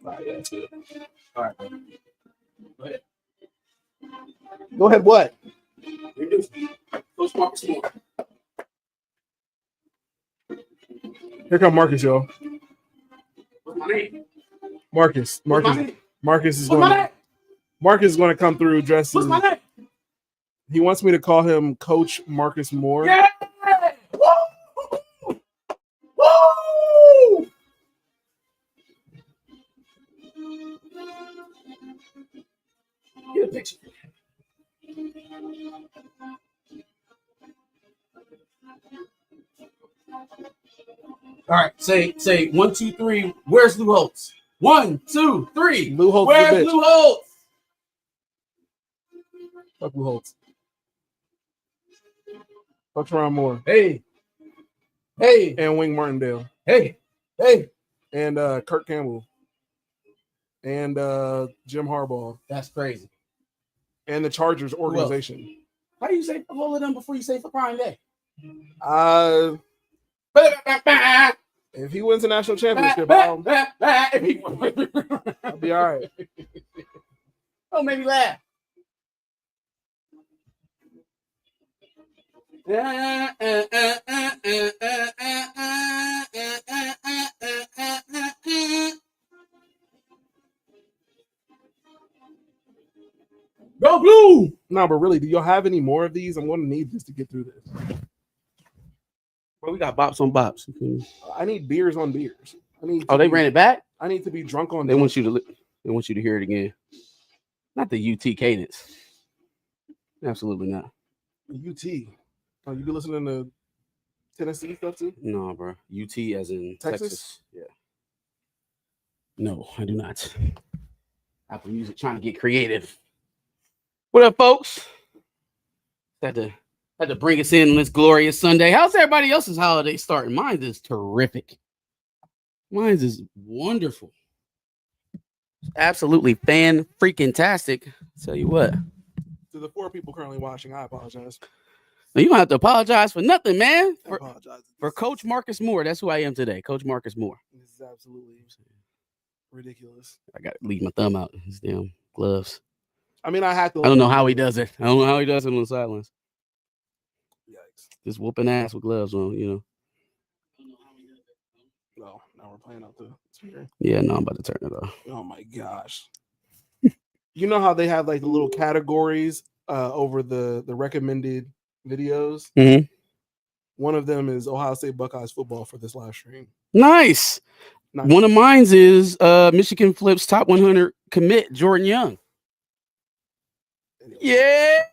All right. Go ahead. Go ahead. What? Coach Marcus Moore. Here come Marcus, y'all. What's my name? Marcus. What's my name? Marcus is What's my going. name? Marcus is going to come through dressed. What's my name? He wants me to call him Coach Marcus Moore. Yeah! Woo! Woo! Get a picture. All right, say 1, 2, 3. Where's Lou Holtz? 1, 2, 3. Lou Holtz. Where's Lou Holtz? Fuck Lou Holtz. Fuck Teron Moore. Hey. And Wing Martindale. Hey. And Kirk Campbell. And Jim Harbaugh. That's crazy. And the Chargers organization. How do you say for all of them before you say for Prime Day? If he wins a national championship, I'll be all right. Oh, maybe laugh. Go Blue! No, but really, do y'all have any more of these? I'm going to need this to get through this. Bro, we got bops on bops. I need beers on beers. They ran it back? I need to be drunk on. They want you to hear it again. Not the UT cadence. Absolutely not. UT. Oh, you be listening to Tennessee stuff too? No, bro. UT as in Texas. Yeah. No, I do not. Apple Music trying to get creative. What up, folks? Had to bring us in on this glorious Sunday. How's everybody else's holiday starting? Mine is terrific. Mine is wonderful. Absolutely fan-freaking-tastic. Tell you what. To the 4 people currently watching, I apologize. You don't have to apologize for nothing, man. I apologize. For Coach Marcus Moore. That's who I am today. Coach Marcus Moore. This is absolutely ridiculous. I got to leave my thumb out. His damn gloves. I mean, I have to. I don't know how he does it. I don't know how he does it on the sidelines. Yikes. Just whooping ass with gloves on, you know. No, now we're playing out the speaker. Yeah, no, I'm about to turn it off. Oh my gosh. You know how they have like the little categories over the recommended videos? Mm-hmm. One of them is Ohio State Buckeyes football for this live stream. Nice. One of mine is Michigan Flips top 100 commit Jordan Young. Anyway. Yeah.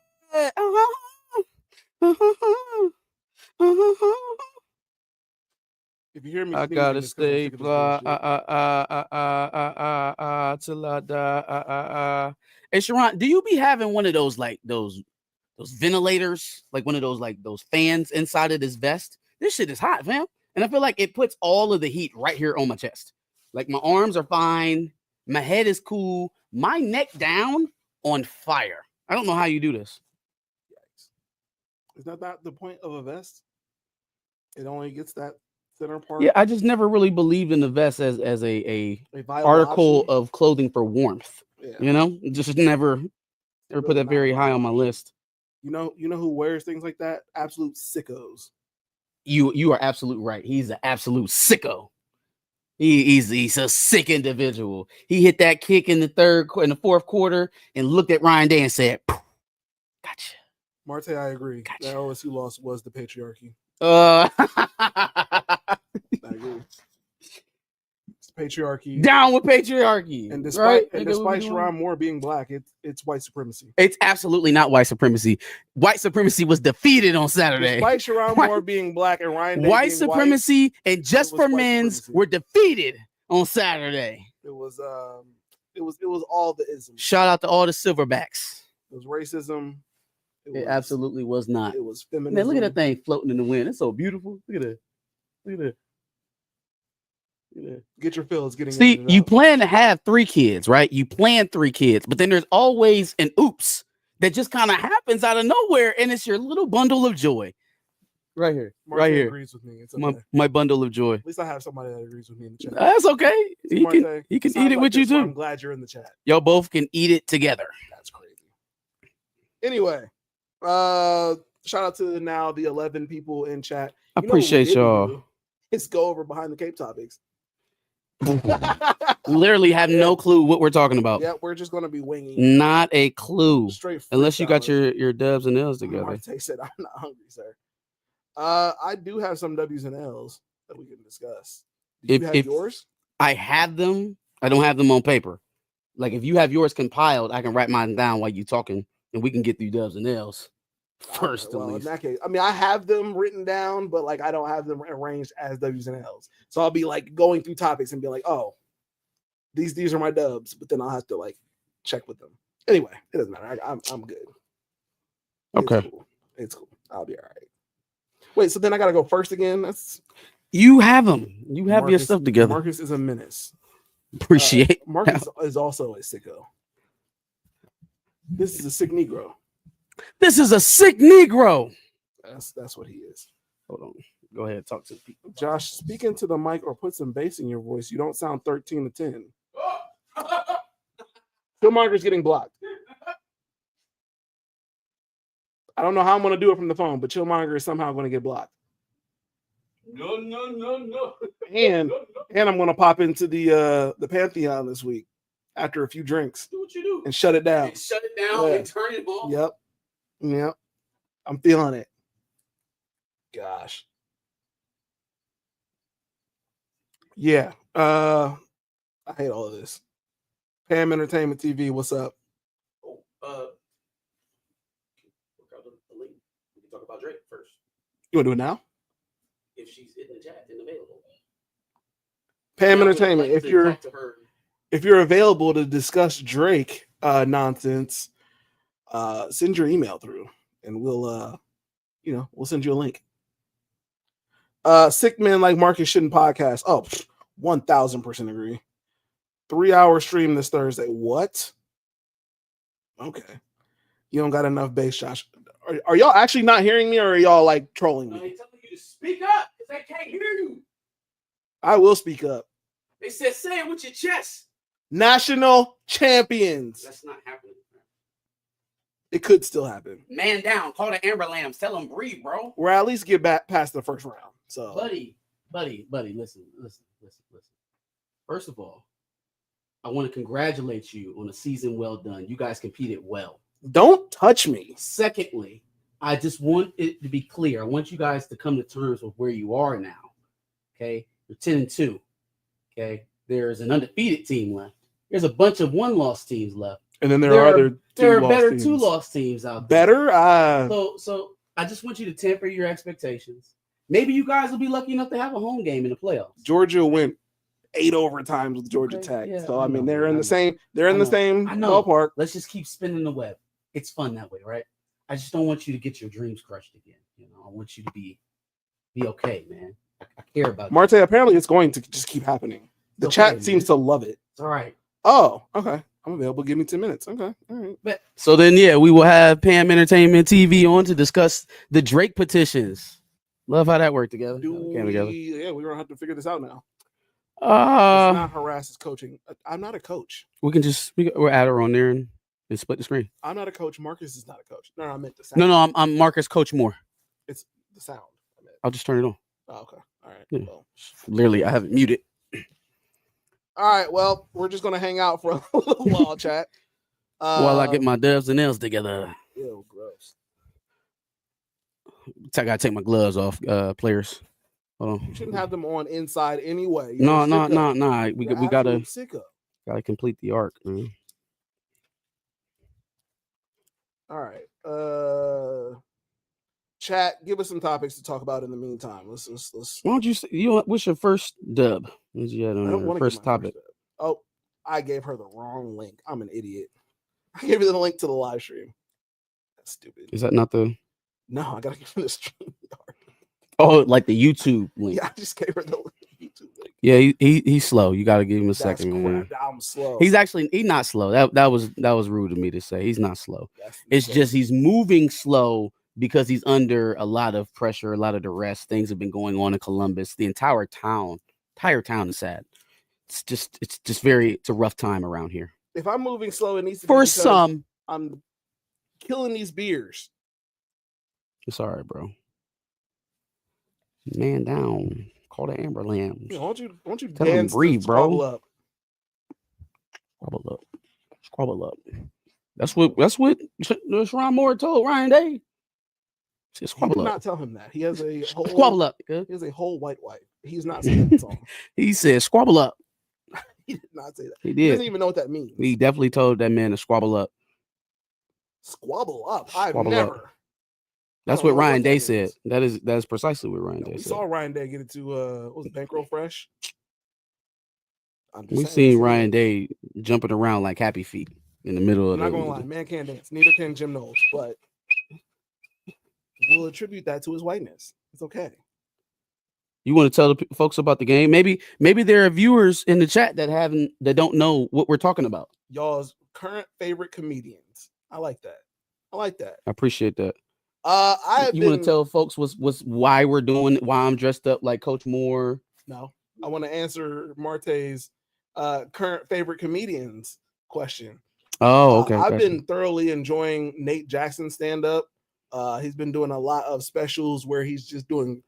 If you hear me, I gotta stay blah till I die. Hey Sharon, do you be having one of those like those ventilators, like one of those like those fans inside of this vest? This shit is hot, fam. And I feel like it puts all of the heat right here on my chest. Like my arms are fine, my head is cool, my neck down on fire. I don't know how you do this. Is that the point of a vest? It only gets that center part. Yeah, I just never really believed in the vest as a article option of clothing for warmth. Yeah. You know, just never put that very high on my list. You know who wears things like that? Absolute sickos. You are absolutely right. He's an absolute sicko. He's a sick individual. He hit that kick in the fourth quarter and looked at Ryan Day and said, "Gotcha." Marte, I agree. Gotcha. That OSU loss was the patriarchy. I agree. It's patriarchy. Down with patriarchy. And despite Sharon Moore being black, it's white supremacy. It's absolutely not white supremacy. White supremacy was defeated on Saturday. Despite Sharon Moore being black and Ryan Day white supremacy and Just for Men's were defeated on Saturday. It was all the isms. Shout out to all the silverbacks. It was racism. It absolutely was not. It was feminism. Man, look at that thing floating in the wind. It's so beautiful. Look at it. Look at it. Get your feels. See, you plan to have 3 kids, right? You plan 3 kids, but then there's always an oops that just kind of happens out of nowhere, and it's your little bundle of joy. Right here. Mark Right here. agrees with me. It's okay. My bundle of joy. At least I have somebody that agrees with me in the chat. That's okay. See, He Marte, can sounds eat it like with you this, so too. I'm glad you're in the chat. Y'all both can eat it together. That's crazy. Anyway, shout out to now the 11 people in chat. I appreciate y'all. Let's go over behind the Cape topics. Literally have no clue what we're talking about. Yeah, we're just gonna be winging. Not a clue. Straight unless you got freestyling. your dubs and L's together. Marte said, "I'm not hungry, sir." I do have some W's and L's that we can discuss. Do you have yours? I have them. I don't have them on paper. Like if you have yours compiled, I can write mine down while you talking, and we can get through dubs and L's first. Well, at in least. that case, I mean, I have them written down, but like I don't have them arranged as W's and L's. So I'll be like going through topics and be like, "Oh, these are my dubs," but then I'll have to like check with them. Anyway, it doesn't matter. I'm good. Okay, it's cool. I'll be all right. Wait, so then I gotta go first again? That's you have them. You have Marcus, your stuff together. Marcus is a menace. Appreciate. Marcus is also a sicko. This is a sick Negro. This is a sick Negro. That's what he is. Hold on. Go ahead. Talk to the people. Josh, speak into the mic or put some bass in your voice. You don't sound 13 to 10. Killmonger's getting blocked. I don't know how I'm going to do it from the phone, but Chillmonger is somehow going to get blocked. No. And I'm going to pop into the Pantheon this week after a few drinks. Do what you do and shut it down. and shut it down and turn it off. Yep. I'm feeling it. Gosh. Yeah. I hate all of this. Pam Entertainment TV, what's up? We can talk about Drake first. You want to do it now? If she's in the chat and available. Pam Entertainment, if you're available to discuss Drake nonsense, send your email through and we'll send you a link. Sick Men Like Marcus Shouldn't podcast. Oh, 1000% agree. 3-hour stream this Thursday. What? Okay. You don't got enough bass, Josh. Are y'all actually not hearing me, or are y'all like trolling me? I'm telling you to speak up because I can't hear you. I will speak up. They said say it with your chest. National champions. That's not happening. It could still happen. Man down. Call the Amber Lambs. Tell them breathe, bro. Or at least get back past the first round. So, buddy, listen. First of all, I want to congratulate you on a season well done. You guys competed well. Don't touch me. Secondly, I just want it to be clear. I want you guys to come to terms with where you are now. Okay, you're 10-2. Okay, there's an undefeated team left. There's a bunch of one-loss teams left. And then there are better two-loss teams out there. Better? So I just want you to temper your expectations. Maybe you guys will be lucky enough to have a home game in the playoffs. Georgia went 8 overtimes with Georgia Tech. Yeah, so I mean, they're in the same ballpark. Let's just keep spinning the web. It's fun that way, right? I just don't want you to get your dreams crushed again. I want you to be okay, man. I care about Marte, apparently it's going to just keep happening. The chat seems to love it. It's all right. Oh, okay. I'm available. Give me 10 minutes. Okay. All right. But so then, we will have Pam Entertainment TV on to discuss the Drake petitions. Love how that worked together. We're gonna have to figure this out now. It's not harass is coaching. I'm not a coach. We'll add her on there and split the screen. I'm not a coach. Marcus is not a coach. No, I meant the sound. No, I'm Marcus Coach Moore. It's the sound. I'll just turn it on. Oh, okay. All right. Yeah. Well. Literally, I have it muted. All right. Well, we're just gonna hang out for a little while, chat. While I get my dubs and nails together. Ew, gross. I gotta take my gloves off, players. Hold on. You shouldn't have them on inside anyway. No. We gotta complete the arc, man. All right. Chat, give us some topics to talk about in the meantime. Let's. Why don't you? What's your first dub? What's you had on your first topic? Oh, I gave her the wrong link. I'm an idiot. I gave her the link to the live stream. That's stupid. Is that not the? No, I gotta give her the stream. Oh, like the YouTube link. Yeah, I just gave her the YouTube link. Yeah, he's slow. You got to give him a second. Man. I'm slow. He's not slow. That was rude of me to say. He's not slow. It's just he's moving slow because he's under a lot of pressure, a lot of duress. Things have been going on in Columbus. The entire town is sad. It's a rough time around here. If I'm moving slow, it needs to be For because some. I'm killing these beers. It's all right, bro. Man down. Call the Amber Lambs. Yeah, why don't you Tell him dance breathe, to bro. Squabble Up? Squabble up. That's what Sharon Moore told Ryan Day. He Squabble did up. not tell him that. He has a whole Squabble up. He has a whole white wife. He's not saying that song. He said squabble up. He did not say that. He He did. doesn't even know what that means. He definitely told that man to squabble up. Squabble up. I've Squabble never. up. That's don't what know Ryan Day that said. means. That is precisely what Ryan Day We said. saw Ryan Day get into what was it, Bankroll Fresh? We've seen Ryan Day jumping around like Happy Feet in the middle of I'm the. not gonna lie, man can't dance. Neither can Jim Knowles, but we'll attribute that to his whiteness. It's okay. You want to tell the folks about the game? Maybe there are viewers in the chat that don't know what we're talking about. Y'all's current favorite comedians. I like that. I appreciate that. Want to tell folks what's why we're doing it, why I'm dressed up like Coach Moore? No, I want to answer Marte's current favorite comedians question. Oh, okay. I've been thoroughly enjoying Nate Jackson's stand-up. He's been doing a lot of specials where he's just doing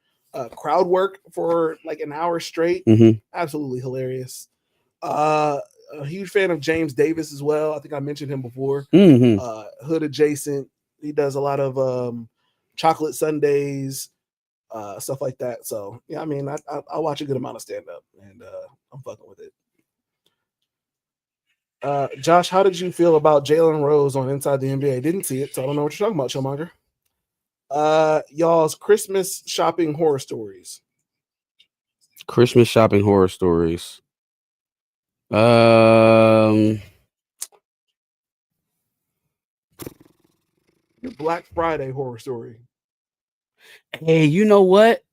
crowd work for like an hour straight. Mm-hmm. Absolutely hilarious. A huge fan of James Davis as well. I think I mentioned him before. Mm-hmm. Hood adjacent. He does a lot of chocolate sundaes, stuff like that. So yeah, I mean, I watch a good amount of stand-up, and I'm fucking with it. Josh, how did you feel about Jalen Rose on Inside the NBA? Didn't see it, so I don't know what you're talking about, Showmonger. Y'all's Christmas shopping horror stories. Your Black Friday horror story. Hey, you know what?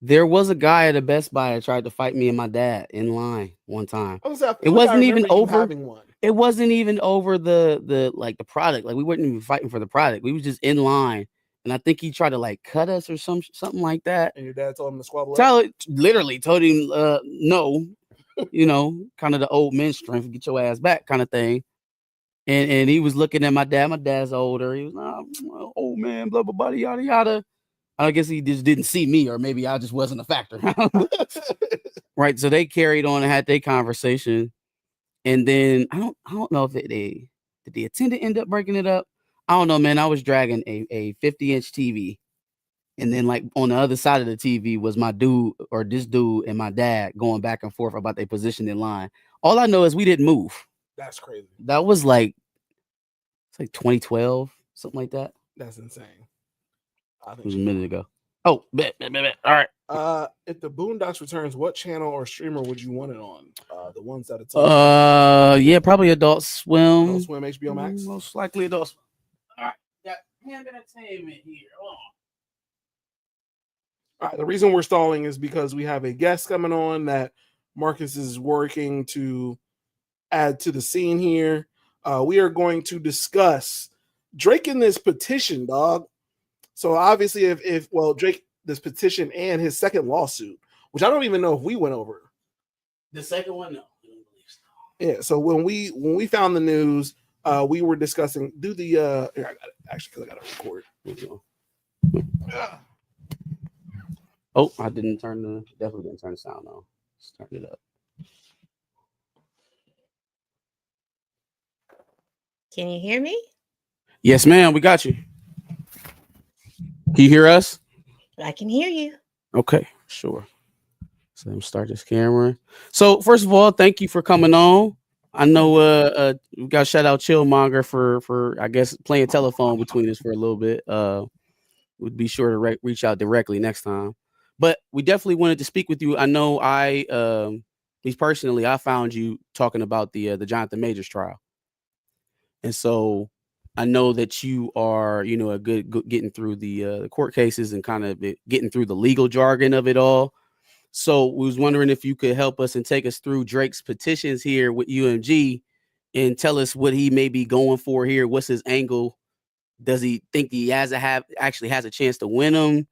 There was a guy at a Best Buy that tried to fight me and my dad in line one time. It wasn't even over. It wasn't even over the product. Like we weren't even fighting for the product. We was just in line, and I think he tried to like cut us or something like that. And your dad told him to squabble up? Literally told him no. You know, kind of the old man strength, get your ass back kind of thing. And he was looking at my dad. My dad's older. He was old man, blah blah blah, yada yada. I guess he just didn't see me, or maybe I just wasn't a factor. Right. So they carried on and had their conversation. And then I don't know if did the attendant end up breaking it up? I don't know, man. I was dragging a 50-inch TV. And then like on the other side of the TV was my dude or this dude and my dad going back and forth about their position in line. All I know is we didn't move. That's crazy. That was it's like 2012, something like that. That's insane. I think it was a minute ago. Oh, bet. All right. If the Boondocks returns, what channel or streamer would you want it on? The ones that it's yeah, probably Adult Swim. Adult Swim, HBO Max. Most likely Adult Swim. All right. Got Ham Entertainment here. Hold on. All right. The reason we're stalling is because we have a guest coming on that Marcus is working to add to the scene here. We are going to discuss Drake in this petition, dog. So obviously, if Drake, this petition and his second lawsuit, which I don't even know if we went over. The second one, no. I don't believe so. Yeah. So when we found the news, we were discussing. Do the here, I got it actually because I got to record. Oh, I definitely didn't turn the sound on. Just turned it up. Can you hear me? Yes, ma'am. We got you. Can you hear us? I can hear you. Okay, sure. So let me start this camera. So first of all, thank you for coming on. I know we got to shout out Chillmonger for I guess playing telephone between us for a little bit. Would be sure to reach out directly next time. But we definitely wanted to speak with you. I know at least personally, I found you talking about the Jonathan Majors trial. And so I know that you are, a good getting through the court cases and kind of getting through the legal jargon of it all. So we was wondering if you could help us and take us through Drake's petitions here with UMG and tell us what he may be going for here. What's his angle Does he think he actually has a chance to win them?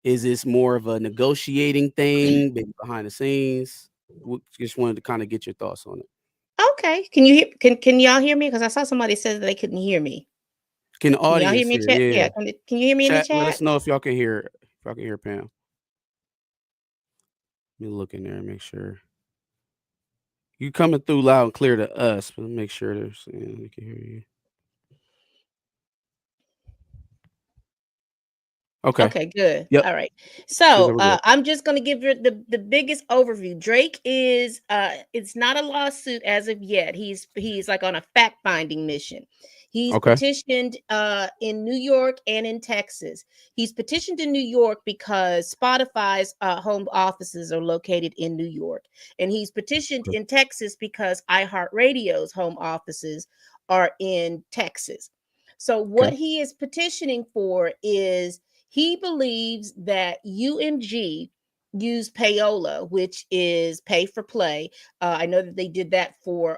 Is this more of a negotiating thing, maybe behind the scenes? Just wanted to kind of get your thoughts on it. Okay. Can you hear? Can y'all hear me? Because I saw somebody said that they couldn't hear me. Can the Can y'all hear audience me in hear? chat? Yeah. Yeah. Can you hear me in the Chat, let chat? us know if y'all can hear. If y'all can hear Pam. Let me look in there and make sure. You coming through loud and clear to us, but make sure we can hear you. Okay. Okay, good. Yep. All right. Seems like So we're good. I'm just going to give you the biggest overview. Drake is it's not a lawsuit as of yet. He's like on a fact finding mission. He's Okay. petitioned in New York and in Texas. He's petitioned in New York because Spotify's home offices are located in New York, and he's petitioned Okay. in Texas because iHeartRadio's home offices are in Texas. So what Okay. he is petitioning for is he believes that UMG used payola, which is pay for play. I know that they did that for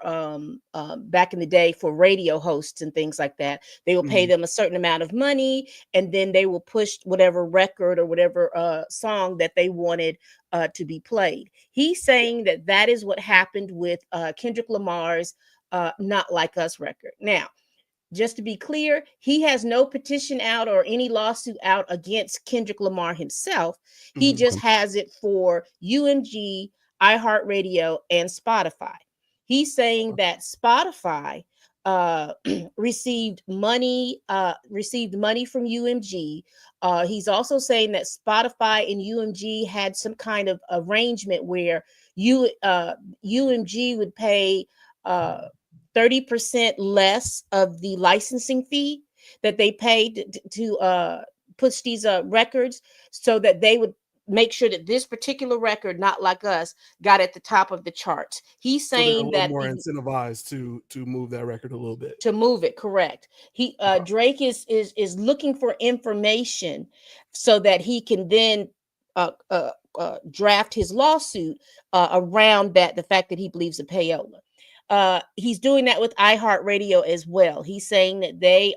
back in the day for radio hosts and things like that. They will pay them a certain amount of money, and then they will push whatever record or whatever song that they wanted to be played. He's saying that that is what happened with Kendrick Lamar's "Not Like Us" record. Now, just to be clear, he has no petition out or any lawsuit out against Kendrick Lamar himself. He just has it for UMG, iHeartRadio, and Spotify. He's saying that Spotify received money from UMG. He's also saying that Spotify and UMG had some kind of arrangement where UMG would pay 30% less of the licensing fee that they paid to push these records, so that they would make sure that this particular record, Not Like Us, got at the top of the charts. He's So they're a saying little that more incentivized to move that record a little bit. to move it, correct. He Drake is looking for information so that he can then draft his lawsuit around the fact that he believes the payola. He's doing that with iHeartRadio as well. He's saying that they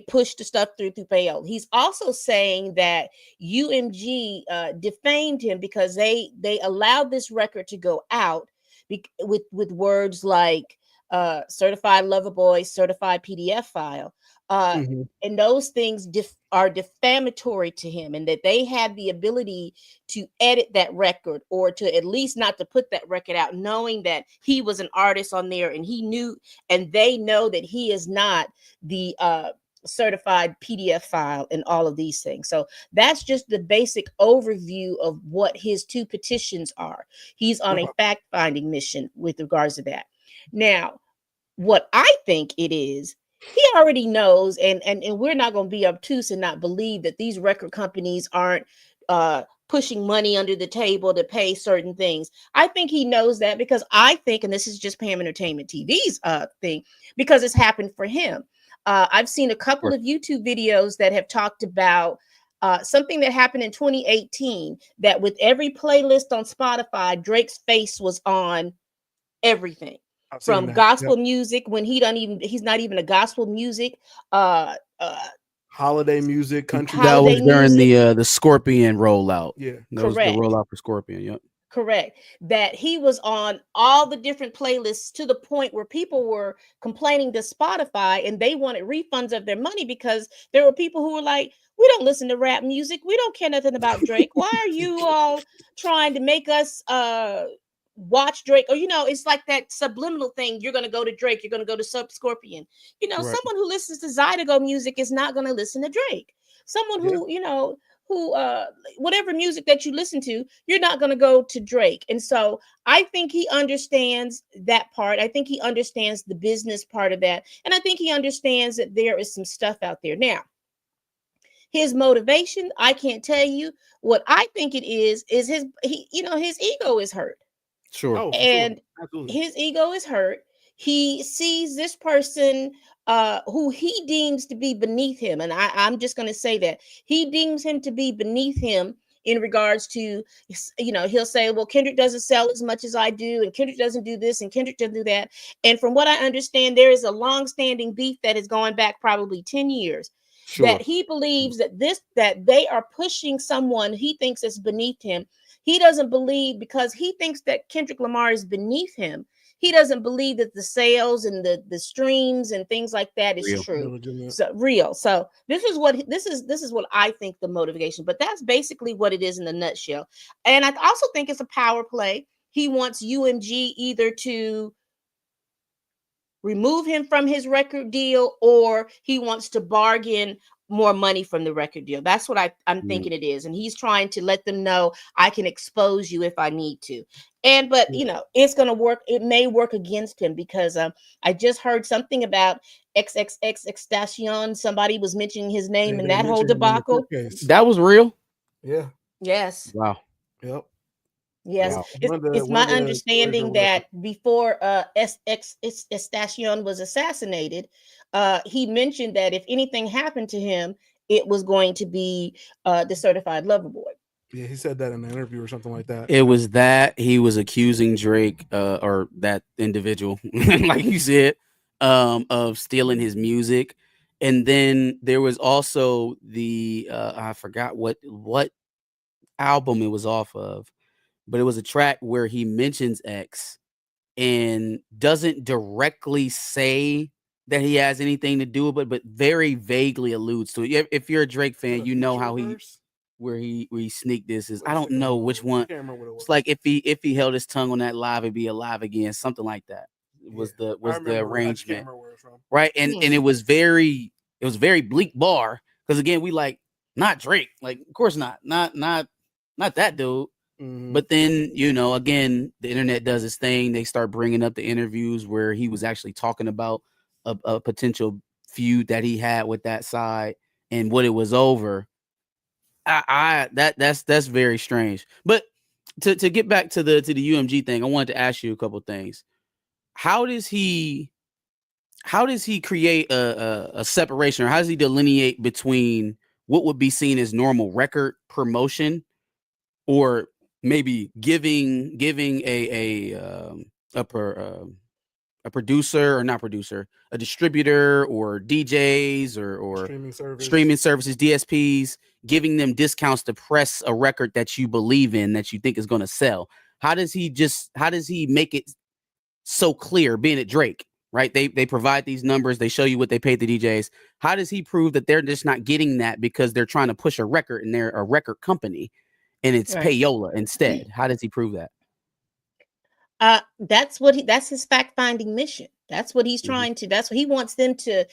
push the stuff through payola. He's also saying that UMG defamed him because they allowed this record to go out with words like certified lover boy, certified PDF file. And those things are defamatory to him, and that they had the ability to edit that record, or to at least not to put that record out, knowing that he was an artist on there, and he knew, and they know that he is not the certified PDF file and all of these things. So that's just the basic overview of what his two petitions are. He's on a fact-finding mission with regards to that. Now, what I think it is, he already knows, and we're not going to be obtuse and not believe that these record companies aren't pushing money under the table to pay certain things. I think he knows that, because I think, and this is just Pam Entertainment TV's thing, because it's happened for him. I've seen a couple of YouTube videos that have talked about something that happened in 2018, that with every playlist on Spotify, Drake's face was on everything. From gospel music, when he's not even a gospel music, holiday music, country. That was during the Scorpion rollout. Yeah, that was the rollout for Scorpion. Yep. Correct. That he was on all the different playlists, to the point where people were complaining to Spotify, and they wanted refunds of their money, because there were people who were like, we don't listen to rap music. We don't care nothing about Drake. Why are you all trying to make us watch Drake? Or, it's like that subliminal thing. You're going to go to Drake. You're going to go to Scorpion. Someone who listens to Zydeco music is not going to listen to Drake. Someone who, whatever music that you listen to, you're not going to go to Drake. And so I think he understands that part. I think he understands the business part of that. And I think he understands that there is some stuff out there. Now, his motivation, I can't tell you. What I think it is his ego is hurt. Sure. And his ego is hurt. He sees this person who he deems to be beneath him. And I'm just going to say that he deems him to be beneath him in regards to, he'll say, well, Kendrick doesn't sell as much as I do, and Kendrick doesn't do this, and Kendrick doesn't do that. And from what I understand, there is a long-standing beef that is going back probably 10 years. Sure. That he believes that they are pushing someone he thinks is beneath him. He doesn't believe, because he thinks that Kendrick Lamar is beneath him. He doesn't believe that the sales and the streams and things like that is Real. true. Legitimate. So real. So this is what I think the motivation, but that's basically what it is in a nutshell. And I also think it's a power play. He wants UMG either to remove him from his record deal, or he wants to bargain more money from the record deal. That's what I'm thinking it is. And he's trying to let them know, I can expose you if I need to. But it's going to work. It may work against him, because I just heard something about XXXTentacion. Somebody was mentioning his name in that whole debacle. That was real. Yeah. Yes. Wow. Yep. Yes, Wow. it's my understanding that before XXXTentacion was assassinated, he mentioned that if anything happened to him, it was going to be the Certified Lover Boy. Yeah, he said that in an interview or something like that. It was that he was accusing Drake, or that individual, like you said, of stealing his music. And then there was also the I forgot what album it was off of, but it was a track where he mentions X and doesn't directly say that he has anything to do with it, but very vaguely alludes to it. If you're a Drake fan, you know how where he sneaked this is. I don't know which one. It's like if he held his tongue on that live, it'd be alive again, something like that. Was the arrangement, right? And it was very bleak bar, because again, we like, not Drake, like, of course not that dude. But then, again, the internet does its thing. They start bringing up the interviews where he was actually talking about a potential feud that he had with that side and what it was over. That's very strange. But to get back to the UMG thing, I wanted to ask you a couple things. How does he create a separation, or how does he delineate between what would be seen as normal record promotion, or maybe giving a producer, or not producer, a distributor, or DJs, or streaming services, DSPs, giving them discounts to press a record that you believe in, that you think is going to sell? How does he make it so clear, being at Drake, right? They provide these numbers, they show you what they paid the DJs. How does he prove that they're just not getting that because they're trying to push a record and they're a record company and it's Right. payola instead? How does he prove that? That's his fact-finding mission. That's what he's trying to. That's what he wants them to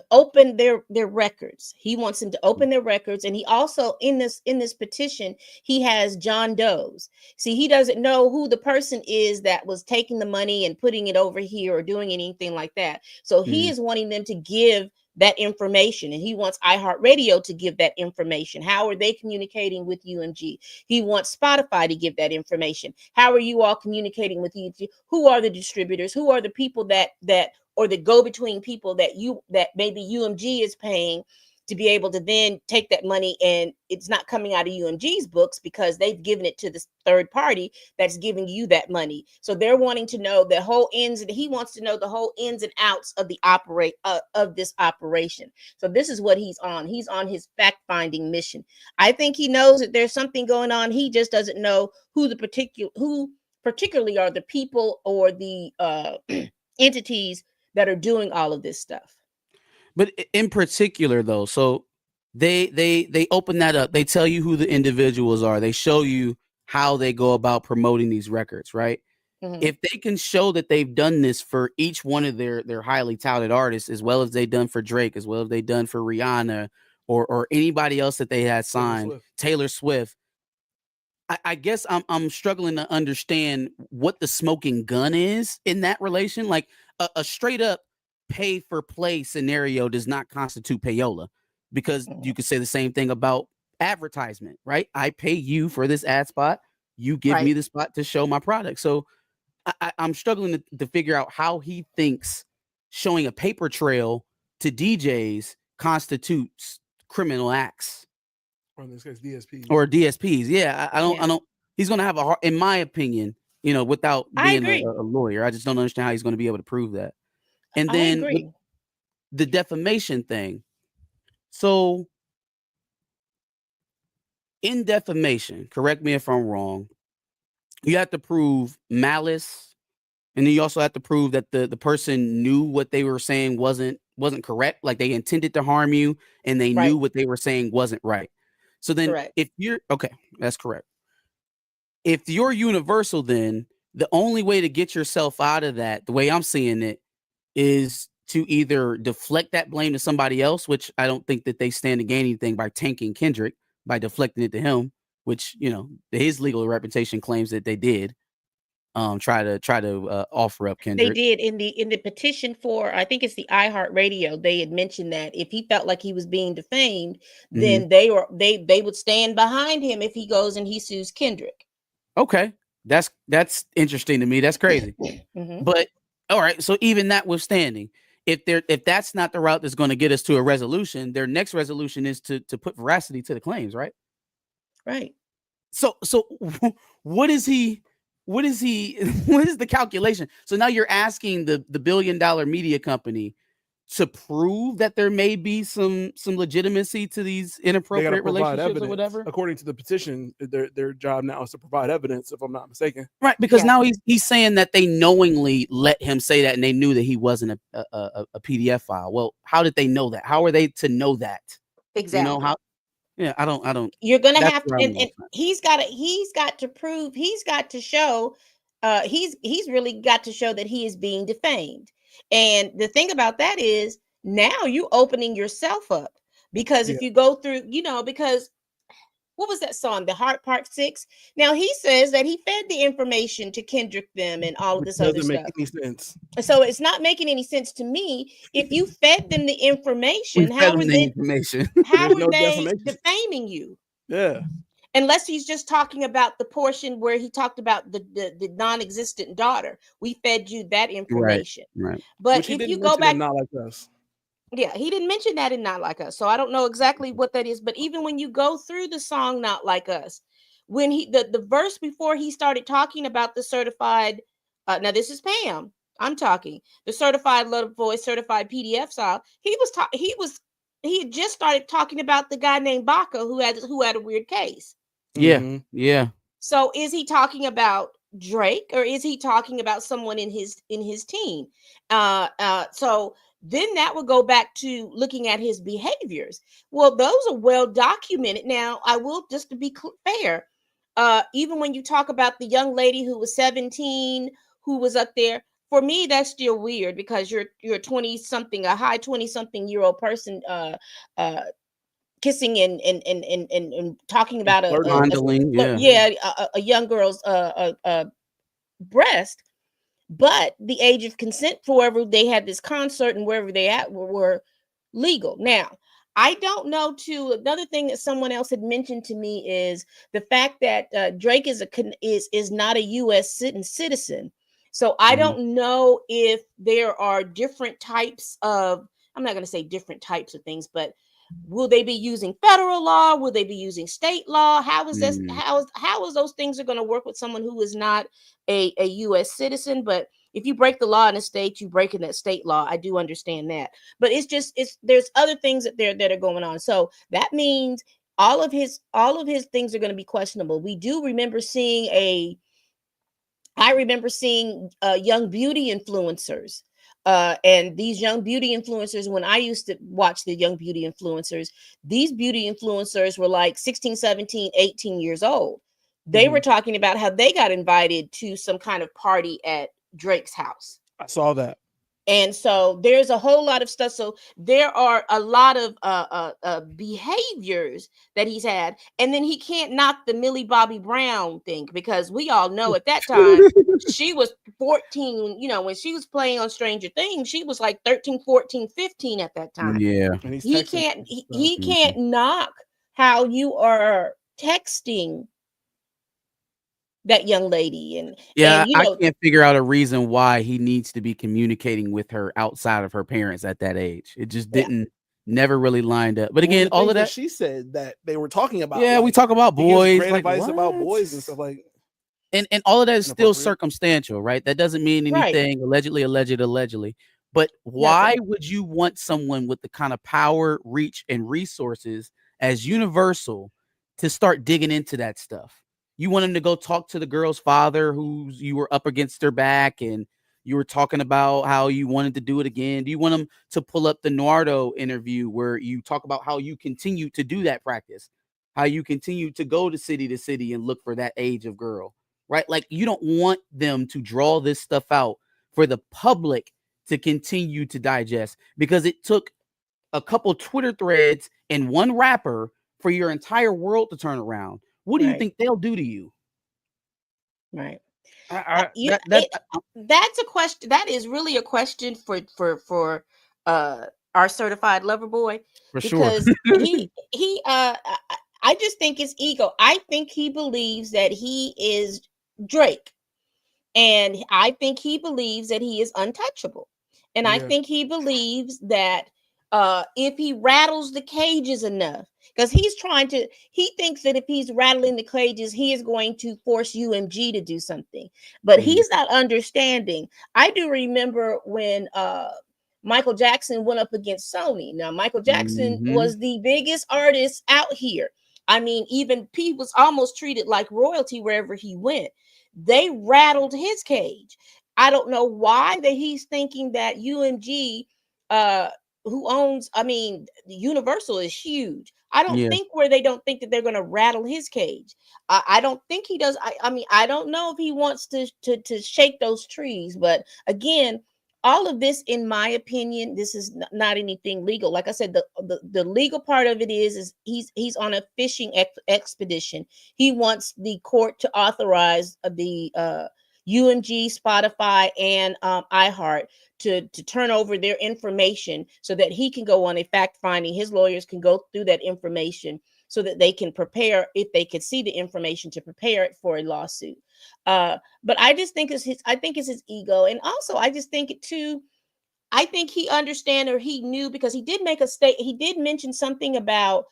open their records. He wants them to open their records, and he also, in this petition, he has John Doe's. See, he doesn't know who the person is that was taking the money and putting it over here or doing anything like that. So he is wanting them to give that information, and he wants iHeartRadio to give that information. How are they communicating with UMG? He wants Spotify to give that information. How are you all communicating with UMG? Who are the distributors? Who are the people that or the go-between people that maybe UMG is paying to be able to then take that money, and it's not coming out of UMG's books because they've given it to this third party that's giving you that money. So they're wanting to know the whole ins, and he wants to know the whole ins and outs of the of this operation. So this is what he's on. He's on his fact-finding mission. I think he knows that there's something going on. He just doesn't know who particularly are the people or the entities that are doing all of this stuff. But in particular, though, so they open that up. They tell you who the individuals are. They show you how they go about promoting these records, right? If they can show that they've done this for each one of their highly touted artists, as well as they've done for Drake, as well as they've done for Rihanna, or anybody else that they had signed, Taylor Swift, I guess I'm struggling to understand what the smoking gun is in that relation. Like a straight up pay for play scenario does not constitute payola, because you could say the same thing about advertisement, right? I pay you for this ad spot. You give me the spot to show my product. So I'm struggling to figure out how he thinks showing a paper trail to DJs constitutes criminal acts. Or in this case, DSPs. or DSPs. Yeah, I Yeah. don't. He's gonna have a hard, in my opinion, without I being agree. a lawyer. I just don't understand how he's going to be able to prove that. And I then agree. the defamation thing. So in defamation, correct me if I'm wrong, you have to prove malice, and then you also have to prove that the person knew what they were saying wasn't correct, like they intended to harm you and they knew Right. what they were saying wasn't right. So then Correct. if you're okay, that's correct. If you're universal, then the only way to get yourself out of that, the way I'm seeing it, is to either deflect that blame to somebody else, which I don't think that they stand to gain anything by tanking Kendrick, by deflecting it to him, which his legal reputation claims that they did try to offer up They Kendrick. did in the petition for, I think it's the iHeartRadio. They had mentioned that if he felt like he was being defamed, Mhm. then they would stand behind him if he goes and he sues Kendrick. Okay, that's interesting to me. That's crazy. Mhm. But all right, so even notwithstanding, if that's not the route that's going to get us to a resolution, their next resolution is to put veracity to the claims, right? Right. So what is he what is the calculation? So now you're asking the $1 billion media company to prove that there may be some legitimacy to these They got to inappropriate provide relationships evidence. or whatever. According to the petition, their job now is to provide evidence, if I'm not mistaken. Right, because Yeah. now he's saying that they knowingly let him say that and they knew that he wasn't a PDF file. Well, how did they know that? How are they to know that? Exactly. How? Yeah, I don't. You're gonna That's have to, where I'm and going. he's got to prove, he's got to show, he's really got to show that he is being defamed. And the thing about that is now you opening yourself up, because if you go through, because what was that song, the Heart Part 6? Now he says that he fed the information to Kendrick them and all of Which this other doesn't make stuff. any sense. So it's not making any sense to me. If you fed them the We information, fed him the information. how There's are no they defamation. defaming you? Yeah. Unless he's just talking about the portion where he talked about the non-existent daughter. We fed you that information. Right. But Which he if didn't you go mention back, in Not Like Us. yeah, he didn't mention that in Not Like Us. So I don't know exactly what that is. But even when you go through the song Not Like Us, when the verse before he started talking about the certified, now this is Pam, I'm talking, the certified love voice, certified PDF style, he had just started talking about the guy named Baca who had a weird case. Yeah. Mhm. Yeah. So is he talking about Drake, or is he talking about someone in his team? So then that would go back to looking at his behaviors. Well, those are well documented. Now, I will, just to be fair, even when you talk about the young lady who was 17, who was up there, for me, that's still weird, because you're a 20 something, a high 20 something year old person, kissing and talking about Fondling, a young girl's breast. But the age of consent for wherever they had this concert and wherever they at were legal. Now, I don't know too. Another thing that someone else had mentioned to me is the fact that Drake is not a U.S. citizen. So I Mhm. don't know if there are different types of, I'm not going to say different types of things, but will they be using federal law? Will they be using state law? How is this? Mm. How is those things are going to work with someone who is not a U.S. citizen? But if you break the law in a state, you break in that state law. I do understand that, but there's other things that are going on. So that means all of his things are going to be questionable. I remember seeing young beauty influencers. And these young beauty influencers, when I used to watch the young beauty influencers, these beauty influencers were like 16, 17, 18 years old. They were talking about how they got invited to some kind of party at Drake's house. I saw that. And so there's a whole lot of stuff. So there are a lot of behaviors that he's had. And then he can't knock the Millie Bobby Brown thing, because we all know at that time she was 14, when she was playing on Stranger Things, she was like 13, 14, 15 at that time. Yeah. And he's He texting. can't knock how you are texting that young lady. And Yeah, and I can't figure out a reason why he needs to be communicating with her outside of her parents at that age. It just Yeah. didn't never really lined up. But One again, the all things of that, she said that they were talking about. yeah, we like, talk about he gives boys, great like advice about what? boys and stuff like And all of that is still inappropriate. circumstantial, right? That doesn't mean Right. anything. Allegedly. But why Nothing. would you want someone with the kind of power, reach, and resources as Universal to start digging into that stuff? You want him to go talk to the girl's father, who's you were up against her back, and you were talking about how you wanted to do it again. Do you want him to pull up the Nardo interview where you talk about how you continue to do that practice, how you continue to go to city and look for that age of girl, right? Like you don't want them to draw this stuff out for the public to continue to digest, because it took a couple Twitter threads and one rapper for your entire world to turn around. What do you Right. think they'll do to you? Right. I That's a question. That is really a question for our certified lover boy, for sure. because I just think it's ego. I think he believes that he is Drake, and I think he believes that he is untouchable, and I Yeah. think he believes that if he rattles the cages enough, because he thinks that if he's rattling the cages, he is going to force UMG to do something, but Mhm. he's not understanding. I do remember when Michael Jackson went up against Sony. Now Michael Jackson Mhm. was the biggest artist out here. I mean, even P was almost treated like royalty wherever he went. They rattled his cage. I don't know why that he's thinking that UMG, who owns, I mean, Universal is huge. I don't Yeah. think where they don't think that they're going to rattle his cage. I don't think he does. I mean, I don't know if he wants to shake those trees, but again, all of this, in my opinion, this is not anything legal. Like I said, the legal part of it is he's on a fishing expedition. He wants the court to authorize the UMG, Spotify, and iHeart to turn over their information so that he can go on a fact finding. His lawyers can go through that information so that they can prepare, if they could see the information, to prepare it for a lawsuit. But I just think it's his ego, and also I just think it too. I think he understand, or he knew, because he did make a he did mention something about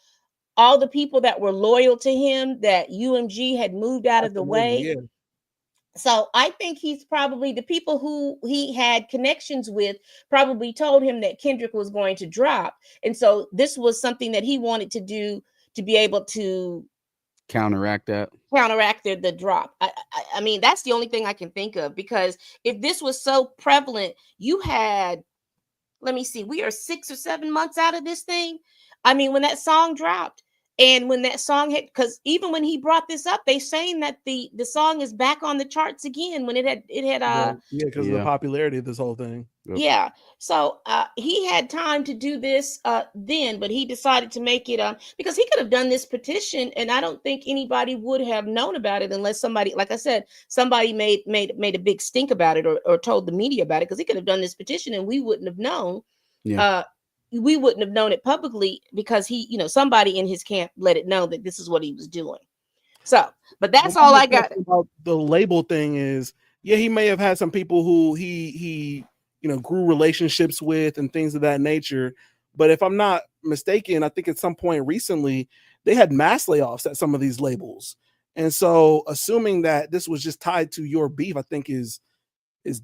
all the people that were loyal to him that UMG had moved out of the Absolutely, way. yeah. So I think he's probably, the people who he had connections with probably told him that Kendrick was going to drop. And so this was something that he wanted to do to be able to Counteract that. counteract the drop. I mean, that's the only thing I can think of, because if this was so prevalent, you had, let me see, we are 6 or 7 months out of this thing. I mean, when that song dropped, and when that song hit, because even when he brought this up, they saying that the song is back on the charts again, when it had Right. Yeah, because of the Yeah. popularity of this whole thing. Yep. yeah. So he had time to do this then, but he decided to make it because he could have done this petition, and I don't think anybody would have known about it unless somebody, like I said, somebody made a big stink about it, or told the media about it, because he could have done this petition and we wouldn't have known. Yeah. We wouldn't have known it publicly, because he, somebody in his camp let it know that this is what he was doing. So, but that's One all more I got. question about the label thing is, yeah, he may have had some people who he grew relationships with and things of that nature. But if I'm not mistaken, I think at some point recently they had mass layoffs at some of these labels. And so assuming that this was just tied to your beef, I think is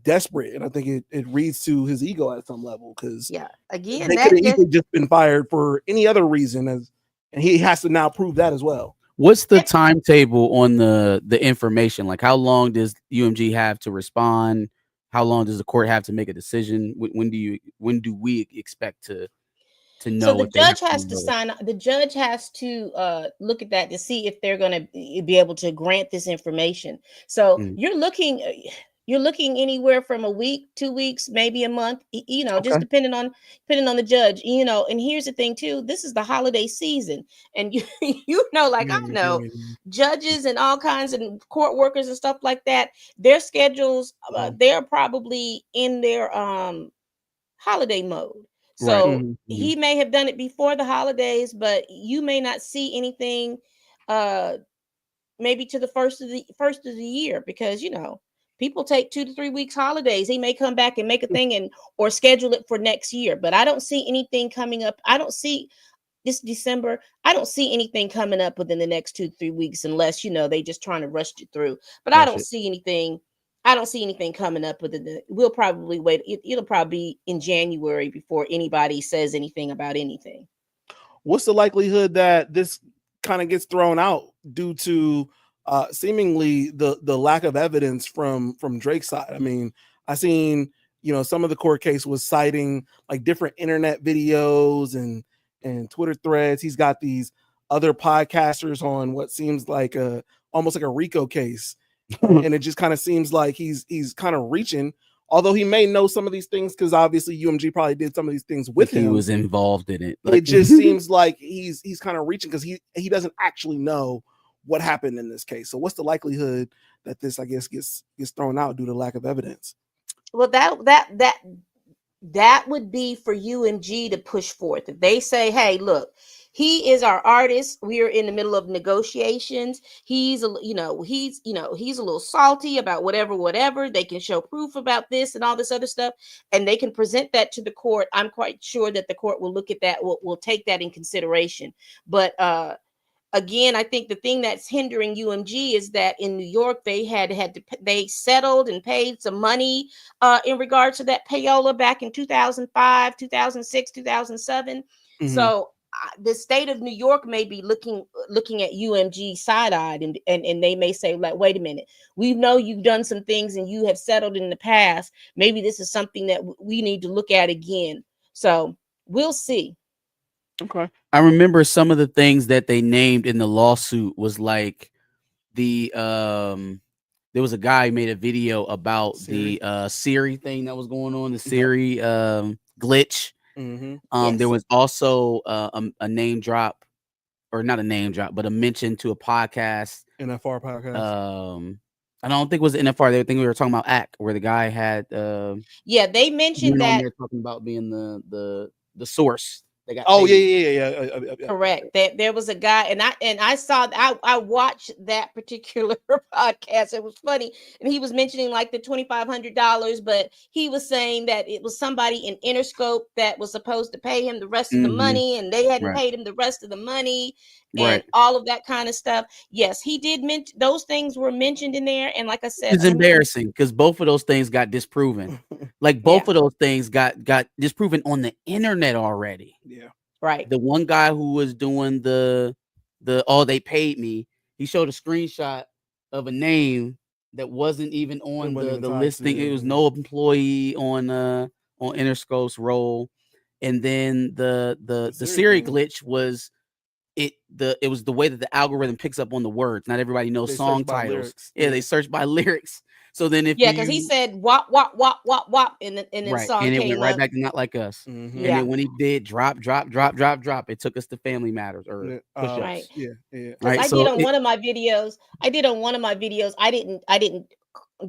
desperate. And I think it reads to his ego at some level, because Yeah, again, they could have easily just been fired for any other reason, and he has to now prove that as well. What's the timetable on the information? Like, how long does UMG have to respond? How long does the court have to make a decision? When do we expect to know? So the if they have judge has to sign. The judge has to look at that to see if they're going to be able to grant this information. So Mm. you're looking anywhere from a week, 2 weeks, maybe a month. Just Okay. depending on the judge. And here's the thing too. This is the holiday season, and like I know judges and all kinds of court workers and stuff like that. Their schedules, they're probably in their holiday mode. Right. So Mhm. he may have done it before the holidays, but you may not see anything maybe to the first of the year, because People take 2 to 3 weeks holidays. He may come back and make a thing and or schedule it for next year. But I don't see anything coming up. I don't see this December. I don't see anything coming up within the next 2 to 3 weeks, unless they just trying to rush it through. But I don't see anything. I don't see anything coming up within the. We'll probably wait. It'll probably be in January before anybody says anything about anything. What's the likelihood that this kind of gets thrown out due to seemingly the lack of evidence from Drake's side? I mean, I seen some of the court case was citing like different internet videos and Twitter threads. He's got these other podcasters on what seems like almost like a RICO case, and it just kind of seems like he's kind of reaching. Although he may know some of these things because obviously UMG probably did some of these things with him. He was involved in it. It just seems like he's kind of reaching because he doesn't actually know what happened in this case. So what's the likelihood that this, I guess, gets thrown out due to lack of evidence? Well, that would be for UMG to push forth. If they say, hey, look, he is our artist. We are in the middle of negotiations. He's a little salty about whatever. They can show proof about this and all this other stuff, and they can present that to the court. I'm quite sure that the court will look at that. Will take that in consideration. But again, I think the thing that's hindering UMG is that in New York they settled and paid some money in regards to that payola back in 2005, 2006, 2007. Mm-hmm. So the state of New York may be looking at UMG side-eyed, and they may say, like, wait a minute, we know you've done some things and you have settled in the past. Maybe this is something that we need to look at again. So we'll see. Okay. I remember some of the things that they named in the lawsuit was like there was a guy who made a video about Siri. The Siri thing that was going on, the Siri glitch. Mm-hmm. Yes. There was also a name drop, or not a name drop, but a mention to a podcast. NFR podcast. I don't think it was NFR. They think we were talking about ACK, where the guy had they mentioned that they're talking about being the source. They got yeah. Correct. There was a guy, and I watched that particular podcast. It was funny, and he was mentioning like the $2,500, but he was saying that it was somebody in Interscope that was supposed to pay him the rest of the money, and they hadn't paid him the rest of the money, and all of that kind of stuff. Yes, he did mention those things were mentioned in there, and like I said, it's embarrassing because both of those things got disproven. Like both of those things got disproven on the internet already. Yeah. Right. The one guy who was doing the they paid me, he showed a screenshot of a name that wasn't even on the listing. It was no employee on Interscope's roll. And then the Siri glitch was it was the way that the algorithm picks up on the words. Not everybody knows song titles. Yeah, they search by lyrics. So then because he said wop wop wop wop wop and then song and it came went right up. back to Not Like Us. Mm-hmm. And then when he did drop, it took us to Family Matters or push-ups. Right. Yeah. Right. I did on one of my videos. I didn't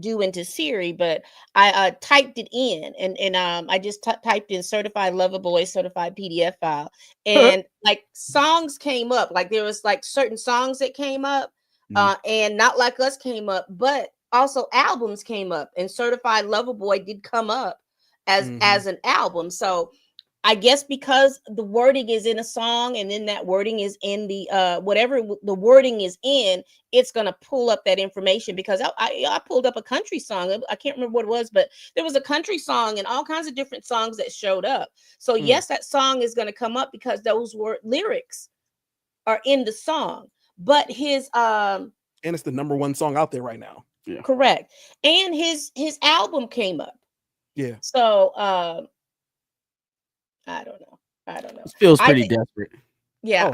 do into Siri, but I typed it in and I just typed in certified lover boy certified PDF file, and like songs came up. Like there was like certain songs that came up, and Not Like Us came up, but also albums came up, and Certified Lover Boy did come up as an album. So I guess because the wording is in a song, and then that wording is in the whatever the wording is in, it's gonna pull up that information. Because I pulled up a country song. I can't remember what it was, but there was a country song and all kinds of different songs that showed up. So yes, that song is gonna come up because those lyrics are in the song. But his and it's the number one song out there right now. Yeah. Correct. And his album came up. Yeah. So I don't know. It feels pretty desperate. Yeah,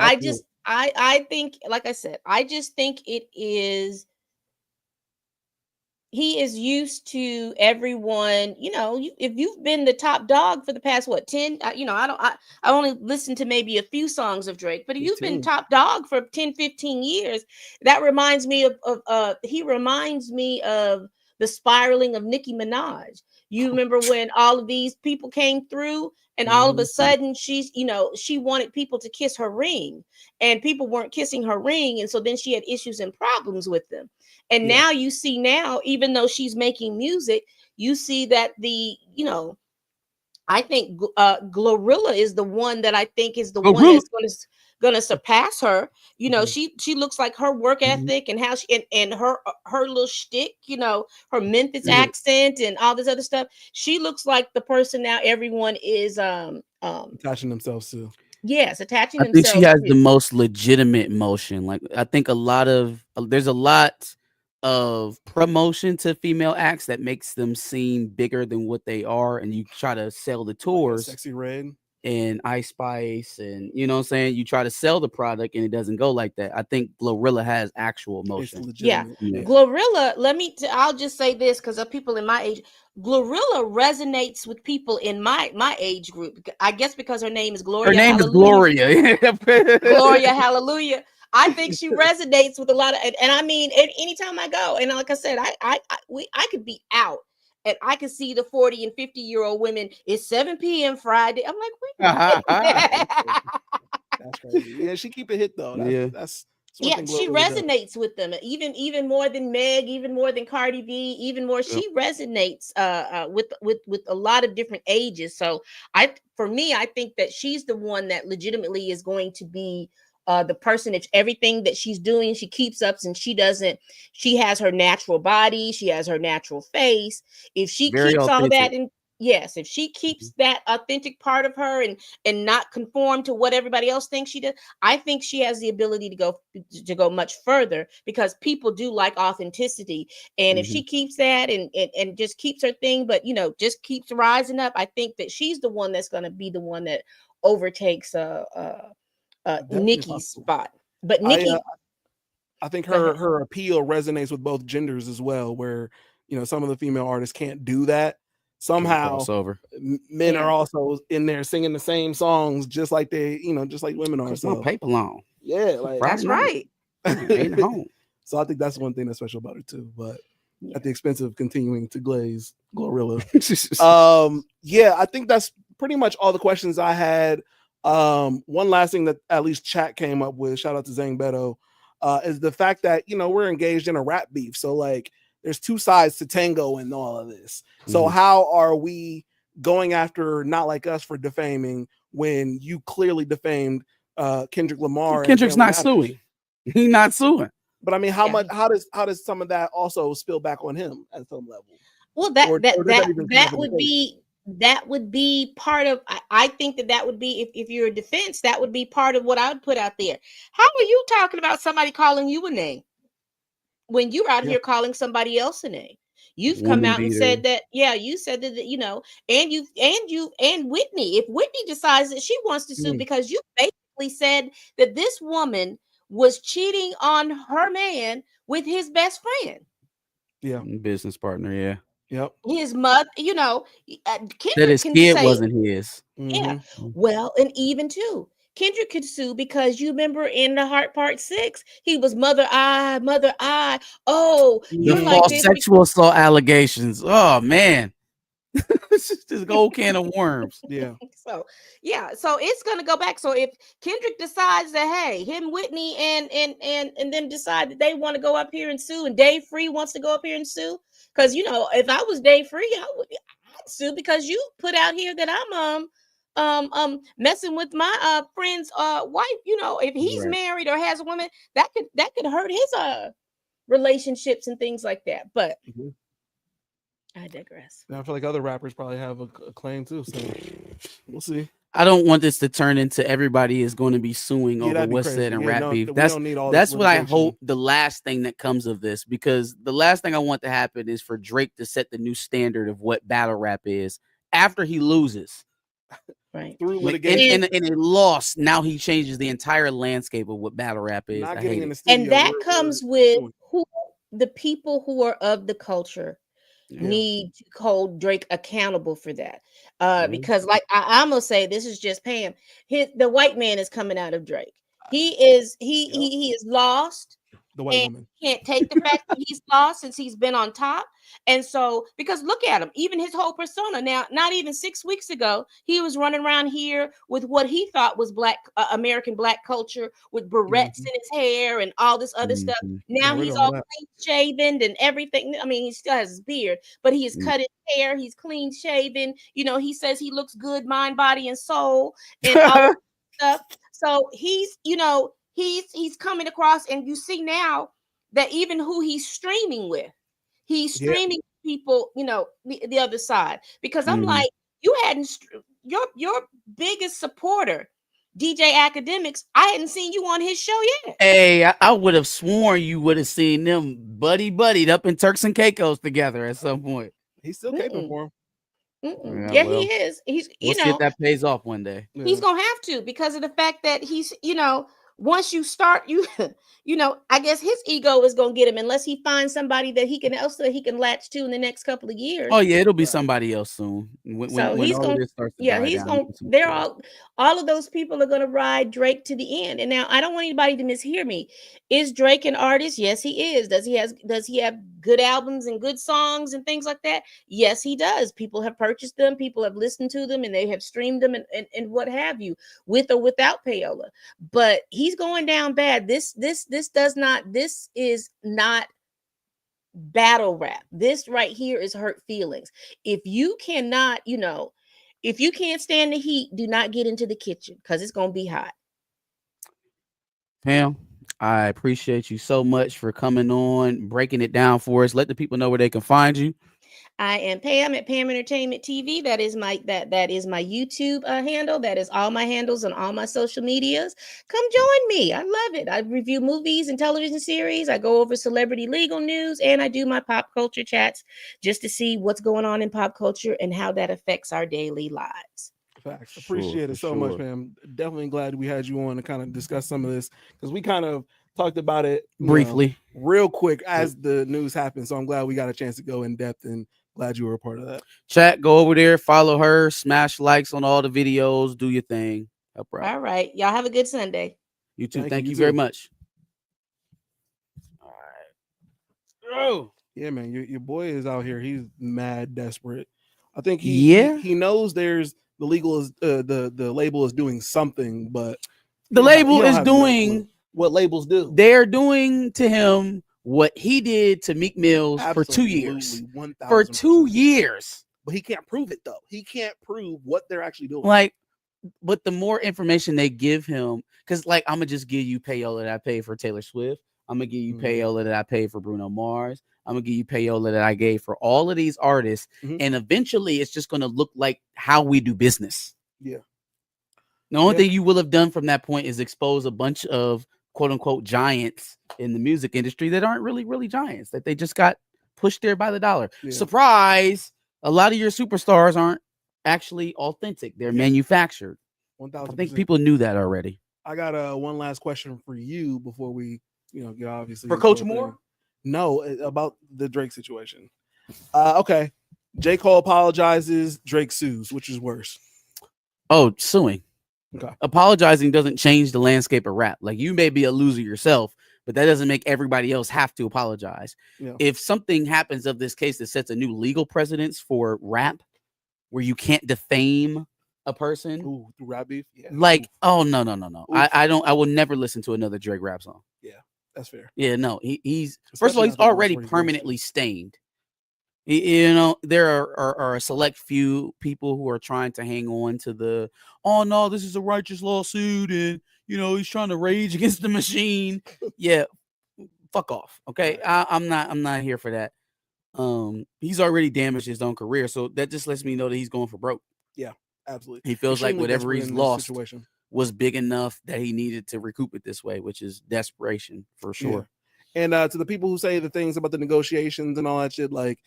I think, like I said, I just think it is. He is used to everyone, if you've been the top dog for the past 10, I only listened to maybe a few songs of Drake, but if you've been top dog for 10, 15 years, that reminds me he reminds me of the spiraling of Nicki Minaj. You remember when all of these people came through and all of a Mhm. sudden she's, she wanted people to kiss her ring and people weren't kissing her ring. And so then she had issues and problems with them. And Yeah. now you see now, even though she's making music, you see that I think Glorilla is the one that I think is the one Glorilla. that's going to surpass her. Mhm. She looks like her work Mhm. ethic and how she and her little shtick, her Memphis Yeah. accent and all this other stuff. She looks like the person now everyone is Attaching themselves to. yes, attaching I think she themselves has the to. most legitimate motion. Like I think there's a lot of promotion to female acts that makes them seem bigger than what they are, and you try to sell the Like a tours Sexy Red. and Ice Spice, and you know what I'm saying. You try to sell the product, and it doesn't go like that. I think Glorilla has actual It's motion. Yeah. legitimate. Yeah. Glorilla, I'll just say this because of people in my age. Glorilla resonates with people in my age group. I guess because her name is Her Gloria name is Hallelujah. Gloria. Gloria Hallelujah. I think she resonates with a lot of, and I mean, anytime I go, and like I said, I could be out and I could see the 40 and 50-year-old women. It's 7 p.m. Friday. I'm like, wait a minute. That's crazy. Yeah, she keep it hit though. Yeah. That's one Yeah, thing she Glorilla does. resonates with them, even more than Meg, even more than Cardi B, even more. Yep. She resonates with a lot of different ages. So for me, I think that she's the one that legitimately is going to be the person. If everything that she's doing, she keeps up, and she has her natural body, she has her natural face. If she Very keeps all that authentic. in. Yes, if she keeps that authentic part of her and not conform to what everybody else thinks she does, I think she has the ability to go much further because people do like authenticity. And if she keeps that and just keeps her thing, but just keeps rising up, I think that she's the one that's going to be the one that overtakes Definitely Nikki's possible. spot. But I Nikki, I think go ahead. her appeal resonates with both genders as well, where some of the female artists can't do that. Somehow Crossover. men Yeah. are also in there singing the same songs just like just like women are. Cause my So paper long. yeah, like That's right. Ain't home. so I think that's one thing that's special about her too. But Yeah. at the expense of continuing to glaze Glorilla. Mm-hmm. Yeah, I think that's pretty much all the questions I had. One last thing that at least chat came up with, shout out to Zang Beto, is the fact that we're engaged in a rap beef. So like there's two sides to tango in all of this. So how are we going after Not Like Us for defaming when you clearly defamed Kendrick Lamar? Kendrick's not suing. He's not suing. But I mean, how does some of that also spill back on him at some level? Well, Or does that even come up in the case? that would be part of. I think that would be if you're a defense, that would be part of what I would put out there. How are you talking about somebody calling you a name when you're out Yeah. here calling somebody else a name? You've come Woman out and beater. said that, yeah, you said that, and Whitney, if Whitney decides that she wants to sue because you basically said that this woman was cheating on her man with his best friend. Yeah. Business partner, yeah. Yep. His mother, That Kendrick his can kid say, wasn't his. yeah. Well, and even too, Kendrick could sue because you remember in the Heart Part 6, he was mother I. Oh, The you're like false this. sexual assault allegations. Oh man. It's just this whole can of worms. Yeah. So it's gonna go back. So if Kendrick decides that, hey, him, Whitney, and them decide that they want to go up here and sue, and Dave Free wants to go up here and sue, because if I was Dave Free, I'd sue because you put out here that I'm messing with my friend's wife. If he's Right. married or has a woman, that could hurt his relationships and things like that. But I digress. I feel like other rappers probably have a claim too. So we'll see. I don't want this to turn into everybody is going to be suing over that'd be what's crazy. said in Yeah, rap no, beef. we That's don't need all that's this what I litigation. hope the last thing that comes of this, because the last thing I want to happen is for Drake to set the new standard of what battle rap is after he loses. Right. Through Like, litigation. in a loss, now he changes the entire landscape of what battle rap is. Not I getting hate in the it. studio. And that comes with the people who are of the culture Yeah. need to hold Drake accountable for that. Mhm. Because like I'm gonna say, this is just Pam. The white man is coming out of Drake. He is lost. The white woman can't take the fact that he's lost since he's been on top. And so, because look at him, even his whole persona now, not even 6 weeks ago, he was running around here with what he thought was black American black culture with barrettes in his hair and all this other stuff. Now he's all clean shaven and everything. I mean, he still has his beard, but he has cut his hair. He's clean shaven. You know, he says he looks good, mind, body, and soul, and all that stuff. So he's, you know, he's coming across, and you see now that even who he's streaming with, he's streaming people, you know, the other side. Because I'm like, you hadn't your biggest supporter, DJ Academics, I hadn't seen you on his show yet. Hey, I would have sworn you would have seen them buddied up in Turks and Caicos together at some point. He's still caping for him. Yeah, well, he is. He's, you know, see if that pays off one day. He's gonna have to, because of the fact that he's, you know, once you start, you know, I guess his ego is gonna get him unless he finds somebody that he can latch to in the next couple of years. Oh yeah, it'll be somebody else soon. So he's gonna, he's gonna. They're all of those people are gonna ride Drake to the end. And now I don't want anybody to mishear me. Is Drake an artist? Yes, he is. Does he have good albums and good songs and things like that? Yes, he does. People have purchased them. People have listened to them, and they have streamed them and what have you, with or without payola. But he's going down bad. This is not battle rap. This right here is hurt feelings. If you cannot, you know, if you can't stand the heat, do not get into the kitchen, because it's gonna be hot. Pam, I appreciate you so much for coming on, breaking it down for us. Let the people know where they can find you. I am Pam at Pam Entertainment TV. That is my my YouTube handle. That is all my handles on all my social medias. Come join me. I love it. I review movies and television series. I go over celebrity legal news, and I do my pop culture chats just to see what's going on in pop culture and how that affects our daily lives. Facts. Appreciate it so much, man. Definitely glad we had you on to kind of discuss some of this, because we kind of talked about it briefly, real quick as the news happened. So I'm glad we got a chance to go in depth, and glad you were a part of that. Chat, go over there, follow her, smash likes on all the videos, do your thing. Help her out. All right. Y'all have a good Sunday. You too. Thank you very much. All right. Oh. Yeah, man. Your boy is out here. He's mad desperate. I think he knows there's the legal is the label is doing something, but the label is doing what labels do. They're doing to him what he did to Meek Mills for 2 years. 1,000%. For 2 years. But he can't prove it, though. He can't prove what they're actually doing. Like, but the more information they give him, because like, I'm gonna just give you payola that I paid for Taylor Swift. I'm gonna give you payola that I paid for Bruno Mars. I'm gonna give you payola that I gave for all of these artists. And eventually it's just gonna look like how we do business. Yeah. The only thing you will have done from that point is expose a bunch of quote unquote giants in the music industry that aren't really giants, that they just got pushed there by the dollar. Surprise! A lot of your superstars aren't actually authentic. They're manufactured. 1,000%. I think people knew that already. I got one last question for you before we, get obviously for Coach Moore. No, about the Drake situation. Okay. J. Cole apologizes, Drake sues. Which is worse? Oh, suing. Okay. Apologizing doesn't change the landscape of rap. Like, you may be a loser yourself, but that doesn't make everybody else have to apologize. Yeah. If something happens of this case that sets a new legal precedence for rap, where you can't defame a person, through rap beef, like, oh no. I will never listen to another Drake rap song. Yeah, that's fair. Yeah, no, he's first of all, he's already permanently stained. There are a select few people who are trying to hang on to the, oh no, this is a righteous lawsuit, and he's trying to rage against the machine. Yeah, fuck off. Okay, I'm not here for that. He's already damaged his own career, so that just lets me know that he's going for broke. Yeah, absolutely. He feels like whatever he's lost was big enough that he needed to recoup it this way, which is desperation for sure. Yeah. And to the people who say the things about the negotiations and all that shit, like,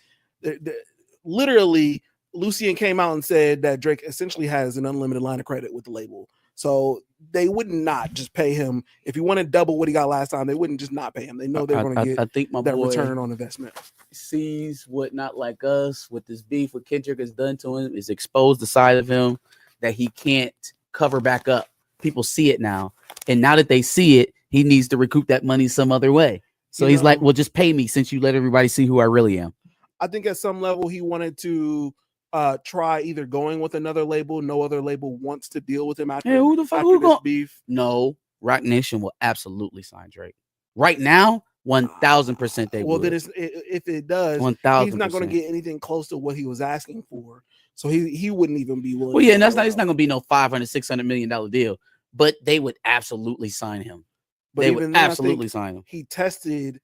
literally, Lucien came out and said that Drake essentially has an unlimited line of credit with the label. So they would not just pay him. If he wanted double what he got last time, they wouldn't just not pay him. They know they're going to get that return on investment. Sees what Not Like Us, with this beef with Kendrick has done to him, is exposed the side of him that he can't cover back up. People see it now. And now that they see it, he needs to recoup that money some other way. So he's like, well, just pay me since you let everybody see who I really am. I think at some level he wanted to try either going with another label. No other label wants to deal with him after, who the fuck after this beef. No, Rock Nation will absolutely sign Drake. Right now, 1000% they well, would. then if it does, 1000%. he's not going to get anything close to what he was asking for. So he wouldn't even be willing. Well, yeah, and it's not going to be no $500-600 million deal, but they would absolutely sign him. But they would absolutely sign him. He tested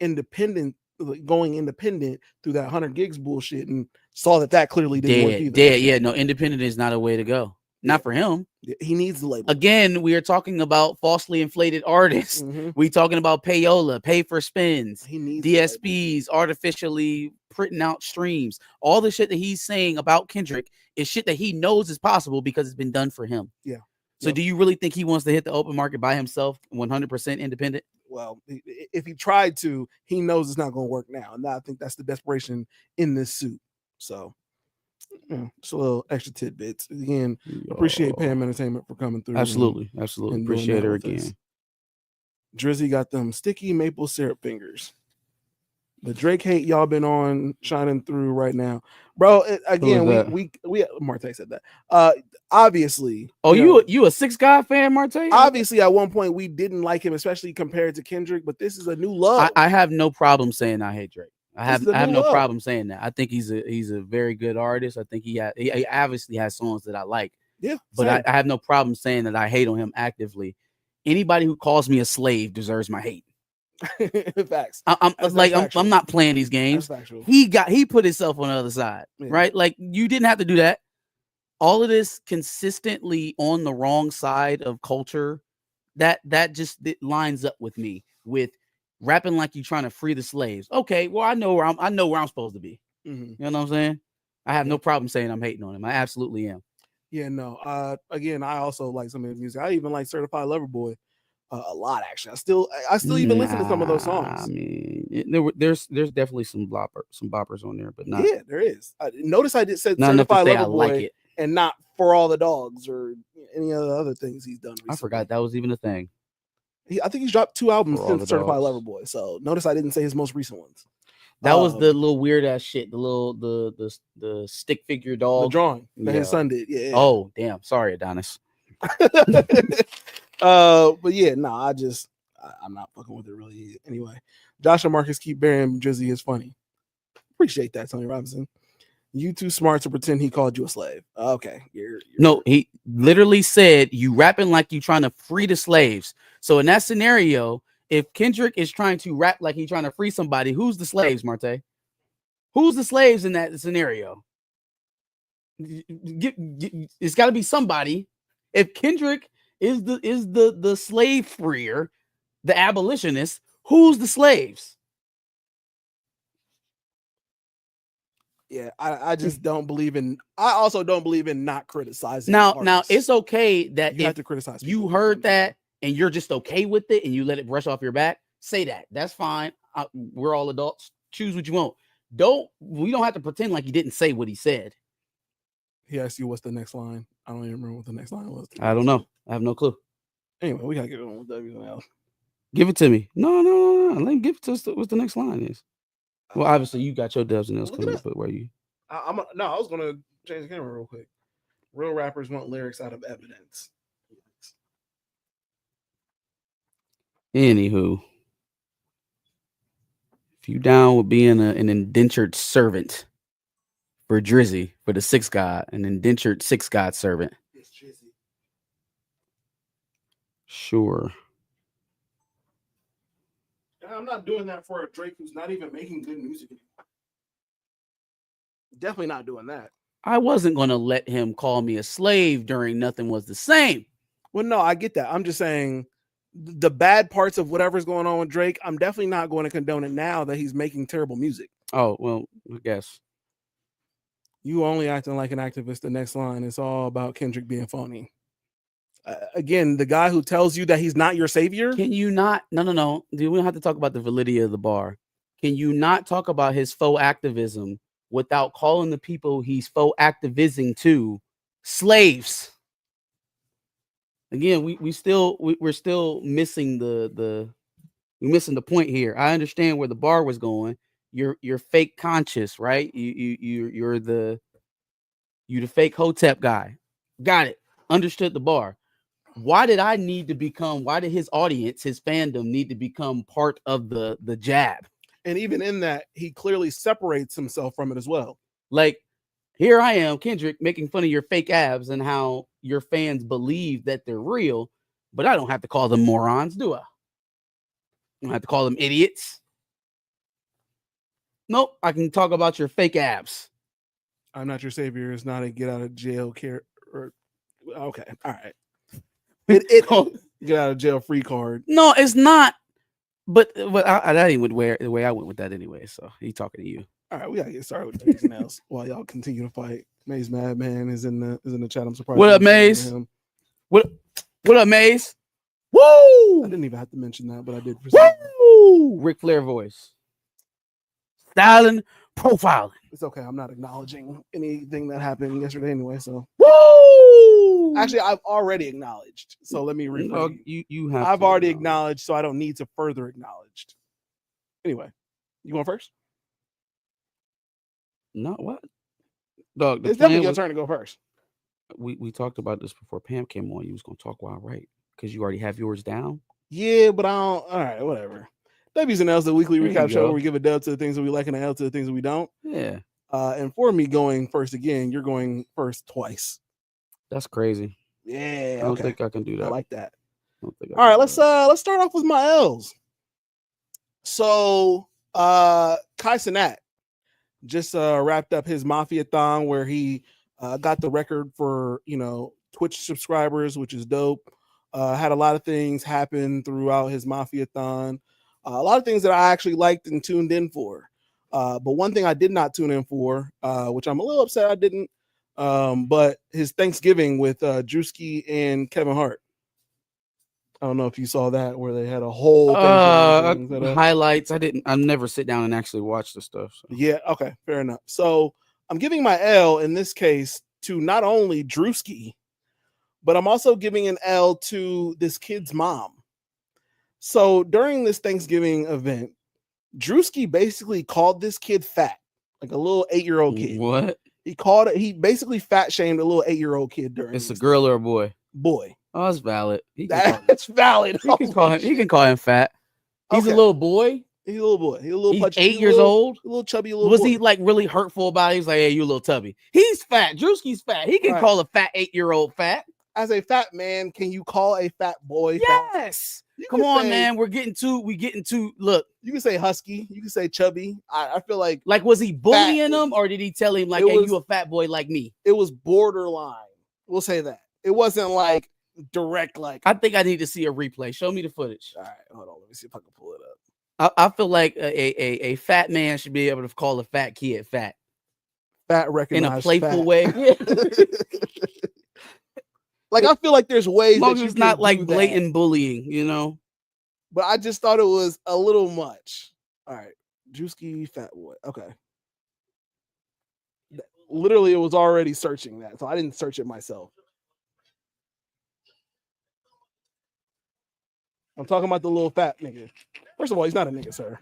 going independent through that 100 gigs bullshit and saw that clearly didn't work either. Yeah, no, independent is not a way to go. Not for him. He needs the label. Again, we are talking about falsely inflated artists. We talking about payola, pay for spins, DSPs, artificially printing out streams. All the shit that he's saying about Kendrick is shit that he knows is possible because it's been done for him. Yeah. So do you really think he wants to hit the open market by himself, 100% independent? Well, if he tried to, he knows it's not going to work now. And I think that's the desperation in this suit. So just a little extra tidbits. Again, appreciate Pam Entertainment for coming through. Absolutely. Appreciate her again. Drizzy got them sticky maple syrup fingers. The Drake hate y'all been on shining through right now, bro. Again, we Marte said that. Obviously. Oh, you a Six God fan, Marte? Obviously, at one point we didn't like him, especially compared to Kendrick. But this is a new love. I have no problem saying I hate Drake. I have no problem saying that. I think he's a very good artist. I think he obviously has songs that I like. Yeah, but I have no problem saying that I hate on him actively. Anybody who calls me a slave deserves my hate. Facts. I'm not playing these games. He put himself on the other side, right? Like you didn't have to do that. All of this consistently on the wrong side of culture, that just lines up with me with rapping like you're trying to free the slaves. Okay, well I know where I'm supposed to be. You know what I'm saying? I have no problem saying I'm hating on him. I absolutely am. Yeah, no. Again, I also like some of his music. I even like Certified Lover Boy. A lot actually. I still even listen to some of those songs. I mean, there's definitely some boppers on there, but not. Yeah, there is. Notice I did say Certified Lover Boy like and not For All the Dogs or any other things he's done recently. I forgot that was even a thing. I think he's dropped 2 albums since Certified Lover Boy. So notice I didn't say his most recent ones. That was the little weird ass shit. The stick figure dog. The drawing that his son did. Yeah. Oh damn! Sorry, Adonis. But yeah, no, I'm not fucking with it really anyway. Josh and Marcus keep burying Drizzy is funny. Appreciate that, Tony Robinson. You too smart to pretend he called you a slave. Okay, you're no, he literally said you rapping like you trying to free the slaves. So in that scenario, if Kendrick is trying to rap like he's trying to free somebody, who's the slaves, Marte? Who's the slaves in that scenario? It's got to be somebody. If Kendrick is the slave freer, the abolitionist, who's the slaves? Yeah, I just don't believe in. I also don't believe in not criticizing. Now it's okay that you have to criticize. You heard that and you're just okay with it and you let it brush off your back. Say that. That's fine. We're all adults. Choose what you want. We don't have to pretend like he didn't say what he said. He asked you what's the next line. I don't even remember what the next line was. I don't know. I have no clue. Anyway, we gotta get on with WNL. Give it to me. No. Let me give it to us. What the next line is. Well, obviously you got your dubs and else coming, but where you? I was gonna change the camera real quick. Real rappers want lyrics out of evidence. Anywho, if you down with being an indentured servant for Drizzy, for the Six God, an indentured Six God servant. It's Drizzy. Sure. I'm not doing that for a Drake who's not even making good music anymore. Definitely not doing that. I wasn't going to let him call me a slave during Nothing Was the Same. Well, no, I get that. I'm just saying the bad parts of whatever's going on with Drake, I'm definitely not going to condone it now that he's making terrible music. Oh, well, I guess. You only acting like an activist. The next line is all about Kendrick being phony. Again, the guy who tells you that he's not your savior. Can you not? No. We don't have to talk about the validity of the bar. Can you not talk about his faux activism without calling the people he's faux activism to slaves? Again, we're still missing the You're missing the point here. I understand where the bar was going. You're fake conscious, right? You're the fake Hotep guy. Got it. Understood the bar. Why did I need to become? Why did his audience, his fandom, need to become part of the jab? And even in that, he clearly separates himself from it as well. Like, here I am, Kendrick, making fun of your fake abs and how your fans believe that they're real, but I don't have to call them morons, do I? I don't have to call them idiots. Nope, I can talk about your fake abs. I'm not your savior is not a get out of jail care. Okay, all right. It get out of jail free card. No, it's not. But I didn't would wear the way I went with that anyway. So he talking to you. All right, we gotta get started with anything else while y'all continue to fight. Maze Madman is in the chat. I'm surprised. What up, Maze? What up, Maze? Woo! I didn't even have to mention that, but I did. Woo! Ric Flair voice. Styling, profiling. It's okay. I'm not acknowledging anything that happened yesterday anyway. So woo! Actually, I've already acknowledged. So let me rephrase. You have. I've already acknowledged, so I don't need to further acknowledge. Anyway, you going first? No, what? Dog, it's definitely your turn to go first. We talked about this before Pam came on. You was gonna talk while I write because you already have yours down. Yeah, but I don't. All right, whatever. W's and L's, the weekly recap show where we give a dub to the things that we like and an L to the things that we don't. Yeah. And for me going first again, you're going first twice. That's crazy. Yeah. I don't think I can do that. I like that. All right, let's start off with my L's. So Kai Cenat just wrapped up his Mafia-thon where he got the record for Twitch subscribers, which is dope. Had a lot of things happen throughout his Mafia-thon. A lot of things that I actually liked and tuned in for. But one thing I did not tune in for, which I'm a little upset I didn't, but his Thanksgiving with Drewski and Kevin Hart. I don't know if you saw that where they had a whole highlights. I never sit down and actually watch the stuff. So. Yeah, okay, fair enough. So I'm giving my L in this case to not only Drewski, but I'm also giving an L to this kid's mom. So during this Thanksgiving event, Drewski basically called this kid fat, like a little 8-year-old kid. What? He basically fat shamed a little 8-year-old kid during. It's a girl or a boy? Boy. Oh, that's valid. That's valid. He can call him fat. He's a little boy. He's a little boy. He's a little. He's 8 years old. A little chubby. Little. Was boy. he like really hurtful about it? He's like, "Hey, you little tubby." He's fat. Drewski's fat. He can call a fat 8-year-old fat. As a fat man, can you call a fat boy? Yes. Come on, man. We getting to look. You can say husky. You can say chubby. I feel like was he bullying him, or did he tell him like, "Hey, you a fat boy like me"? It was borderline. We'll say that. It wasn't like direct. Like I think I need to see a replay. Show me the footage. All right, hold on. Let me see if I can pull it up. I feel like a fat man should be able to call a fat kid fat. Fat recognized in a playful fat. way. Like I feel like there's ways that it's not like blatant bullying, But I just thought it was a little much. All right, Drewski fat boy. Okay. Literally, it was already searching that, so I didn't search it myself. I'm talking about the little fat nigga. First of all, he's not a nigga, sir.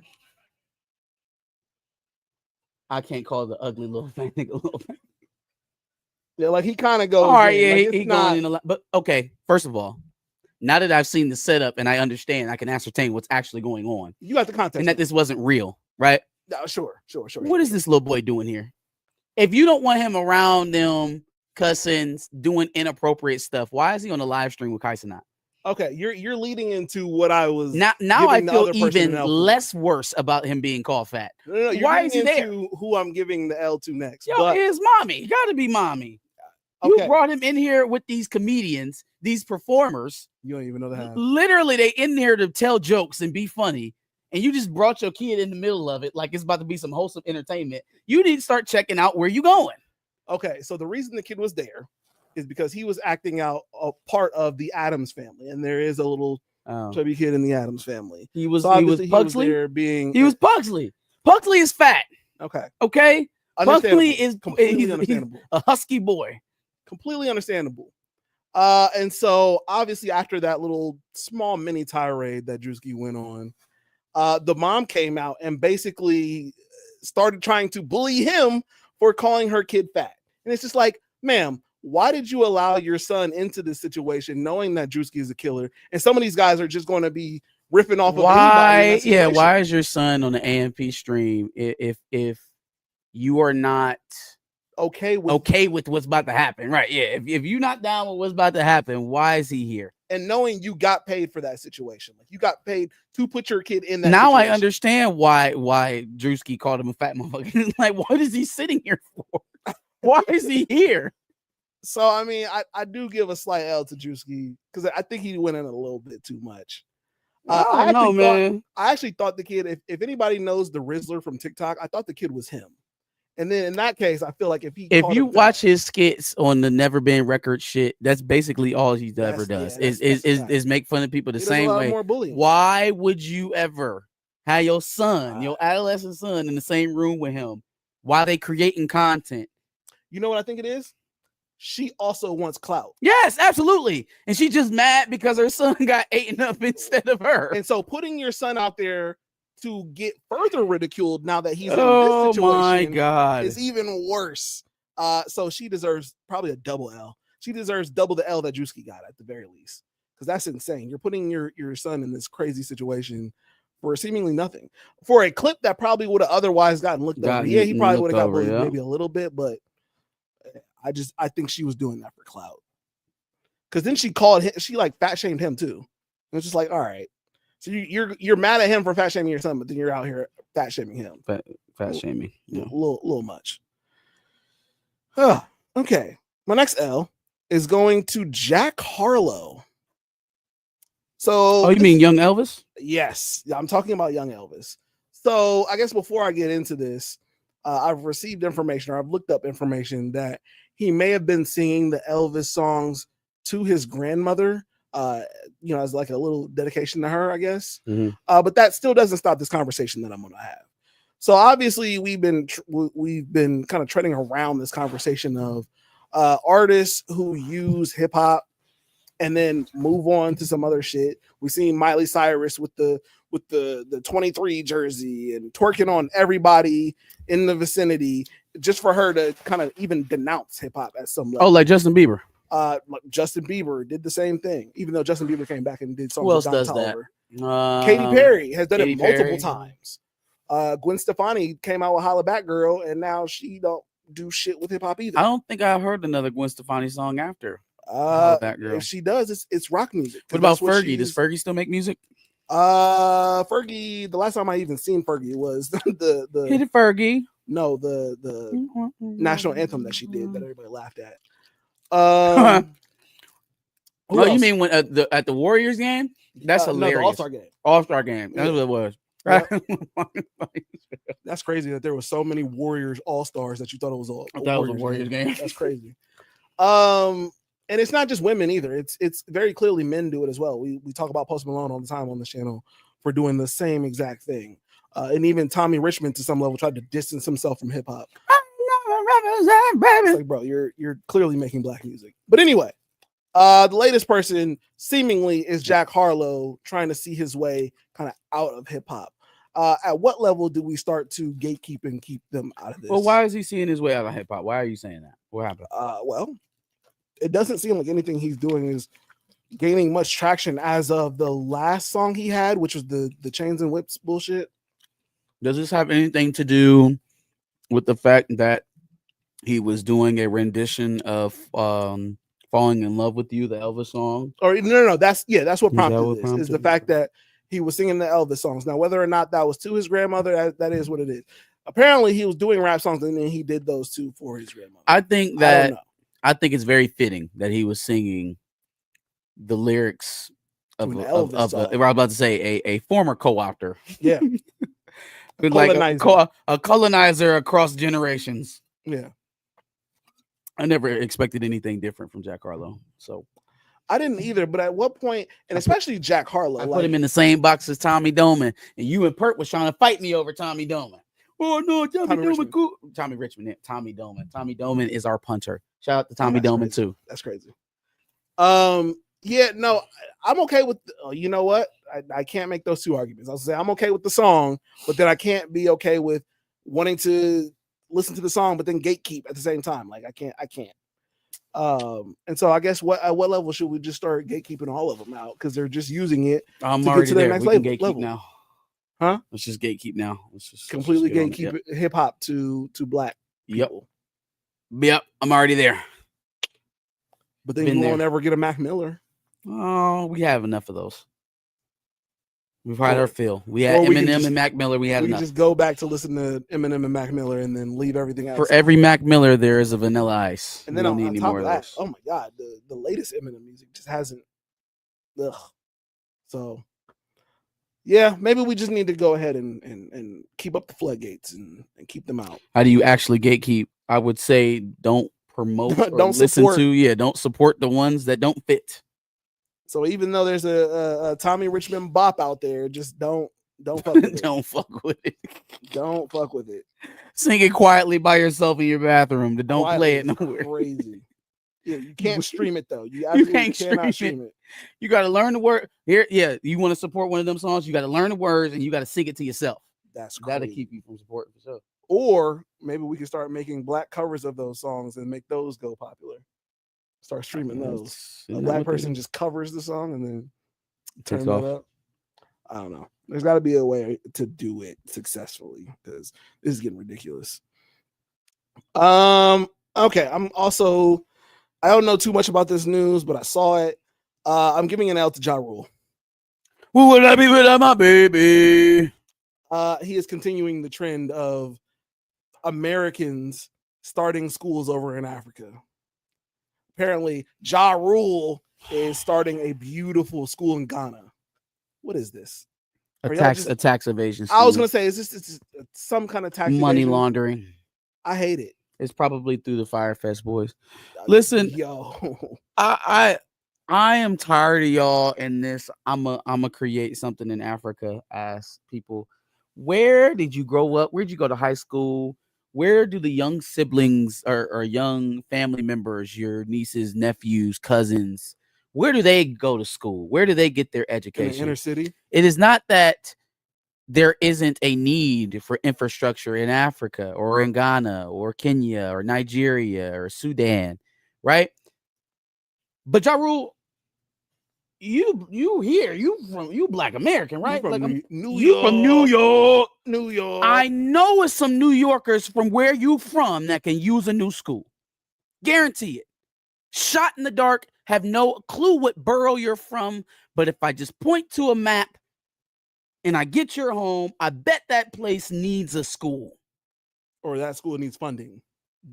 I can't call the ugly little fat nigga little fat. Yeah, like he kind of goes. All right, yeah, like he going in a lot. But okay, first of all, now that I've seen the setup and I understand, I can ascertain what's actually going on. You got the context, and that this wasn't real, right? No, sure. What is this little boy doing here? If you don't want him around them cussing, doing inappropriate stuff, why is he on the live stream with Kai Cenat? Okay, you're leading into what I was. Now I feel even less worse about him being called fat. No, why is he there? Who I'm giving the L to next? Yo, it's mommy. Got to be mommy. Okay. You brought him in here with these comedians, these performers. You don't even know that. Literally, they in there to tell jokes and be funny. And you just brought your kid in the middle of it like it's about to be some wholesome entertainment. You need to start checking out where you going. Okay, so the reason the kid was there is because he was acting out a part of the Addams family. And there is a little chubby kid in the Addams family. He was Pugsley. He was Pugsley. Pugsley is fat. Okay. Pugsley is completely understandable. He's a husky boy. Completely understandable. And so obviously after that little small mini tirade that Drewski went on, the mom came out and basically started trying to bully him for calling her kid fat. And it's just like, ma'am, why did you allow your son into this situation knowing that Drewski is a killer? And some of these guys are just going to be ripping off of anybody in that situation. Why is your son on the AMP stream if you are not okay with what's about to happen? Right. Yeah. If you're not down with what's about to happen, why is he here? And knowing you got paid for that situation, like you got paid to put your kid in that now situation. I understand why Drewski called him a fat motherfucker. Like, what is he sitting here for? Why is he here? So I mean, I do give a slight L to Drewski because I think he went in a little bit too much. I actually thought the kid, if anybody knows the Rizzler from TikTok, I thought the kid was him. And then in that case, I feel like if you watch his skits on the Never Been Record shit, that's basically all he ever does is make fun of people the same way. Why would you ever have your son, your adolescent son, in the same room with him while they creating content? You know what I think it is? She also wants clout. Yes, absolutely. And she's just mad because her son got eaten up instead of her. And so putting your son out there to get further ridiculed now that he's in this situation, my God, is even worse. So she deserves probably a double L. She deserves double the L that Drewski got at the very least, because that's insane. You're putting your son in this crazy situation for seemingly nothing, for a clip that probably would have otherwise gotten looked over. Yeah, he probably would have got bullied maybe a little bit, but I think she was doing that for clout. Because then she called him, she like fat shamed him too. And it's just like, all right. So you're mad at him for fat shaming your son, but then you're out here fat shaming him. Fat shaming. Yeah. A little much. Okay. My next L is going to Jack Harlow. So you mean Young Elvis? Yes. I'm talking about Young Elvis. So I guess before I get into this, I've received information, or I've looked up information that he may have been singing the Elvis songs to his grandmother, as like a little dedication to her, I guess. Mm-hmm. But that still doesn't stop this conversation that I'm going to have. So obviously we've been kind of treading around this conversation of artists who use hip hop and then move on to some other shit. We've seen Miley Cyrus with the 23 jersey and twerking on everybody in the vicinity just for her to kind of even denounce hip hop at some level. Oh, like Justin Bieber. Justin Bieber did the same thing, even though Justin Bieber came back and did songs. Who else does that? Katy Perry has done it multiple times. Gwen Stefani came out with Holla Back Girl, and now she don't do shit with hip hop either. I don't think I've heard another Gwen Stefani song after. If she does, it's rock music. What about Fergie? Does Fergie still make music? Fergie, the last time I even seen Fergie was the Hit it, Fergie. No, the national anthem that she did that everybody laughed at. You mean when at the Warriors game? That's hilarious. No, the All-Star game. All-Star game. That's what it was. Yep. That's crazy that there were so many Warriors All-Stars that you thought it was a Warriors game. That's crazy. And it's not just women either. It's very clearly men do it as well. We talk about Post Malone all the time on this channel for doing the same exact thing. And even Tommy Richmond to some level tried to distance himself from hip hop. It's like, bro, you're clearly making black music. But anyway, the latest person seemingly is Jack Harlow trying to see his way kind of out of hip hop. At what level do we start to gatekeep and keep them out of this? Well, why is he seeing his way out of hip hop? Why are you saying that? What happened? Well, it doesn't seem like anything he's doing is gaining much traction as of the last song he had, which was the Chains and Whips bullshit. Does this have anything to do with the fact that he was doing a rendition of Falling in Love with You, the Elvis song? Or no, that's what prompted this. Is the fact that he was singing the Elvis songs. Now, whether or not that was to his grandmother, that is what it is. Apparently, he was doing rap songs and then he did those two for his grandmother. I think it's very fitting that he was singing the lyrics of I was about to say a former co-opter. Yeah. Like a colonizer across generations. Yeah. I never expected anything different from Jack Harlow. So I didn't either, but at what point, and especially Jack Harlow, I put him in the same box as Tommy Doman, and you and Pert was trying to fight me over Tommy Doman. Oh no, Tommy Doman, cool. Tommy Richmond, Tommy Doman. Tommy Doman is our punter. Shout out to Tommy Doman crazy. too. That's crazy. Yeah, no, I'm okay with. You know what? I can't make those two arguments. I'll say I'm okay with the song, but then I can't be okay with wanting to listen to the song, but then gatekeep at the same time. Like I can't. And so I guess at what level should we just start gatekeeping all of them out because they're just using it I'm to already get to their there. next We can level. gatekeep now. Huh? Let's just gatekeep now. Let's just Completely let's just get on gatekeep hip hop to black Yep. people. Yep. I'm already there. But then Been you there. won't ever get a Mac Miller. Oh, we have enough of those. We've had our fill. We had or we can Eminem just- and Mac Miller. We had We can enough. just go back to listen to Eminem and Mac Miller and then leave everything else. For every Mac Miller, there is a Vanilla Ice. And we then don't on, need on any top more of of that, those. oh my god, the latest Eminem music just hasn't. Ugh. So, yeah, maybe we just need to go ahead and keep up the floodgates and keep them out. How do you actually gatekeep? I would say don't promote or Don't listen support. to. Yeah, don't support the ones that don't fit. So even though there's a Tommy Richmond bop out there, just don't fuck with it. Don't fuck with it. Don't fuck with it. Sing it quietly by yourself in your bathroom. But don't play it Quietly is nowhere. Crazy. Yeah, you can't stream it though. You You absolutely can't cannot stream stream it. You got to learn the word. Here, yeah. You want to support one of them songs? You got to learn the words and you got to sing it to yourself. That's That'll crazy. keep you from supporting for sure. Or maybe we can start making black covers of those songs and make those go popular. Start streaming those. A black person just covers the song and then turns it up. I don't know. There's got to be a way to do it successfully because this is getting ridiculous. Okay. I don't know too much about this news, but I saw it. I'm giving an L to Ja Rule. Who would I be without my baby? He is continuing the trend of Americans starting schools over in Africa. Apparently, Ja Rule is starting a beautiful school in Ghana. What is this? A Are y'all tax just- evasion. I was scheme. gonna say, is this some kind of tax money evasion? laundering. I hate it. It's probably through the Firefest boys. Listen, yo, I am tired of y'all in this. I'ma create something in Africa. Ask people, where did you grow up? Where'd you go to high school? Where do the young siblings or young family members, your nieces, nephews, cousins, where do they go to school? Where do they get their in the education? inner city. It is not that there isn't a need for infrastructure in Africa or in Ghana or Kenya or Nigeria or Sudan, right? But Ja Rule, you Black American, right? You from Like New you from New York. New York. I know it's some New Yorkers from where you from that can use a new school. Guarantee it. Shot in the dark, have no clue what borough you're from, but if I just point to a map and I get your home, I bet that place needs a school. or that school needs funding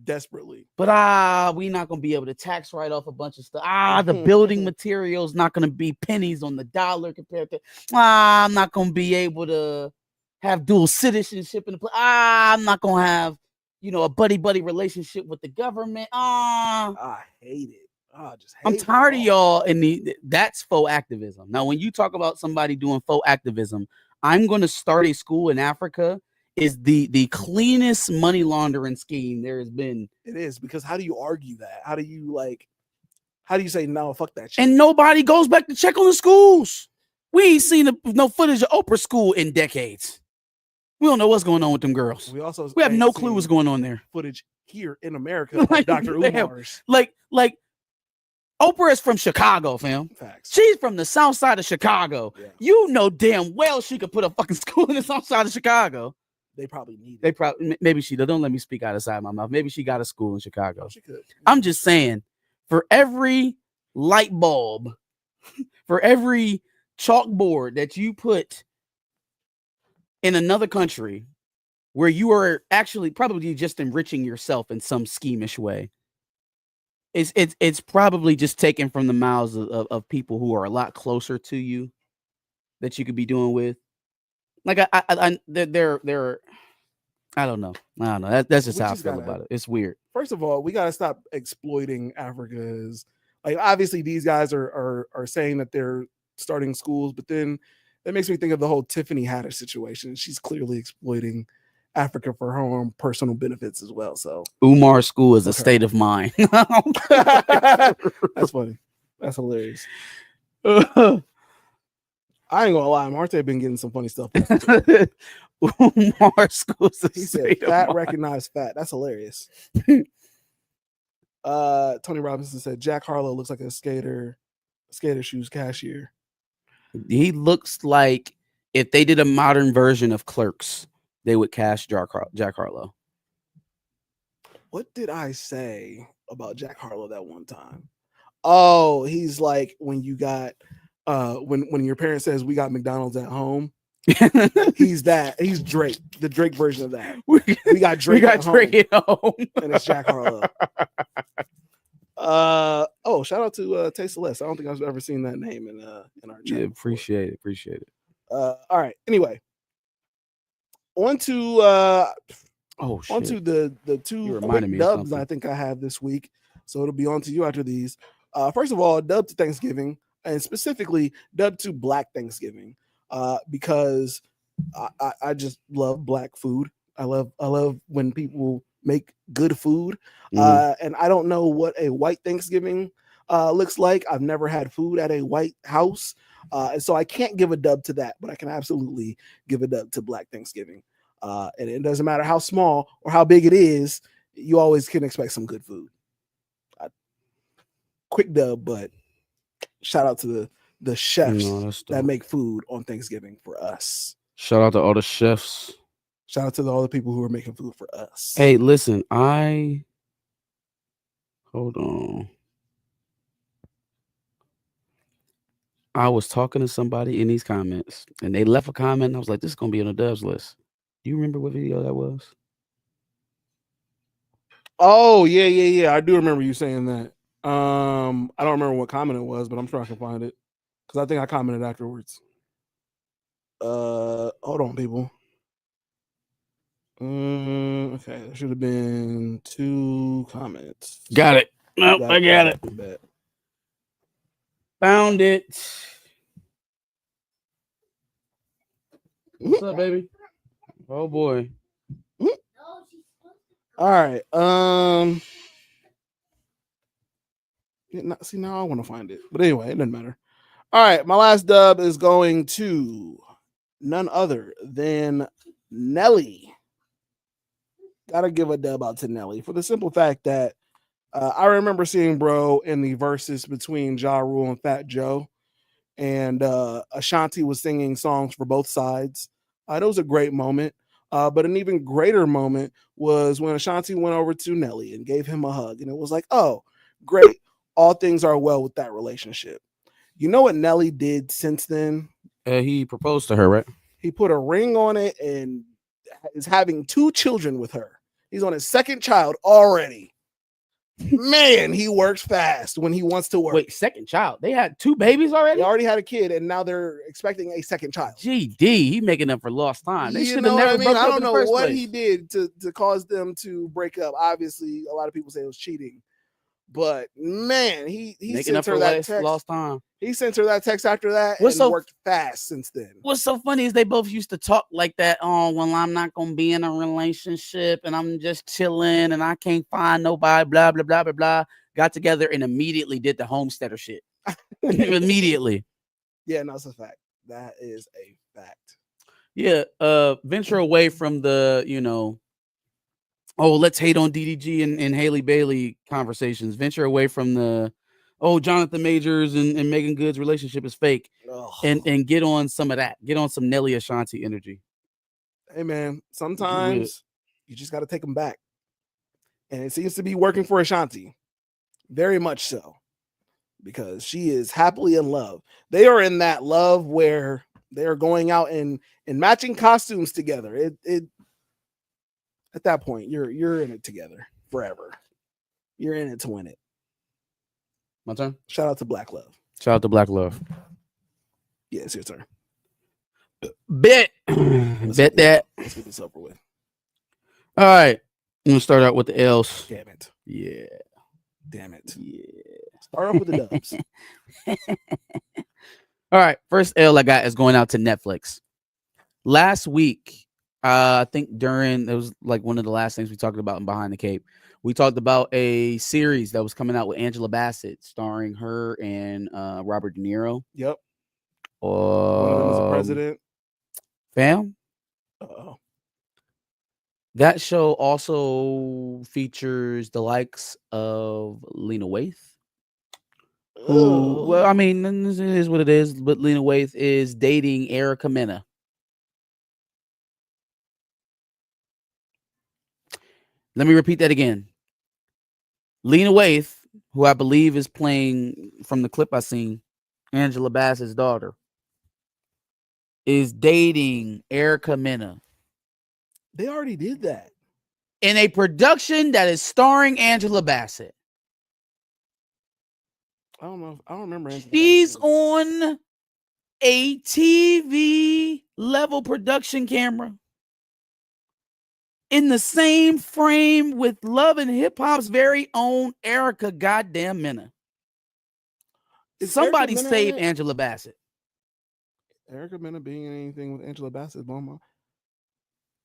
desperately. But we not gonna be able to tax write off a bunch of stuff. The building materials not gonna be pennies on the dollar compared to I'm not gonna be able to have dual citizenship in the place. I'm not gonna have a buddy relationship with the government. I hate it. I just hate I'm it tired of all. y'all and that's faux activism. Now, when you talk about somebody doing faux activism, I'm gonna start a school in Africa. Is the cleanest money laundering scheme there has been. It is because how do you argue that? How do you say no? Fuck that shit. And nobody goes back to check on the schools. We ain't seen no footage of Oprah school in decades. We don't know what's going on with them girls. we also We have ain't no clue what's seen going on there. footage here in America of Like, Dr. damn. Umar's Like Oprah is from Chicago, fam. facts. She's from the south side of Chicago. Yeah. You know damn well she could put a fucking school in the south side of Chicago. They probably need They it. probably maybe she don't let me speak outside my mouth. Maybe she got a school in Chicago. She could. I'm just saying, for every light bulb, for every chalkboard that you put in another country where you are actually probably just enriching yourself in some schemish way, it's probably just taken from the mouths of people who are a lot closer to you that you could be doing with. Like they're I don't know. That's just We how just I feel gotta- about it. It's weird. First of all, we gotta stop exploiting Africa's. Like, obviously, these guys are saying that they're starting schools, but then that makes me think of the whole Tiffany Haddish situation. She's clearly exploiting Africa for her own personal benefits as well. So Umar school is a Okay. state of mind. that's funny. That's hilarious. I ain't gonna lie, Marte been getting some funny stuff. Umar schools the He said state of fat mind. recognized fat. That's hilarious. Tony Robinson said Jack Harlow looks like a skater shoes cashier. He looks like if they did a modern version of Clerks, they would cast Jack Harlow. What did I say about Jack Harlow that one time? Oh, he's like when you got when your parent says we got McDonald's at home. He's Drake, the Drake version of that. We got Drake at home. And it's Jack Harlow. Shout out to Taste Celeste. I don't think I've ever seen that name in our chat. Yeah, appreciate it. All right. Anyway, on to the two quick dubs I think I have this week. So it'll be on to you after these. First of all, dub to Thanksgiving, and specifically dub to Black Thanksgiving. Because I just love Black food. I love when people make good food. And I don't know what a white Thanksgiving looks like. I've never had food at a white house. And so I can't give a dub to that, but I can absolutely give a dub to Black Thanksgiving. And it doesn't matter how small or how big it is, you always can expect some good food. Quick dub, but shout out to the chefs that make food on Thanksgiving for us. Shout out to all the chefs. Shout out to all the people who are making food for us. Hey, listen, hold on. I was talking to somebody in these comments, and they left a comment, and I was like, this is going to be on the dubs list. Do you remember what video that was? Oh, yeah. I do remember you saying that. I don't remember what comment it was, but I'm sure I can find it. Because I think I commented afterwards. Hold on, people. Okay, there should have been 2 comments. Got it. Nope, I got it. Found it. What's up, baby? Oh boy. All right. See, now I want to find it, but anyway, it doesn't matter. All right, my last dub is going to none other than Nelly. Gotta give a dub out to Nelly for the simple fact that I remember seeing bro in the verses between Ja Rule and Fat Joe, and Ashanti was singing songs for both sides. It was a great moment, but an even greater moment was when Ashanti went over to Nelly and gave him a hug, and it was like, oh, great. All things are well with that relationship. You know what Nelly did since then? He proposed to her, right? He put a ring on it and is having 2 children with her. He's on his 2nd child already. Man, he works fast when he wants to work. Wait, 2nd child? They had 2 babies already? They already had a kid, and now they're expecting a 2nd child. GD, he making up for lost time. They should have never broke up. I don't know what he did to cause them to break up. Obviously, a lot of people say it was cheating. But man, he sent her that text. Lost time. He sent her that text after that and worked fast since then. What's so funny is they both used to talk like that. Oh, well, I'm not gonna be in a relationship and I'm just chilling and I can't find nobody. Blah blah blah blah blah. Got together and immediately did the homesteader shit. Immediately. Yeah, no, it's a fact. That is a fact. Yeah. Venture away from the oh, let's hate on DDG and Haley Bailey conversations. Venture away from the, Jonathan Majors and Megan Good's relationship is fake. And get on some of that. Get on some Nelly Ashanti energy. Hey, man, sometimes you just got to take them back. And it seems to be working for Ashanti. Very much so. Because she is happily in love. They are in that love where they are going out in matching costumes together. At that point, you're in it together forever. You're in it to win it. My turn. Shout out to Black Love. Shout out to Black Love. Yeah, it's your turn. Bet that. Let's get this over with. All right. I'm gonna start out with the L's. Damn it. Yeah. Damn it. Yeah. Start off with the dubs. All right. First L I got is going out to Netflix. Last week, I think it was like one of the last things we talked about in Behind the Cape. We talked about a series that was coming out with Angela Bassett, starring her and Robert De Niro. Yep. One of them is a president. Fam, Uh-oh. that show also features the likes of Lena Waithe, who, Ugh. well, I mean, it is what it is, but Lena Waithe is dating Erica Mena. Let me repeat that again. Lena Waithe, who I believe is playing, from the clip I seen, Angela Bassett's daughter, is dating Erica Mena They already did that. in a production that is starring Angela Bassett. I don't know. I don't remember. Angela She's Bassett. on a TV level production camera in the same frame with Love and Hip Hop's very own Erica goddamn Mena. Is Somebody Erica Mena save in it? Angela Bassett. Erica Mena being in anything with Angela Bassett, mama.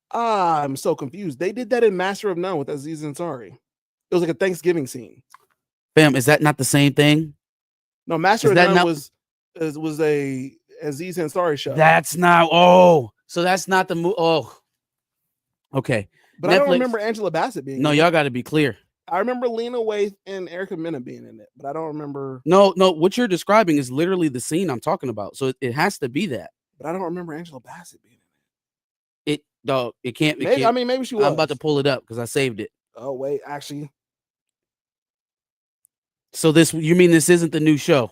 I'm so confused. They did that in Master of None with Aziz Ansari. It was like a Thanksgiving scene. Fam, is that not the same thing? No, Master Is of that None not- was a Aziz Ansari show. That's not. Oh, so that's not the movie. Oh, okay. But I don't Netflix- remember Angela Bassett being. No, in y'all it. got to be clear. I remember Lena Waithe and Erica Mena being in it, but I don't remember. No, what you're describing is literally the scene I'm talking about. So it has to be that. But I don't remember Angela Bassett being in It, dog. It can't. it. It Maybe, can't. I mean, maybe she was. I'm about to pull it up because I saved it. Oh wait, actually, So this, you mean this isn't the new show?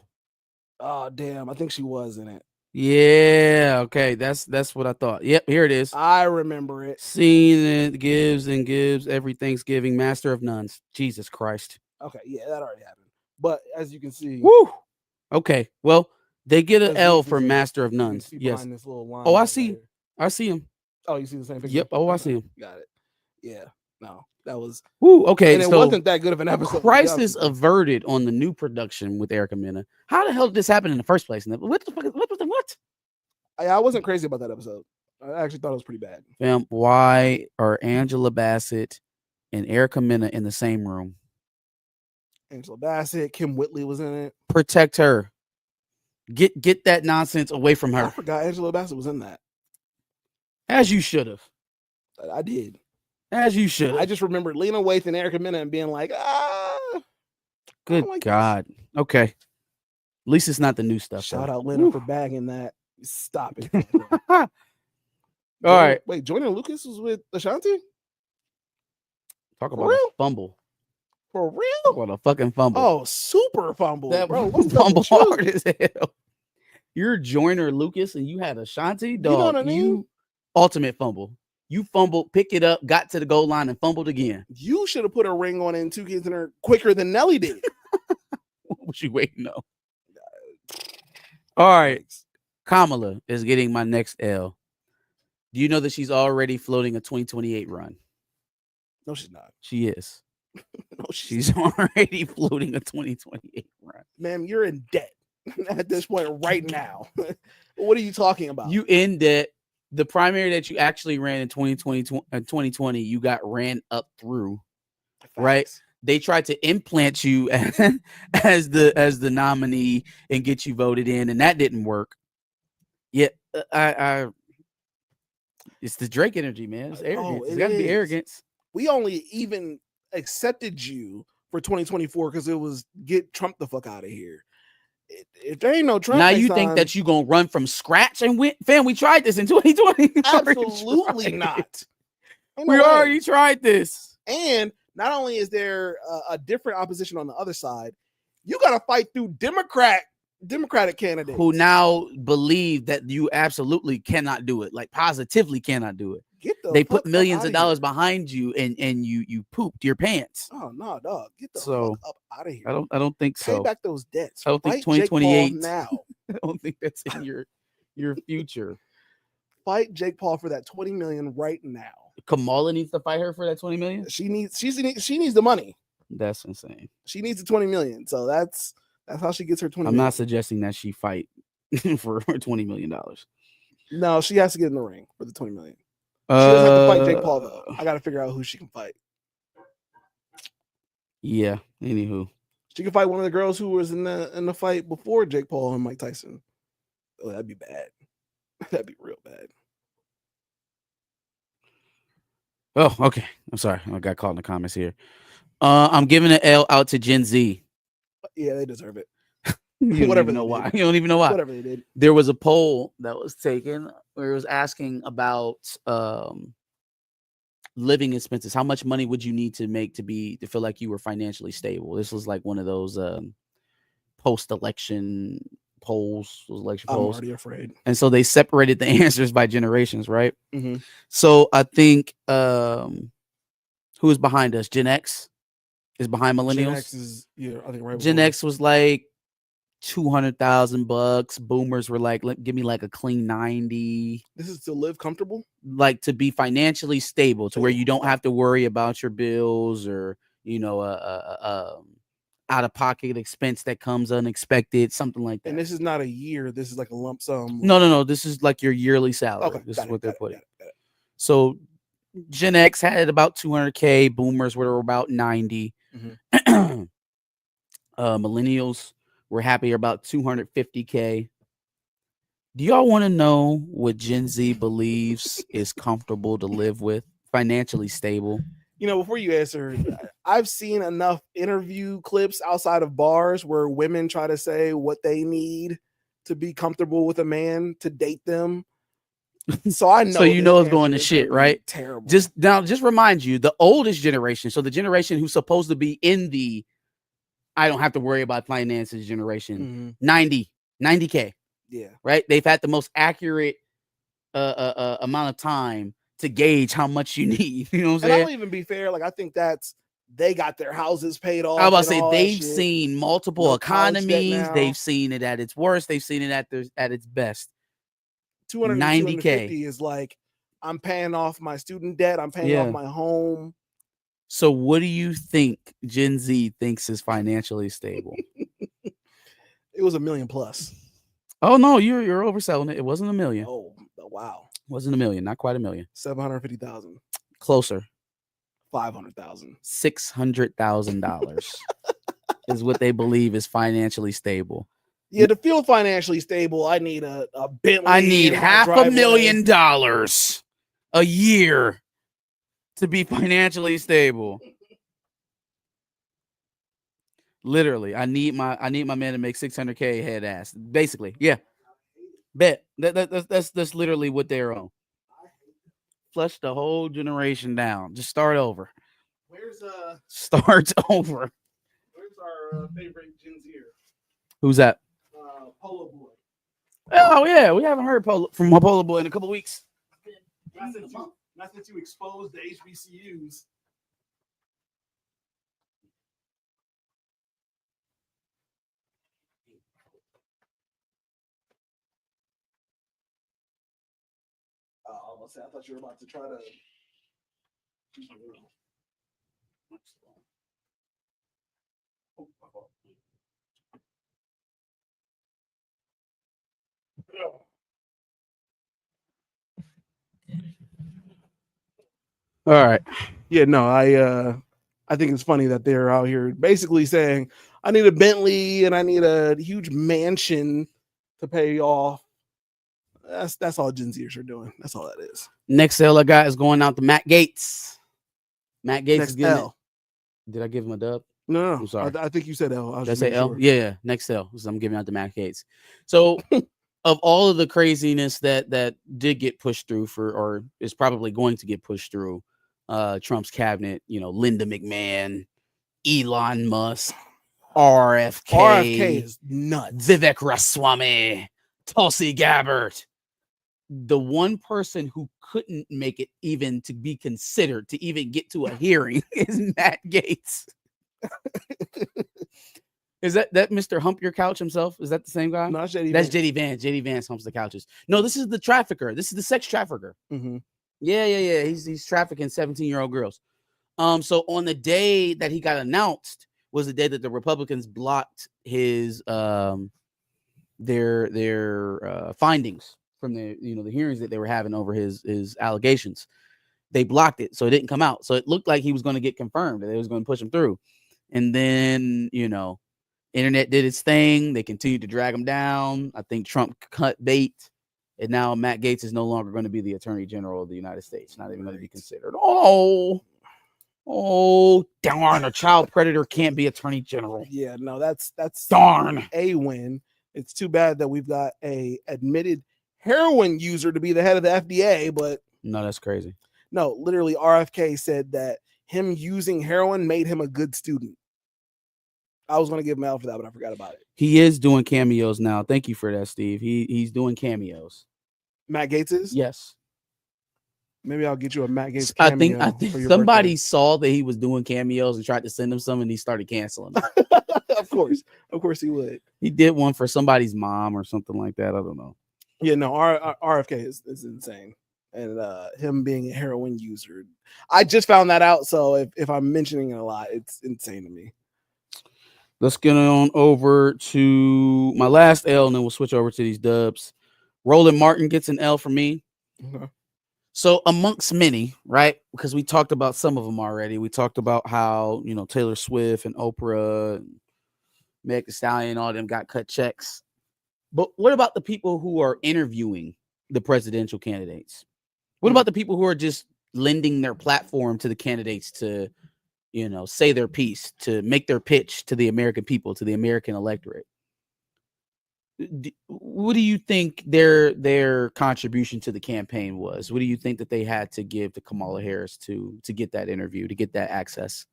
oh damn, I think she was in it. Yeah. Okay. That's what I thought. Yep. Here it is. I remember it. Seen it gives and gives every Thanksgiving. Master of Nuns. Jesus Christ. Okay, yeah, that already happened. But as you can see, Woo. Okay. Well, they get an As L you for can- Master of you can Nuns. see Yes. behind this little line Oh, I right see. there. I see him. Oh, you see the same picture? Yep. Oh, I Okay, see him. Got it. Yeah. No, that was. Woo. Okay. And it so wasn't that good of an episode. to be honest crisis with you. averted on the new production with Erica Mena. How the hell did this happen in the first place? What the fuck? What? I wasn't crazy about that episode. I actually thought it was pretty bad. Fam, why are Angela Bassett and Erica Mena in the same room? Angela Bassett, Kim Whitley was in it. Protect her. Get that nonsense away from I her. forgot Angela Bassett was in that. As you should have. I did. As you should. I just remembered Lena Waithe and Erica Mena and being like, Good like this. God. Okay. At least it's not the new stuff. Shout though. out Lena Woo. for bagging that. Stop it. All right. Wait, Jordan Lucas was with Ashanti? Talk For about a real? fumble. For Talk real? about a fucking fumble. Oh, super fumble. that Bro, what's up fumble with you? hard as hell. You're Joyner Lucas and you had Ashanti, dog. know what I mean? You ultimate fumble. You fumbled, pick it up, got to the goal line, and fumbled again. You should have put a ring on it and 2 kids in her quicker than Nelly did. What was you waiting on? All right. Kamala is getting my next L. Do you know that she's already floating a 2028 run? No, she's not. She is. No, she's She's already floating a 2028 run. ma'am, you're in debt at this point right now. What are you talking about? You in debt. The primary that you actually ran in 2020, you got ran up through. right? Facts. They tried to implant you as the nominee and get you voted in, and that didn't work. Yeah, it's the Drake energy, man. It's arrogance. It's it got to be is. arrogance. We only even accepted you for 2024 because it was get Trump the fuck out of here. If there ain't no Trump, Now next you think time, that you gonna run from scratch and win? Fam, we tried this in 2020. absolutely not. Ain't no We way. already tried this. And not only is there a different opposition on the other side, you got to fight through Democratic candidates Who now believe that you absolutely cannot do it, like positively cannot do it. Get the They fuck put up millions outta of dollars here. behind you, and you pooped your pants. Oh no, dog! Get the So, fuck up out of here. I don't think Pay so. back those debts. I don't think Fight Jake Paul 2028 now. I don't think that's in your future. Fight Jake Paul for that 20 million right now. Kamala needs to fight her for that 20 million. She needs the money. That's insane. She needs the 20 million. So that's how she gets her 20 I'm million. not suggesting that she fight for $20 million. No, she has to get in the ring for the 20 million. She doesn't have to fight Jake Paul though. I got to figure out who she can fight. Yeah. Anywho, She can fight one of the girls who was in the fight before Jake Paul and Mike Tyson. Oh, that'd be bad. That'd be real bad. Oh, okay. I'm sorry. I got caught in the comments here. I'm giving an L out to Gen Z. Yeah, they deserve it. You don't Whatever even know they why. did. You don't even know why. Whatever they did. There was a poll that was taken where it was asking about living expenses. How much money would you need to make to feel like you were financially stable? This was like one of those post-election polls, those election I'm polls. already afraid. And so they separated the answers by generations, right? Mm-hmm. So I think who is behind us? Gen X is behind millennials. Gen X is, yeah, I think right. Gen X was like $200,000. Boomers were like, give me like a clean 90. This is to live comfortable, like to be financially stable, to where you don't have to worry about your bills or out of pocket expense that comes unexpected, something like that. And this is not a year. This is like a lump sum. No. This is like your yearly salary. Okay, This is what they're putting. Got it. So Gen X had about 200K. Boomers were about 90. Mm-hmm. Millennials were happy about 250K. Do y'all want to know what Gen Z believes is comfortable to live with, financially stable? You know, before you answer, I've seen enough interview clips outside of bars where women try to say what they need to be comfortable with a man to date them. So I know. So you know it's going to shit, right? Terrible. Just remind you, the oldest generation, so the generation who's supposed to be in the I don't have to worry about finances generation, 90K. Yeah. Right? They've had the most accurate amount of time to gauge how much you need. You know what I'm saying? And I'll even be fair. Like, I think they got their houses paid off. I was about to say they've seen multiple economies. They've seen it at its worst. They've seen it at its best. 250 is like, I'm paying off my student debt. I'm paying off my home. So what do you think Gen Z thinks is financially stable? It was $1 million plus. Oh no, you're overselling it. It wasn't $1 million. Oh wow. Wasn't $1 million, not quite $1 million. 750,000. Closer. 500,000. $600,000 is what they believe is financially stable. Yeah, to feel financially stable, I need a Bentley. I need $500,000 a year to be financially stable. Literally, I need my man to make 600K head ass. Basically, yeah. Bet that's literally what they're on. Flush the whole generation down. Just start over. Start over. Where's our favorite Gen Zer? Who's that? Polo Boy. Oh yeah, we haven't heard from Polo Boy in a couple weeks. Not since you exposed the HBCUs. I thought you were about to try to. All right. Yeah, no, I think it's funny that they're out here basically saying, I need a Bentley and I need a huge mansion to pay off. That's all Gen Zers are doing. That's all that is. Next L I got is going out to Matt Gaetz. Matt Gaetz is getting L. Did I give him a dub? No. I'm sorry. I think you said L. Did I say L? Sure. Yeah. Next L. So I'm giving out to Matt Gaetz. So of all of the craziness that did get pushed through or is probably going to get pushed through Trump's cabinet, Linda McMahon, Elon Musk, RFK. RFK is nuts. Vivek Ramaswamy, Tulsi Gabbard. The one person who couldn't make it even to be considered to even get to a hearing is Matt Gaetz. Is that Mr. Hump Your Couch himself? Is that the same guy? No, that's JD Vance. JD Vance. JD Vance humps the couches. No, this is the trafficker. This is the sex trafficker. Mm-hmm. Yeah. He's trafficking 17-year-old girls. So on the day that he got announced was the day that the Republicans blocked his their findings from the the hearings that they were having over his allegations. They blocked it, so it didn't come out. So it looked like he was going to get confirmed, that they was going to push him through. And then, Internet did its thing. They continued to drag him down. I think Trump cut bait. And now Matt Gaetz is no longer going to be the Attorney General of the United States. Not even going to be considered. Oh, darn. A child predator can't be Attorney General. Yeah, no, that's Darn. a win. It's too bad that we've got a admitted heroin user to be the head of the FDA, but No, that's crazy. no, literally RFK said that him using heroin made him a good student. I was going to give him L for that, but I forgot about it. He is doing cameos now. Thank you for that, Steve. He's doing cameos. Matt Gaetz is? Yes. Maybe I'll get you a Matt Gaetz I cameo. think for your somebody saw that he was doing cameos and tried to send him some, and he started canceling them. birthday. Of course he would. He did one for somebody's mom or something like that. I don't know. Yeah, no, RFK is insane. And him being a heroin user. I just found that out, so if I'm mentioning it a lot, it's insane to me. Let's get on over to my last L, and then we'll switch over to these dubs. Roland Martin gets an L for me. Okay. So amongst many, right? Because we talked about some of them already. We talked about how, Taylor Swift and Oprah and Meg Thee Stallion, all them got cut checks. But what about the people who are interviewing the presidential candidates? What about the people who are just lending their platform to the candidates to, say their piece, to make their pitch to the American people, to the American electorate? What do you think their contribution to the campaign was? What do you think that they had to give to Kamala Harris to get that interview, to get that access?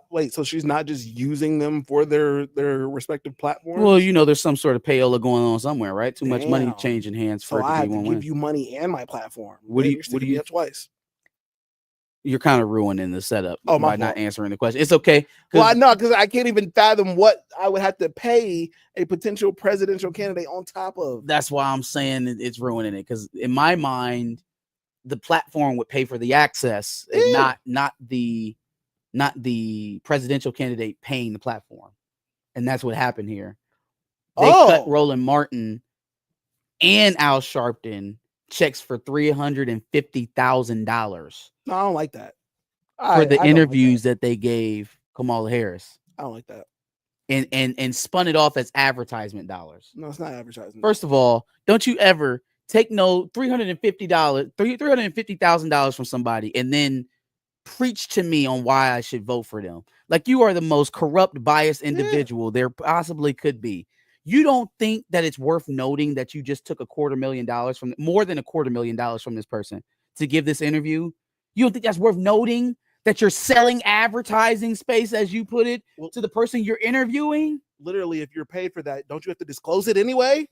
Wait, so she's not just using them for their respective platforms? Well, there's some sort of payola going on somewhere, right? Too much money Damn. changing hands So for it to I be have one to win. give you money and my platform. What do You're you sticking me up twice? You're kind of ruining the setup Oh, my by not fault. answering the question. It's okay. Well, I know, because I can't even fathom what I would have to pay a potential presidential candidate on top of. That's why I'm saying it's ruining it, because in my mind, the platform would pay for the access, and Yeah. not the presidential candidate paying the platform. And that's what happened here. They cut Roland Martin and Al Sharpton checks for $350,000 No, I don't like that. for the interviews that they gave Kamala Harris, I don't like that. and spun it off as advertisement dollars. No, it's not advertising. First of all, don't you ever take no $350,000 from somebody and then preach to me on why I should vote for them. Like, you are the most corrupt, biased individual there possibly could be. You don't think that it's worth noting that you just took more than $250,000 from this person to give this interview? You don't think that's worth noting, that you're selling advertising space, as you put it, to the person you're interviewing? Literally, if you're paid for that, don't you have to disclose it anyway?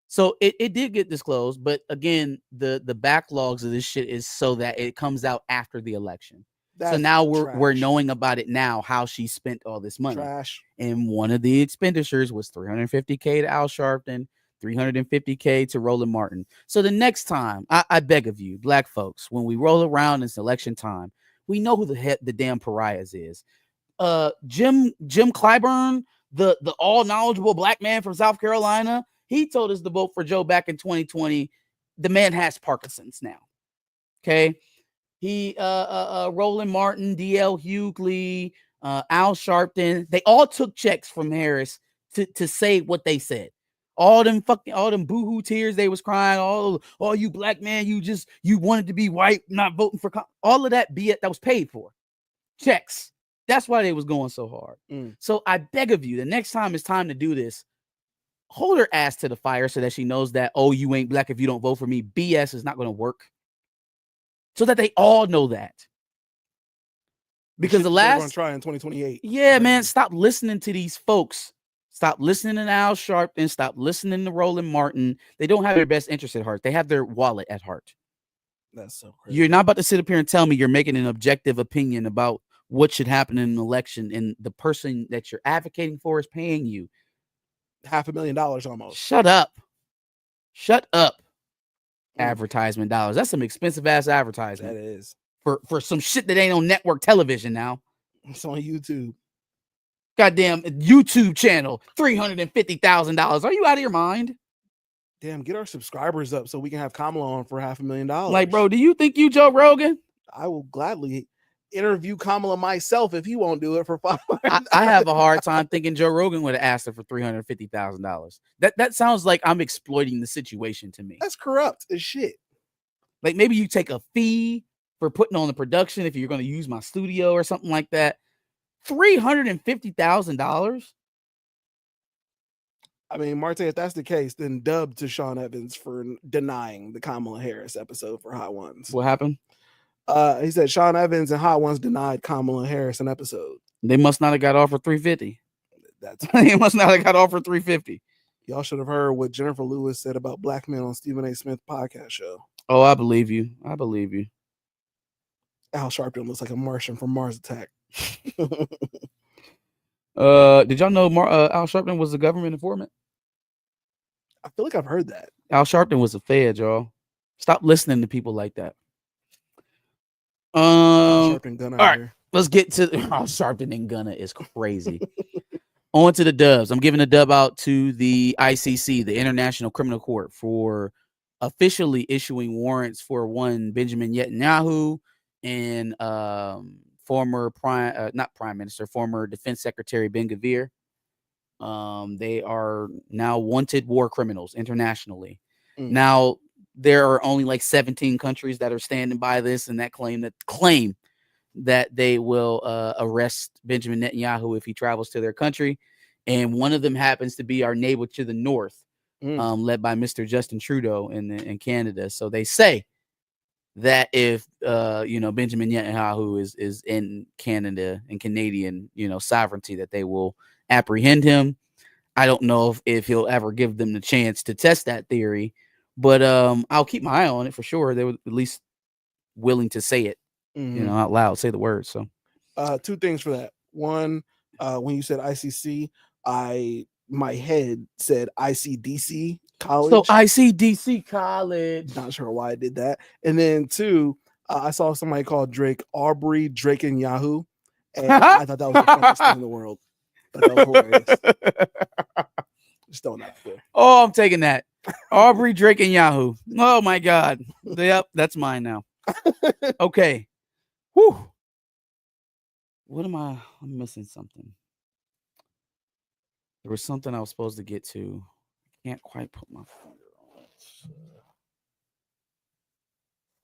So it did get disclosed, but again, the backlogs of this shit is so that it comes out after the election. So now we're knowing about it now, how she spent all this money. Trash. And one of the expenditures was $350K to Al Sharpton, $350K to Roland Martin. So the next time, I beg of you, black folks, when we roll around this election time, we know who the damn pariahs is. Jim Clyburn, the all knowledgeable black man from South Carolina, he told us to vote for Joe back in 2020. The man has Parkinson's now. Okay. He Roland Martin, DL Hughley, Al Sharpton, they all took checks from Harris to say what they said. All them boohoo tears they was crying. Oh, you black man, you wanted to be white, not voting for all of that BS that was paid for. Checks. That's why they was going so hard. So I beg of you, the next time it's time to do this, hold her ass to the fire so that she knows that, you ain't black if you don't vote for me. BS is not going to work. So that they all know that. Because the last going to try in 2028. Yeah, man, stop listening to these folks. Stop listening to Al Sharpton. Stop listening to Roland Martin. They don't have their best interest at heart. They have their wallet at heart. That's so crazy. You're not about to sit up here and tell me you're making an objective opinion about what should happen in an election, and the person that you're advocating for is paying you $500,000 almost. Shut up. Advertisement dollars. That's some expensive ass advertisement. That is. For some shit that ain't on network television now. It's on YouTube. Goddamn YouTube channel, $350,000. Are you out of your mind? Damn, get our subscribers up so we can have Kamala on for $500,000. Like, bro, do you think you Joe Rogan? I will gladly interview Kamala myself if he won't do it for $500. I have a hard time thinking Joe Rogan would have asked her for $350,000. That sounds like I'm exploiting the situation to me. That's corrupt as shit. Like maybe you take a fee for putting on the production if you're going to use my studio or something like that. $350,000. I mean, Marte, if that's the case, then dub to Sean Evans for denying the Kamala Harris episode for Hot Ones. What happened? He said Sean Evans and Hot Ones denied Kamala Harris an episode. They must not have got offered $350. That's They must not have got offered $350. Y'all should have heard what Jennifer Lewis said about black men on Stephen A. Smith podcast show. Oh, I believe you. I believe you. Al Sharpton looks like a Martian from Mars Attack. Did y'all know Al Sharpton was a government informant? I feel like I've heard that. Al Sharpton was a fed, y'all. Stop listening to people like that. Sharpton gun out all right. here. Let's get to Al Sharpton and Gunna is crazy. On to the dubs. I'm giving a dub out to the ICC, the International Criminal Court, for officially issuing warrants for one Benjamin Netanyahu and former former Defense Secretary Ben-Gvir. They are now wanted war criminals internationally. Now there are only like 17 countries that are standing by this and that claim that they will arrest Benjamin Netanyahu if he travels to their country. And one of them happens to be our neighbor to the north, led by Mr. Justin Trudeau in Canada. So they say that if Benjamin Netanyahu is in Canada and Canadian sovereignty, that they will apprehend him. I don't know if he'll ever give them the chance to test that theory, but I'll keep my eye on it for sure. They were at least willing to say it, out loud, say the words. So two things for that. One, when you said ICC, my head said ICDC college. So ICDC college. Not sure why I did that. And then two, I saw somebody called Drake Aubrey Drake and Yahoo, and I thought that was the funniest thing in the world. That was hilarious. Just throwing that out there. Oh, I'm taking that. Aubrey Drake and Yahoo. Oh my God. Yep, that's mine now. Okay. Whew. What am I? I'm missing something. There was something I was supposed to get to. I can't quite put my finger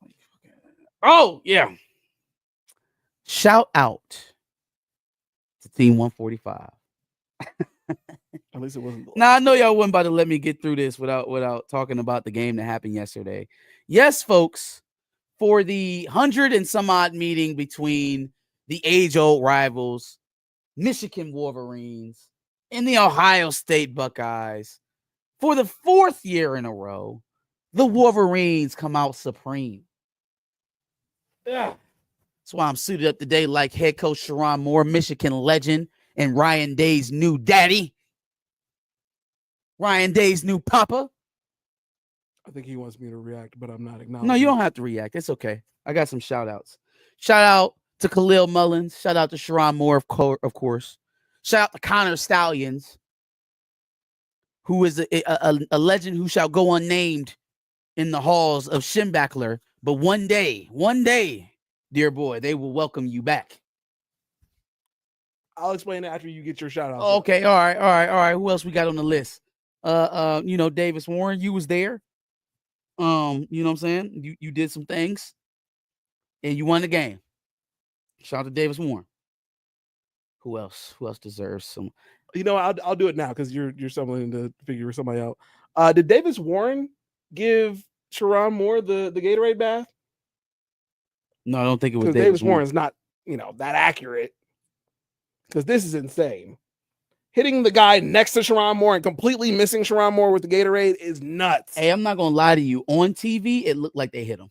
on it. Oh, yeah. Shout out to Team 145. At least it wasn't. Now I know y'all wasn't about to let me get through this without talking about the game that happened yesterday. Yes, folks, for the 100 and some odd meeting between the age-old rivals, Michigan Wolverines, and the Ohio State Buckeyes, for the fourth year in a row, the Wolverines come out supreme. Yeah. That's why I'm suited up today like head coach Sherrone Moore, Michigan legend, and Ryan Day's new daddy. Ryan Day's new papa. I think he wants me to react, but I'm not acknowledging. No, you don't have to react. It's okay. I got some shout outs. Shout out to Khalil Mullins. Shout out to Sherrone Moore, of course. Shout out to Connor Stallions, who is a legend who shall go unnamed in the halls of Schembechler. But one day, dear boy, they will welcome you back. I'll explain it after you get your shout out. Okay, all right. Who else we got on the list? Davis Warren, you was there. You know what I'm saying? You did some things and you won the game. Shout out to Davis Warren. Who else deserves some? I'll do it now because you're stumbling to figure somebody out. Did Davis Warren give Sherrone Moore the Gatorade bath? No, I don't think it was Davis Warren's not that accurate. Because this is insane. Hitting the guy next to Sherrone Moore and completely missing Sherrone Moore with the Gatorade is nuts. Hey, I'm not gonna lie to you. On TV, it looked like they hit him.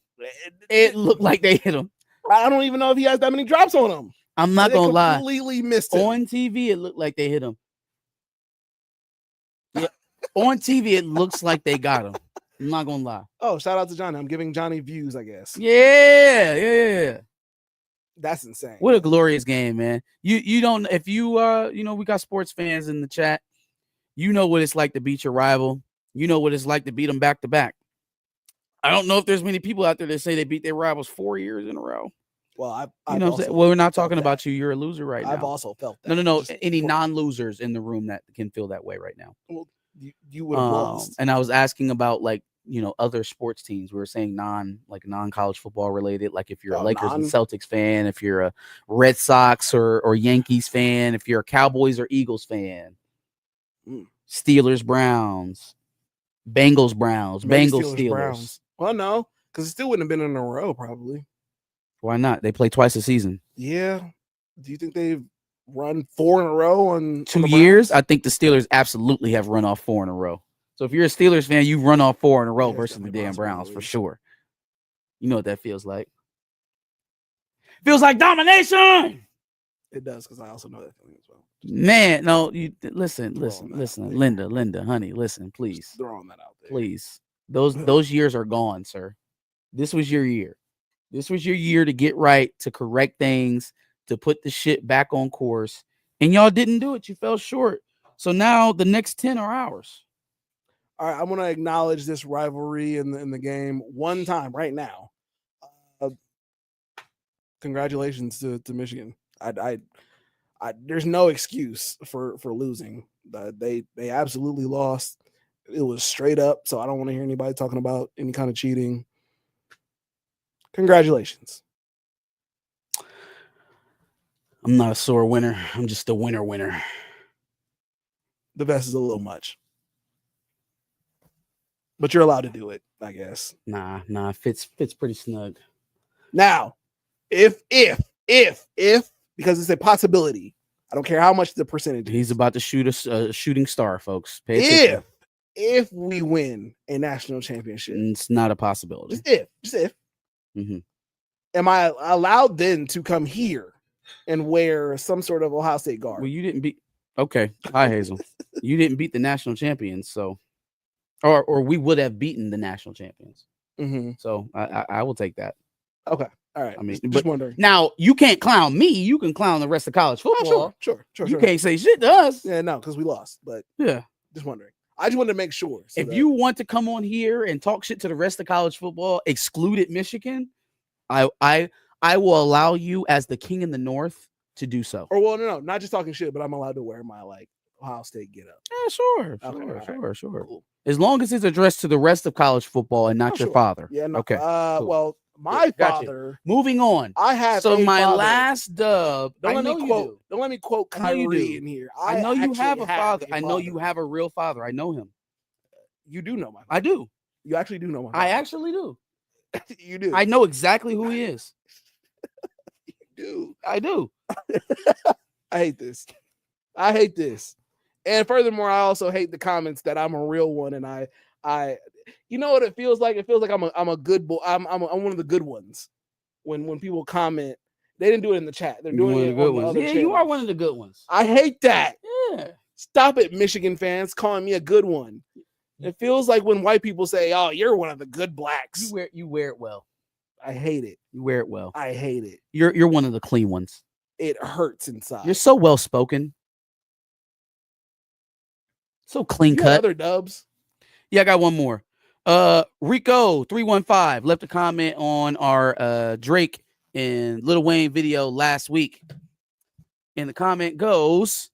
It looked like they hit him. I don't even know if he has that many drops on him. I'm not gonna lie. Completely missed him. On TV, it looked like they hit him. Yeah. On TV, it looks like they got him. I'm not gonna lie. Oh, shout out to Johnny. I'm giving Johnny views, I guess. Yeah. That's insane. What a glorious game, man. You don't, if you we got sports fans in the chat. You know what it's like to beat your rival. You know what it's like to beat them back to back. I don't know if there's many people out there that say they beat their rivals 4 years in a row. Well, I've You know what I'm saying? also Well, we're not felt talking that. about you. You're a loser right I've now. also felt that. No. Just Any for- non-losers in the room that can feel that way right now. you would have lost. And I was asking about like, you know, other sports teams. We were saying non-college football related. Like if you're a Lakers and Celtics fan, if you're a Red Sox or Yankees fan, if you're a Cowboys or Eagles fan, Steelers, Browns, Bengals, Browns, Maybe Bengals, Steelers. Browns. Well, no, because it still wouldn't have been in a row, probably. Why not? They play twice a season. Yeah. Do you think they've run 4 in a row on 2 years? I think the Steelers absolutely have run off 4 in a row. So if you're a Steelers fan, you've run off 4 in a row versus the damn Browns for sure. You know what that feels like. Feels like domination. It does, because I also know that feeling as well. Man, no, you listen, Linda, honey, listen, please. Just throwing that out there. Please. Those years are gone, sir. This was your year. This was your year to get right, to correct things, to put the shit back on course. And y'all didn't do it. You fell short. So now the next 10 are ours. All right, I want to acknowledge this rivalry in the game one time right now. Congratulations to Michigan. There's no excuse for losing. They absolutely lost. It was straight up. So I don't want to hear anybody talking about any kind of cheating. Congratulations. I'm not a sore winner. I'm just a winner. The vest is a little much. But you're allowed to do it, I guess. Nah, fits pretty snug. Now, if because it's a possibility, I don't care how much the percentage is. He's about to shoot a shooting star, folks. Pay attention. If we win a national championship, it's not a possibility. Just if. Mm-hmm. Am I allowed then to come here and wear some sort of Ohio State garb? Well, you didn't beat. Okay, hi Hazel. You didn't beat the national champions, so, or we would have beaten the national champions. Mm-hmm. So I will take that. Okay, all right. I mean, just wondering. Now you can't clown me. You can clown the rest of college football. Sure. You can't say shit to us. Yeah, no, because we lost. But yeah, just wondering. I just wanted to make sure. So if you want to come on here and talk shit to the rest of college football, excluded Michigan, I will allow you as the king in the North to do so. Or well, no, not just talking shit, but I'm allowed to wear my Ohio State get up. Yeah, sure. Cool. As long as it's addressed to the rest of college football and not your father. Yeah, no. Okay. Cool. Well, my father. Moving on. I have so my father. Last dub. Don't let me quote Kyrie in here. I know you have a father. I know you have a real father. I know him. You do know my father. I do. You actually do know my father. I actually do. You do. I know exactly who he is. You do. I do. I hate this. And furthermore, I also hate the comments that I'm a real one, and I you know what it feels like? It feels like I'm a good boy. I'm one of the good ones. When people comment, they didn't do it in the chat. They're doing it on the other channels. You are one of the good ones. I hate that. Yeah. Stop it, Michigan fans, calling me a good one. It feels like when white people say, "Oh, you're one of the good blacks." You wear it well. I hate it. You wear it well. I hate it. You're one of the clean ones. It hurts inside. You're so well spoken. So clean cut. Other dubs. Yeah, I got one more. Rico 315 left a comment on our Drake and Lil Wayne video last week. And the comment goes,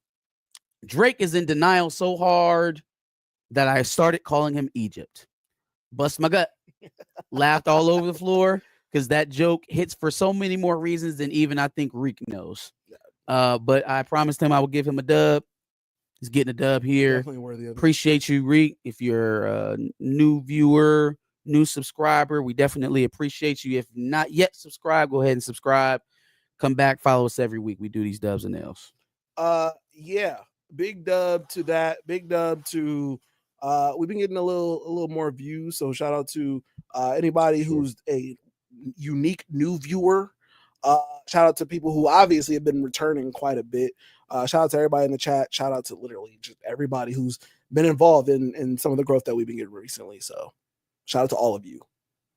Drake is in denial so hard that I started calling him Egypt. Bust my gut. Laughed all over the floor because that joke hits for so many more reasons than even I think Reek knows. But I promised him I would give him a dub. He's getting a dub here. Definitely worthy of it. Appreciate you, Reek. If you're a new viewer, new subscriber, we definitely appreciate you. If not yet subscribed, go ahead and subscribe. Come back, follow us every week. We do these dubs and nails. Yeah. Big dub to that. Big dub to we've been getting a little more views. So shout out to anybody who's a unique new viewer. Shout out to people who obviously have been returning quite a bit. Shout out to everybody in the chat. Shout out to literally just everybody who's been involved in some of the growth that we've been getting recently. So shout out to all of you.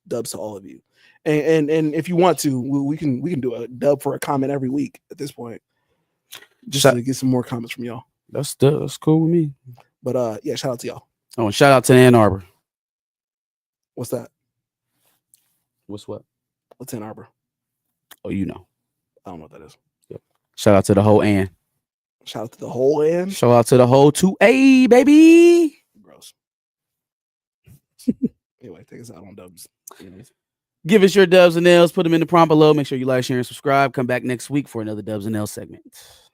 Dubs to all of you. And if you want to, we can do a dub for a comment every week at this point. Just to get some more comments from y'all. That's cool with me. But yeah, shout out to y'all. Oh, and shout out to Ann Arbor. What's that? What's what? What's Ann Arbor? Oh, you know. I don't know what that is. Shout out to the whole and. Shout out to the whole end. Shout out to the whole 2A, baby. Gross. Anyway, take us out on dubs. Anyways. Give us your dubs and L's. Put them in the prompt below. Make sure you like, share, and subscribe. Come back next week for another dubs and L's segment.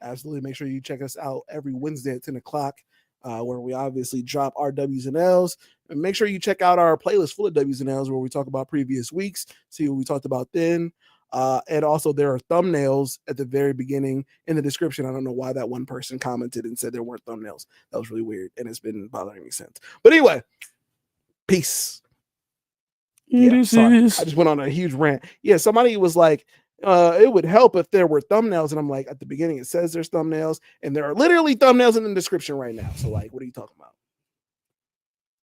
Absolutely. Make sure you check us out every Wednesday at 10 o'clock, where we obviously drop our W's and L's. And make sure you check out our playlist full of W's and L's where we talk about previous weeks, see what we talked about then. And also there are thumbnails at the very beginning in the description. I don't know why that one person commented and said there weren't thumbnails. That was really weird, and it's been bothering me since. But anyway, peace. Yeah, sorry. I just went on a huge rant. Yeah, somebody was like, it would help if there were thumbnails. And I'm like, at the beginning, it says there's thumbnails, and there are literally thumbnails in the description right now. So, like, what are you talking about?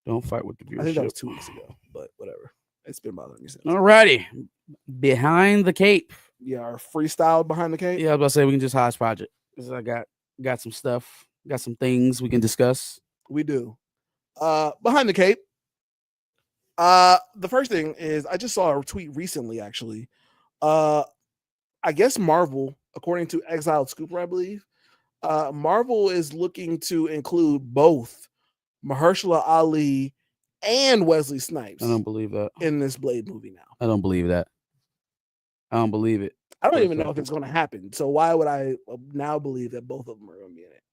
Don't fight with the viewership. I think that was 2 weeks ago, but whatever. It's been bothering me since. Alrighty. Behind the cape. Yeah, our freestyle behind the cape. Yeah, I was about to say we can just hodgepodge it. Because I got some stuff, got some things we can discuss. We do. Behind the cape. The first thing is I just saw a tweet recently, actually. I guess Marvel, according to Exiled Scooper, I believe, Marvel is looking to include both Mahershala Ali and Wesley Snipes. I don't believe that in this Blade movie now. I don't believe that. I don't believe it. I don't even know if it's going to happen. So why would I now believe that both of them are going to be in it?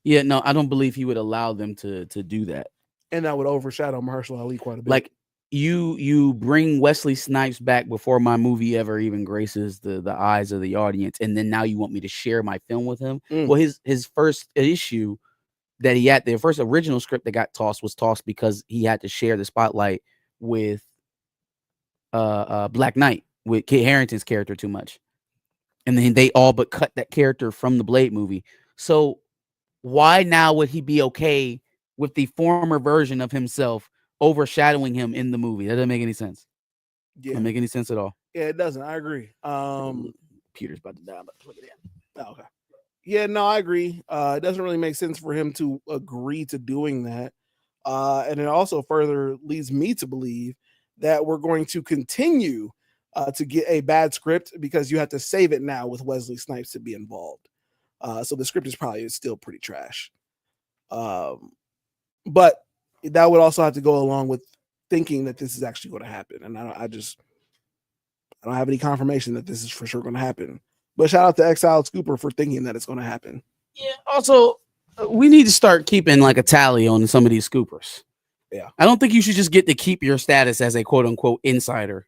Yeah, no, I don't believe he would allow them to do that. And that would overshadow Mahershala Ali quite a bit. Like you bring Wesley Snipes back before my movie ever even graces the eyes of the audience, and then now you want me to share my film with him. Well, his first issue that he had, the first original script that got tossed was tossed because he had to share the spotlight with Black Knight, with Kit Harington's character too much. And then they all but cut that character from the Blade movie. So why now would he be okay with the former version of himself overshadowing him in the movie? That doesn't make any sense. Yeah. Doesn't make any sense at all. Yeah, it doesn't. I agree. Peter's about to die, but look at that. Oh, okay. Yeah, no, I agree. It doesn't really make sense for him to agree to doing that. And it also further leads me to believe that we're going to continue to get a bad script because you have to save it now with Wesley Snipes to be involved. So the script is probably still pretty trash. But that would also have to go along with thinking that this is actually going to happen. And I don't have any confirmation that this is for sure going to happen. But shout out to Exiled Scooper for thinking that it's going to happen. Yeah. Also, we need to start keeping like a tally on some of these scoopers. Yeah. I don't think you should just get to keep your status as a quote unquote insider.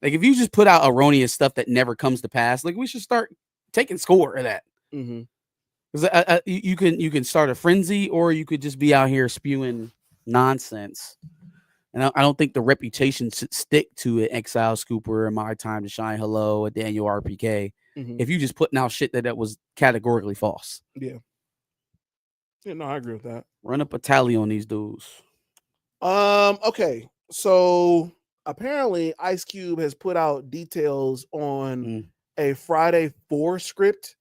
Like if you just put out erroneous stuff that never comes to pass, like we should start taking score of that. Because you can start a frenzy, or you could just be out here spewing nonsense. And I don't think the reputation should stick to an Exile Scooper, and My Time to Shine Hello, a Daniel RPK. If you just putting out shit that was categorically false. Yeah. Yeah, no, I agree with that. Run up a tally on these dudes. Okay. So apparently Ice Cube has put out details on a Friday 4 script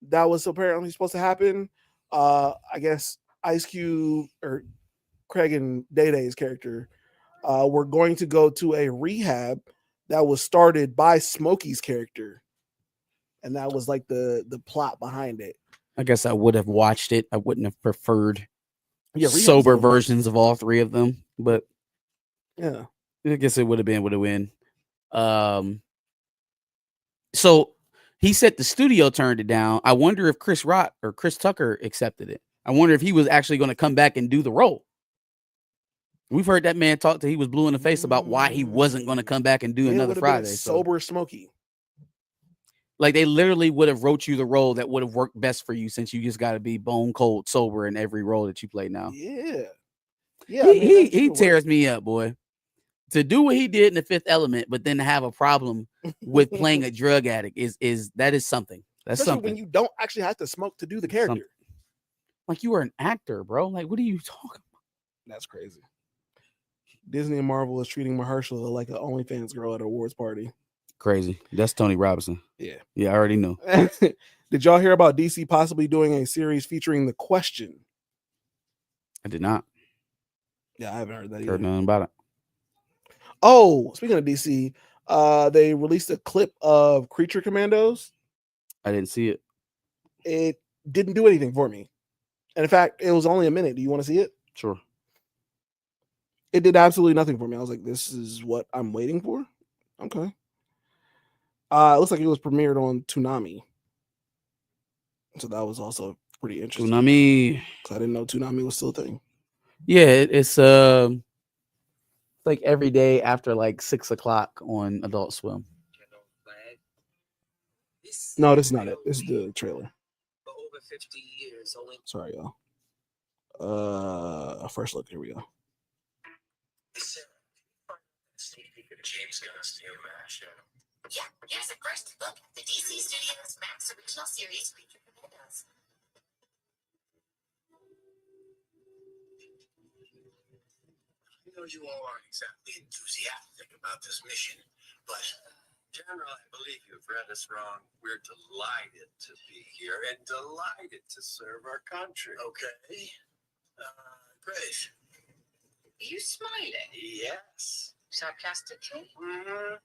that was apparently supposed to happen. I guess Ice Cube or Craig and Day-Day's character were going to go to a rehab that was started by Smokey's character. And that was like the plot behind it. I guess I would have watched it. I wouldn't have preferred so sober versions of all three of them, but yeah, I guess it would have been. So he said the studio turned it down. I wonder if Chris Rock or Chris Tucker accepted it. I wonder if he was actually going to come back and do the role. We've heard that man talk till he was blue in the face about why he wasn't going to come back and do another Friday. Sober Smokey. Like they literally would have wrote you the role that would have worked best for you, since you just got to be bone cold sober in every role that you play now. Yeah. Yeah. He tears me up, boy. To do what he did in The Fifth Element, but then to have a problem with playing a drug addict is something. That's Especially something. when you don't actually have to smoke to do the character. Like you were an actor, bro. Like, what are you talking about? That's crazy. Disney and Marvel is treating Mahershala like an OnlyFans girl at an awards party. Crazy. That's Tony Robinson. Yeah. Yeah, I already know. Did y'all hear about DC possibly doing a series featuring The Question? I did not. Yeah, I haven't heard that either. Heard nothing about it. Oh, speaking of DC, They released a clip of Creature Commandos. I didn't see it. It didn't do anything for me. And in fact, it was only a minute. Do you want to see it? Sure. It did absolutely nothing for me. I was like, this is what I'm waiting for? Okay. It looks like it was premiered on Toonami. So that was also pretty interesting. Toonami. Because I didn't know Toonami was still a thing. Yeah, it's like every day after like 6 o'clock on Adult Swim. No, this is not it. This is the trailer. For over 50 years, only Sorry, y'all. First look, here we go. James Gunn's new mashup. Yeah, here's a first look at the DC Studios Max original series Creature Commandos. I know you all aren't exactly enthusiastic about this mission, but General, I believe you've read us wrong. We're delighted to be here and delighted to serve our country. Okay. Grace. Are you smiling? Yes. Sarcastically? Mm-hmm.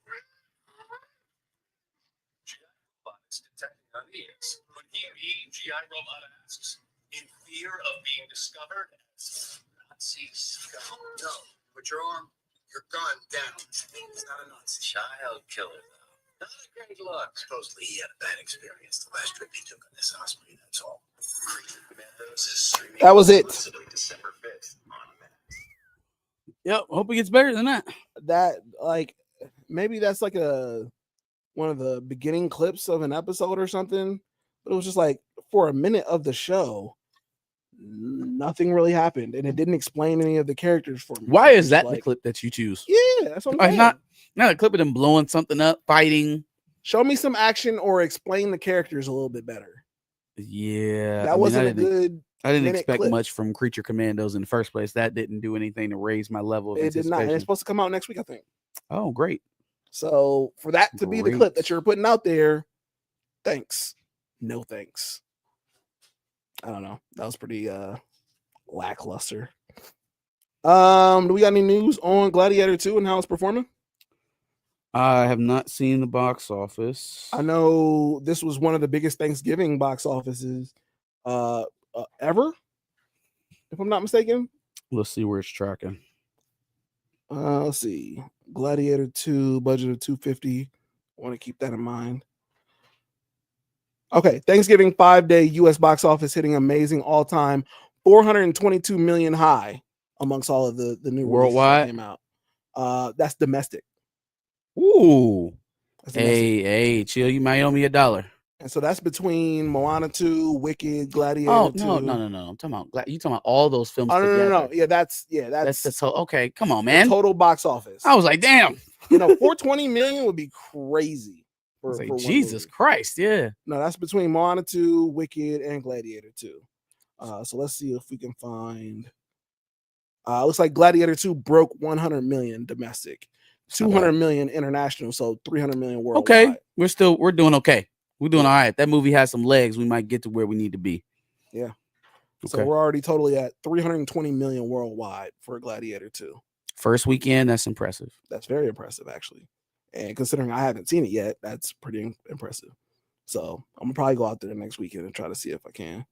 G.I. Robot is detecting unease. When G.I. Robot asks, in fear of being discovered as Nazis? No. Put your arm, your gun down. He's not a Nazi. Child killer, though. Not a great look. Supposedly he had a bad experience the last trip he took on this hospital, that's all. Creature Commandos is streaming That was it. exclusively December 5th on Max. Yep. Hope it gets better than that. That, like, maybe that's like one of the beginning clips of an episode or something. But it was just like, for a minute of the show, nothing really happened. And it didn't explain any of the characters for me. Why is It's that like, the clip that you choose? Yeah, that's what I'm Like, saying. not a clip of them blowing something up, fighting. Show me some action or explain the characters a little bit better. Yeah. That wasn't a good. I didn't minute expect clip. much from Creature Commandos in the first place. That didn't do anything to raise my level of It did not. And anticipation. it's supposed to come out next week, I think. Oh, great. So for that to be the clip that you're putting out there, thanks. No thanks. I don't know. That was pretty lackluster. Do we got any news on Gladiator 2 and how it's performing? I have not seen the box office. I know this was one of the biggest Thanksgiving box offices ever, if I'm not mistaken. Let's see where it's tracking. Let's see. Gladiator 2, budget of $250. I want to keep that in mind. Okay, Thanksgiving 5-day US box office hitting amazing all-time 422 million high amongst all of the new Worldwide? releases that came out. That's domestic. Ooh. That's domestic. Hey, chill. You might owe me $1. And so that's between Moana 2, Wicked, Gladiator 2. No. I'm talking about you talking about all those films Oh, together. no. Yeah, that's Okay, come on, the man. total box office. I was like, damn. 420 million would be crazy. I was like, for one Jesus movie. Christ, yeah. No, that's between Moana 2, Wicked, and Gladiator 2. So let's see if we can find. Looks like Gladiator 2 broke 100 million domestic, 200 million international, so 300 million worldwide. Okay, we're doing okay. We're doing all right. That movie has some legs. We might get to where we need to be. Yeah. Okay. So we're already totally at 320 million worldwide for Gladiator 2. First weekend, that's impressive. That's very impressive, actually. And considering I haven't seen it yet, that's pretty impressive. So I'm gonna probably go out there next weekend and try to see if I can.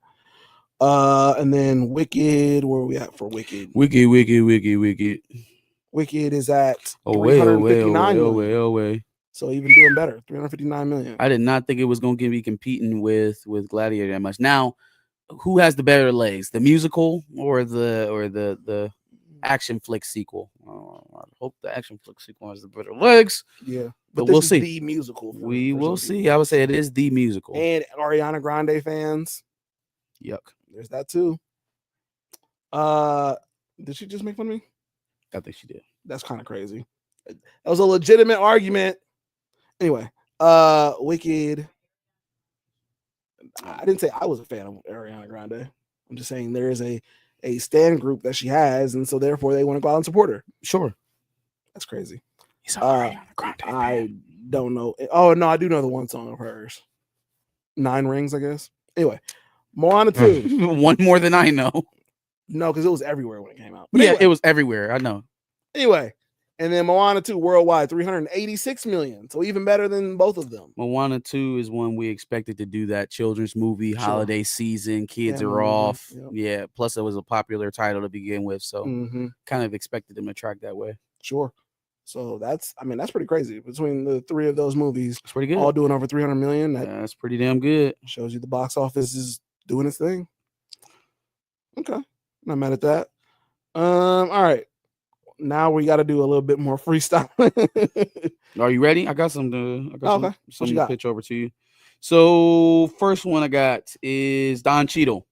And then Wicked, where are we at for Wicked? Wicked. Wicked is at Away. 359 million. So even doing better, 359 million. I did not think it was going to be competing with Gladiator that much. Now, who has the better legs, the musical or the action flick sequel? I hope the action flick sequel has the better legs. Yeah, but this we'll is see. The musical. We for will some see. people. I would say it is the musical. And Ariana Grande fans. Yuck. There's that too. Did she just make fun of me? I think she did. That's kind of crazy. That was a legitimate argument. Anyway, Wicked. I didn't say I was a fan of Ariana Grande. I'm just saying there is a stan group that she has, and so therefore they want to go out and support her. Sure. That's crazy. He's Ariana Grande. I don't know. Oh no, I do know the one song of hers. 9 Rings, I guess. Anyway, Moana 2. One more than I know. No, because it was everywhere when it came out. But Yeah, anyway, it was everywhere. I know. Anyway, And then Moana 2 worldwide, 386 million. So even better than both of them. Moana 2 is one we expected to do that children's movie, Sure. holiday season, kids Family are movie, off. yep. Yeah. Plus, it was a popular title to begin with. So kind of expected them to track that way. Sure. So that's pretty crazy. Between the three of those movies, It's pretty good. all doing over 300 million. That That's pretty damn good. shows you the box office is doing its thing. Okay. Not mad at that. All right. Now we got to do a little bit more freestyle. Are you ready? I got some to Okay. What you got? pitch over to you. So first one I got is Don Cheadle.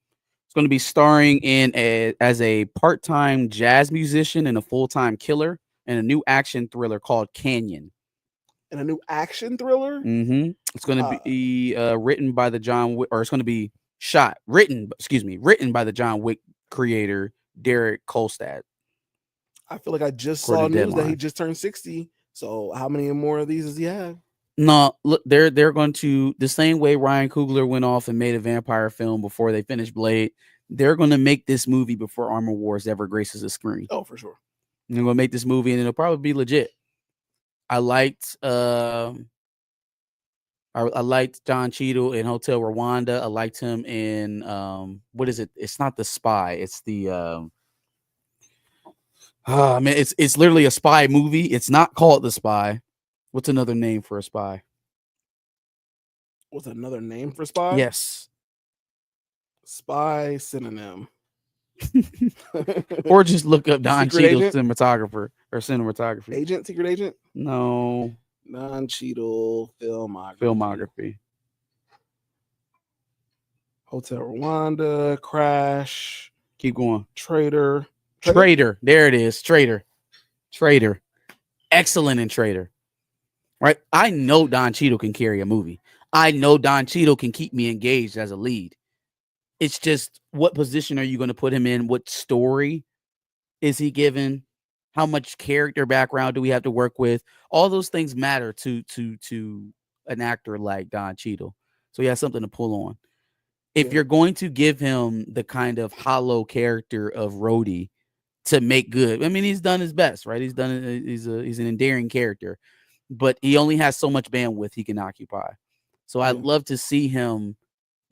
It's going to be starring as a part-time jazz musician and a full-time killer in a new action thriller called Canyon. And a new action thriller? Mm-hmm. It's going to be written by the John Wick, or it's going to be written by the John Wick creator Derek Kolstad. I feel like I just For the saw news that he deadline. just turned 60. So how many more of these does he have? No, look, they're going to, the same way Ryan Coogler went off and made a vampire film before they finished Blade. They're going to make this movie before Armor Wars ever graces the screen. Oh, for sure. They're going to make this movie and it'll probably be legit. I liked Don Cheadle in Hotel Rwanda. I liked him in what is it? It's not The Spy. It's the it's literally a spy movie. It's not called The Spy. What's another name for a spy? What's another name for spy? Yes. Spy synonym. Or just look up Don Secret Cheadle agent? cinematography. Secret agent? No, Don Cheadle filmography. filmography. Hotel Rwanda, Crash, Keep going. Traitor. Traitor. There it is. Traitor. Excellent in Traitor. Right? I know Don Cheadle can carry a movie. I know Don Cheadle can keep me engaged as a lead. It's just, what position are you going to put him in? What story is he given? How much character background do we have to work with? All those things matter to an actor like Don Cheadle. So he has something to pull on. If you're going to give him the kind of hollow character of Rhodey to make good, I mean, he's done his best, right? He's an endearing character, but he only has so much bandwidth he can occupy. So I'd love to see him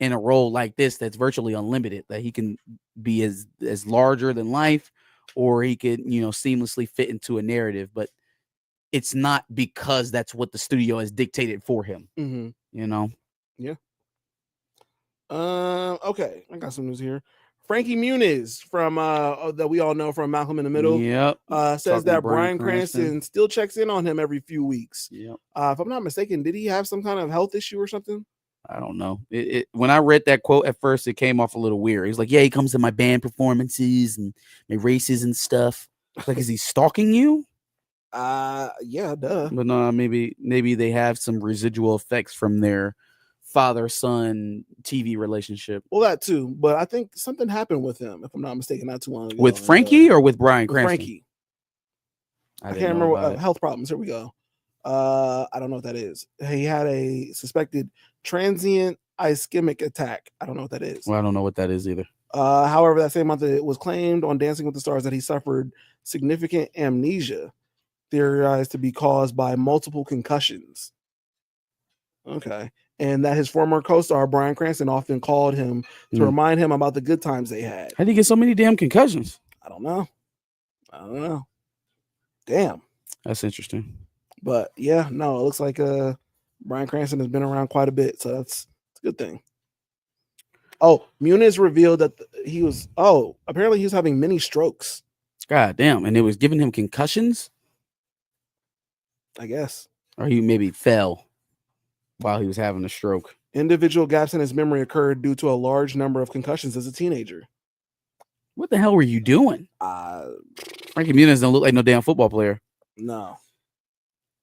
in a role like this that's virtually unlimited, that he can be as larger than life, or he could, seamlessly fit into a narrative, but it's not because that's what the studio has dictated for him. Yeah. Okay, I got some news here. Frankie Muniz from that we all know from Malcolm in the Middle. Yep. Says Talking that to Bryan Bryan Cranston still checks in on him every few weeks. Yep. If I'm not mistaken, did he have some kind of health issue or something? I don't know. When I read that quote at first, it came off a little weird. He's like, yeah, he comes to my band performances and my races and stuff. Like, is he stalking you? Yeah, duh. But no, maybe they have some residual effects from their father-son TV relationship. Well, that too. But I think something happened with him, if I'm not mistaken, not too long ago. With Frankie or with Bryan Cranston? Frankie. I can't remember what health problems. Here we go. I don't know what that is. He had a suspected transient ischemic attack. I don't know what that is. Well, I don't know what that is either. However, that same month it was claimed on Dancing with the Stars that he suffered significant amnesia, theorized to be caused by multiple concussions. Okay. And that his former co-star Bryan Cranston often called him to remind him about the good times they had. How did he get so many damn concussions? I don't know. Damn. That's interesting. But yeah, no, it looks like Bryan Cranston has been around quite a bit, so that's a good thing. Oh, Muniz revealed that apparently he was having many strokes. God damn. And it was giving him concussions? I guess. Or he maybe fell while he was having a stroke. Individual gaps in his memory occurred due to a large number of concussions as a teenager. What the hell were you doing? Frankie Muniz don't look like no damn football player. No.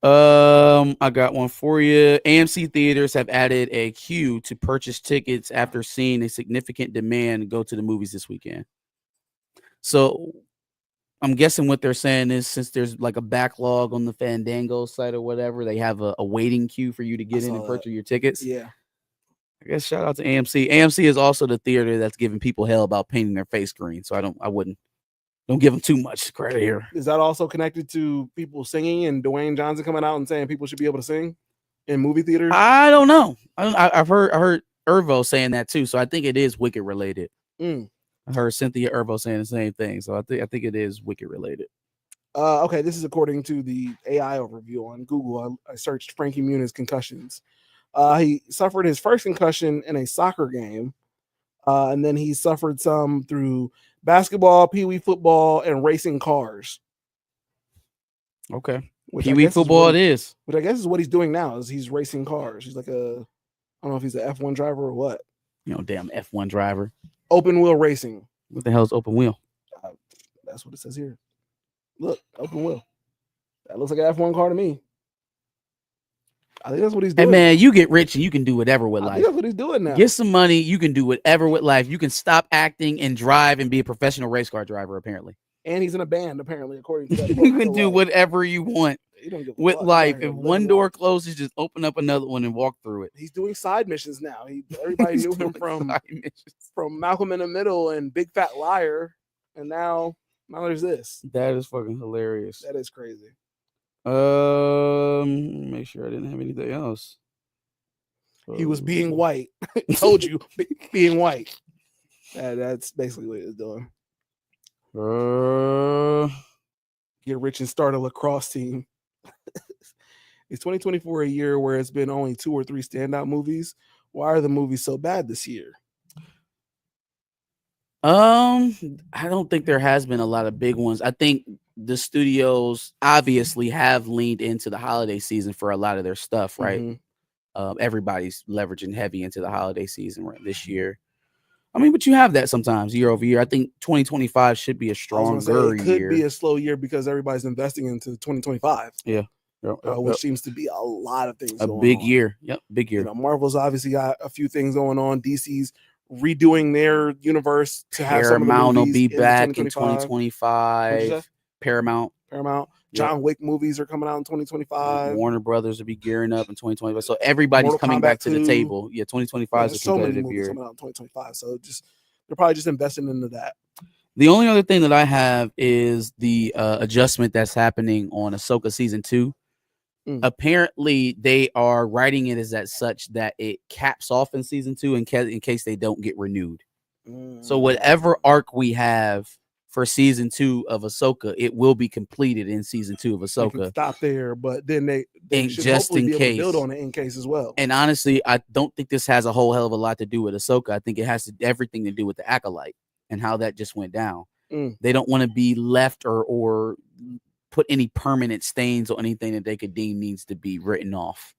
I got one for you. AMC theaters have added a queue to purchase tickets after seeing a significant demand go to the movies this weekend. So I'm guessing what they're saying is, since there's like a backlog on the Fandango site or whatever, they have a waiting queue for you to get in and purchase your tickets. Yeah. I guess shout out to AMC. AMC is also the theater that's giving people hell about painting their face green. So I wouldn't Don't give him too much credit here. Is that also connected to people singing and Dwayne Johnson coming out and saying people should be able to sing in movie theaters? I don't know. I've heard Irvo saying that too, so I think it is Wicked related. Mm. I heard Cynthia Irvo saying the same thing, so I think it is Wicked related. Okay, this is according to the AI overview on Google. I searched Frankie Muniz concussions. He suffered his first concussion in a soccer game, and then he suffered some through basketball, pee-wee football, and racing cars. Okay, Which I Pee-wee guess is football what it is. Which I guess is what he's doing now. Is he's racing cars? He's like I don't know if he's an F1 driver or what. You know, damn F1 driver. Open wheel racing. What the hell is open wheel? That's what it says here. Look, open wheel. That looks like an F1 car to me. I think that's what he's Hey doing. man, you get rich and you can do whatever with I life. think that's what he's doing now. Get some money, you can do whatever with life. You can stop acting and drive and be a professional race car driver. Apparently, And he's in a band, apparently, according to that. you can do whatever you want He don't give a with fuck. life. He's out If here one living door life. closes, just open up another one and walk through it. He's doing side missions now. Everybody knew him from Malcolm in the Middle and Big Fat Liar, and now there's this. That is fucking hilarious. That is crazy. Make sure I didn't have anything else. He was being white. Told you, being white. That's basically what he's doing. Get rich and start a lacrosse team. Is 2024 a year where it's been only 2 or 3 standout movies? Why are the movies so bad this year? I don't think there has been a lot of big ones. I think the studios obviously have leaned into the holiday season for a lot of their stuff, right? Mhm. Everybody's leveraging heavy into the holiday season this year. I mean, but you have that sometimes year over year. I think 2025 should be a I was stronger gonna say, it could year. be a slow year because everybody's investing into 2025, which seems to be a lot of things. A going big on. year. Yep, big year. You know, Marvel's obviously got a few things going on. DC's redoing their universe to have some of the Paramount will movies be in back in 2025. What'd you 2025. say? Paramount. Yep. John Wick movies are coming out in 2025. Warner Brothers will be gearing up in 2025. So everybody's Mortal coming Kombat back to 2. the table. Yeah, 2025 is a There's so many competitive movies year. coming out in 2025. So they're probably just investing into that. The only other thing that I have is the adjustment that's happening on Ahsoka season 2. Apparently, they are writing it as such that it caps off in season 2 in case they don't get renewed. So whatever arc we have for season 2 of Ahsoka, it will be completed in season 2 of They Ahsoka. can stop there, but then they should just hopefully in be able case. to build on it in case as well. And honestly, I don't think this has a whole hell of a lot to do with Ahsoka. I think it has everything to do with the Acolyte and how that just went down. They don't want to be left or put any permanent stains on anything that they could deem needs to be written off.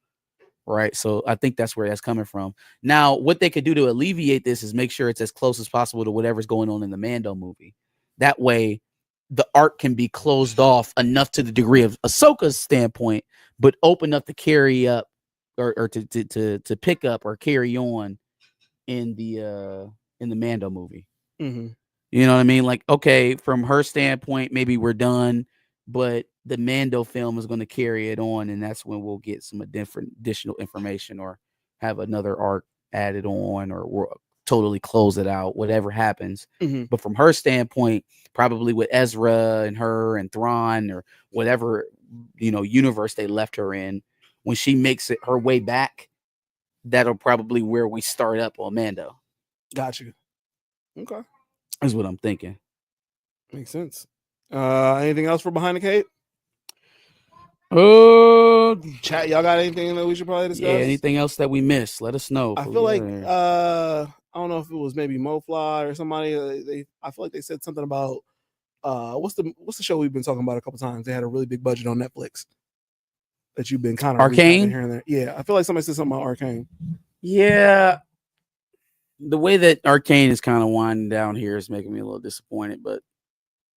Right. So I think that's where that's coming from. Now, what they could do to alleviate this is make sure it's as close as possible to whatever's going on in the Mando movie. That way, the arc can be closed off enough to the degree of Ahsoka's standpoint, but open up to carry up or to pick up or carry on in the Mando movie. Mm-hmm. You know what I mean? Like, okay, from her standpoint, maybe we're done, but the Mando film is going to carry it on, and that's when we'll get some additional information or have another arc added on, or we'll totally close it out, whatever happens. Mm-hmm. But from her standpoint, probably with Ezra and her and Thrawn or whatever, universe they left her in, when she makes it her way back, that'll probably where we start up on Mando. Got you. Okay. Is what I'm thinking. Makes sense. Anything else for Behind the Cape? Chat, y'all got anything that we should probably discuss? Yeah, anything else that we missed? Let us know. I feel like I don't know if it was maybe MoFly or somebody. I feel like they said something about what's the show we've been talking about a couple times. They had a really big budget on Netflix that you've been kind of Arcane here and there. Yeah, I feel like somebody said something about Arcane. Yeah, the way that Arcane is kind of winding down here is making me a little disappointed, but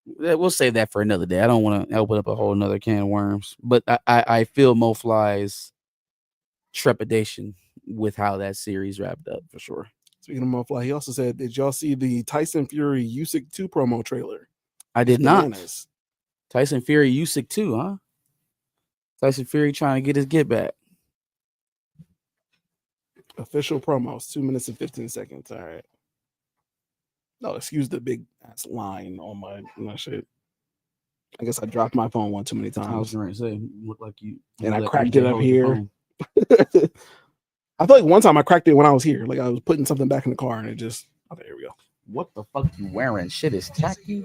we'll save that for another day. I don't want to open up a whole nother can of worms, but I feel MoFly's trepidation with how that series wrapped up for sure. Speaking of MoFly, he also said, "Did y'all see the Tyson Fury Usyk 2 promo trailer?" I did not. Bananas. Tyson Fury Usyk 2, huh? Tyson Fury trying to get his get back. Official promos, 2 minutes and 15 seconds. All right. No, excuse the big ass line on my shit. I guess I dropped my phone one too many I was times, going to say, look like you. and I let cracked MJ it up hold your here. phone. I feel like one time I cracked it when I was here. Like I was putting something back in the car, and it just okay. Here we go. What the fuck you wearing? Shit is tacky.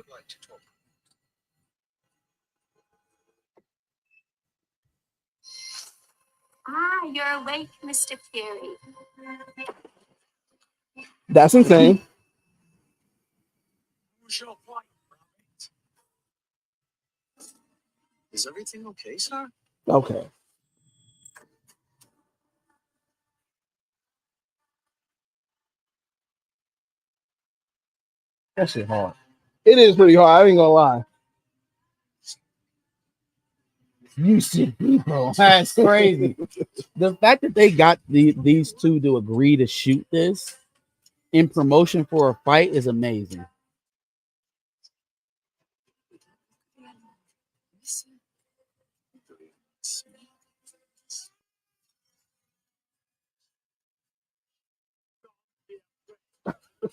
You're awake, Mr. Fury. That's insane. Who's your wife, Robert? Is everything okay, sir? Okay. That shit hard. It is pretty hard. I ain't gonna lie. You see people. That's crazy. The fact that they got these two to agree to shoot this in promotion for a fight is amazing. I'm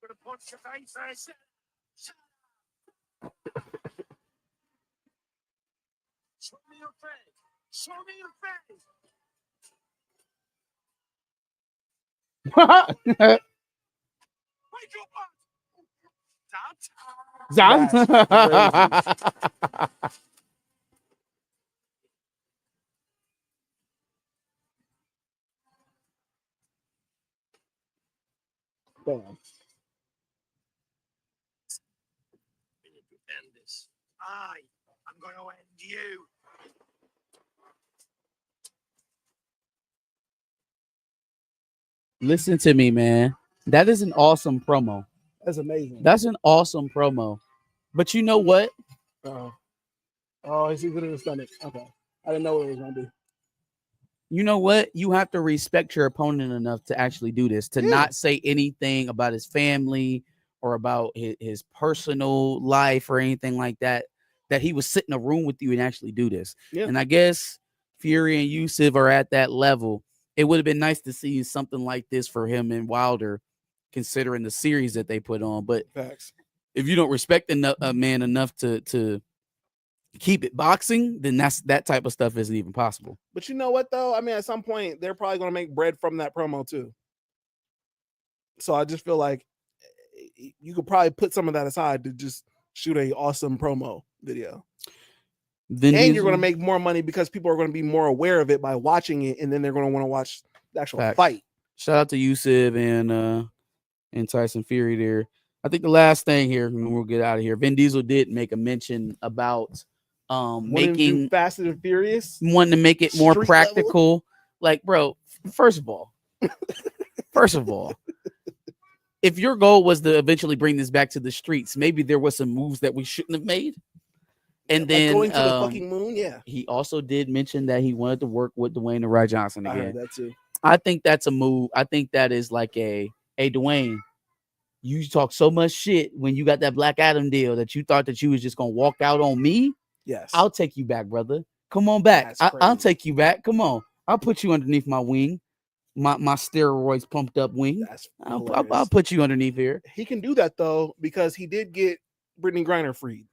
gonna punch your face. Show me your face. Show me your face. Wake up, Dad. Zan. Damn. End this. I'm gonna end you. Listen to me, man. That is an awesome promo. That's amazing. That's an awesome promo. But you know what? Oh, he's good in the stomach. Okay. I didn't know what it was gonna be. You know what? You have to respect your opponent enough to actually do this, to not say anything about his family or about his personal life or anything like that, that he would sit in a room with you and actually do this. Yeah. And I guess Fury and Yusuf are at that level. It would have been nice to see something like this for him and Wilder, considering the series that they put on. But Facts. if you don't respect a man enough to keep it boxing, then that type of stuff isn't even possible. But you know what though? I mean, at some point they're probably gonna make bread from that promo too. So I just feel like you could probably put some of that aside to just shoot a awesome promo video. And you're gonna make more money because people are gonna be more aware of it by watching it, and then they're gonna want to watch the actual fight. Shout out to Yusuf and Tyson Fury there. I think the last thing here, and we'll get out of here. Vin Diesel did make a mention about making Fast and Furious, wanting to make it more street practical. Level. Like, bro, first of all, if your goal was to eventually bring this back to the streets, maybe there was some moves that we shouldn't have made. And then going to the fucking moon, yeah. He also did mention that he wanted to work with Dwayne the Rock Johnson again. I heard that too. I think that's a move. I think that is like hey, Dwayne, you talk so much shit when you got that Black Adam deal that you thought that you was just gonna walk out on me. Yes, I'll take you back, brother. Come on back. I'll take you back. Come on. I'll put you underneath my wing, my steroids pumped up wing. I'll put you underneath here. He can do that though because he did get Brittany Griner freed.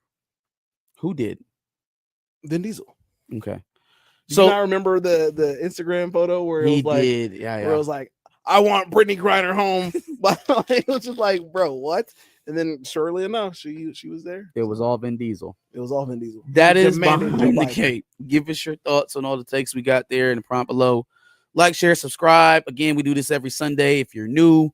Who did? Vin Diesel. Okay. So I remember the Instagram photo where it was like, where it was like, I want Brittany Griner home, but it was just like, bro, what? And then, surely enough, she was there. It was all Vin Diesel. It was all Vin Diesel. That is Behind the Cape. Give us your thoughts on all the takes we got there in the prompt below. Like, share, subscribe. Again, we do this every Sunday. If you're new,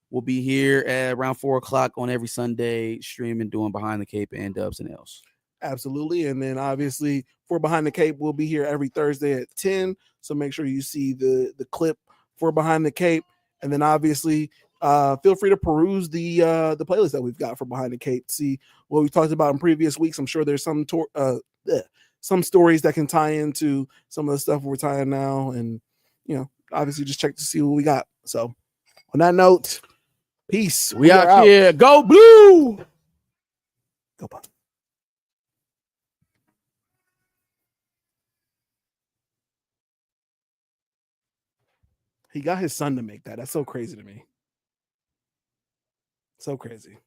we'll be here at around 4:00 on every Sunday, streaming, doing Behind the Cape and Dubs and L's. Absolutely. And then obviously for Behind the Cape, we'll be here every Thursday at 10. So make sure you see the clip for Behind the Cape. And then obviously feel free to peruse the playlist that we've got for Behind the Cape. See what we talked about in previous weeks. I'm sure there's some stories that can tie into some of the stuff we're tying now. And, obviously just check to see what we got. So on that note, peace. We out here. Go Blue. Go Buck. He got his son to make that. That's so crazy to me. So crazy.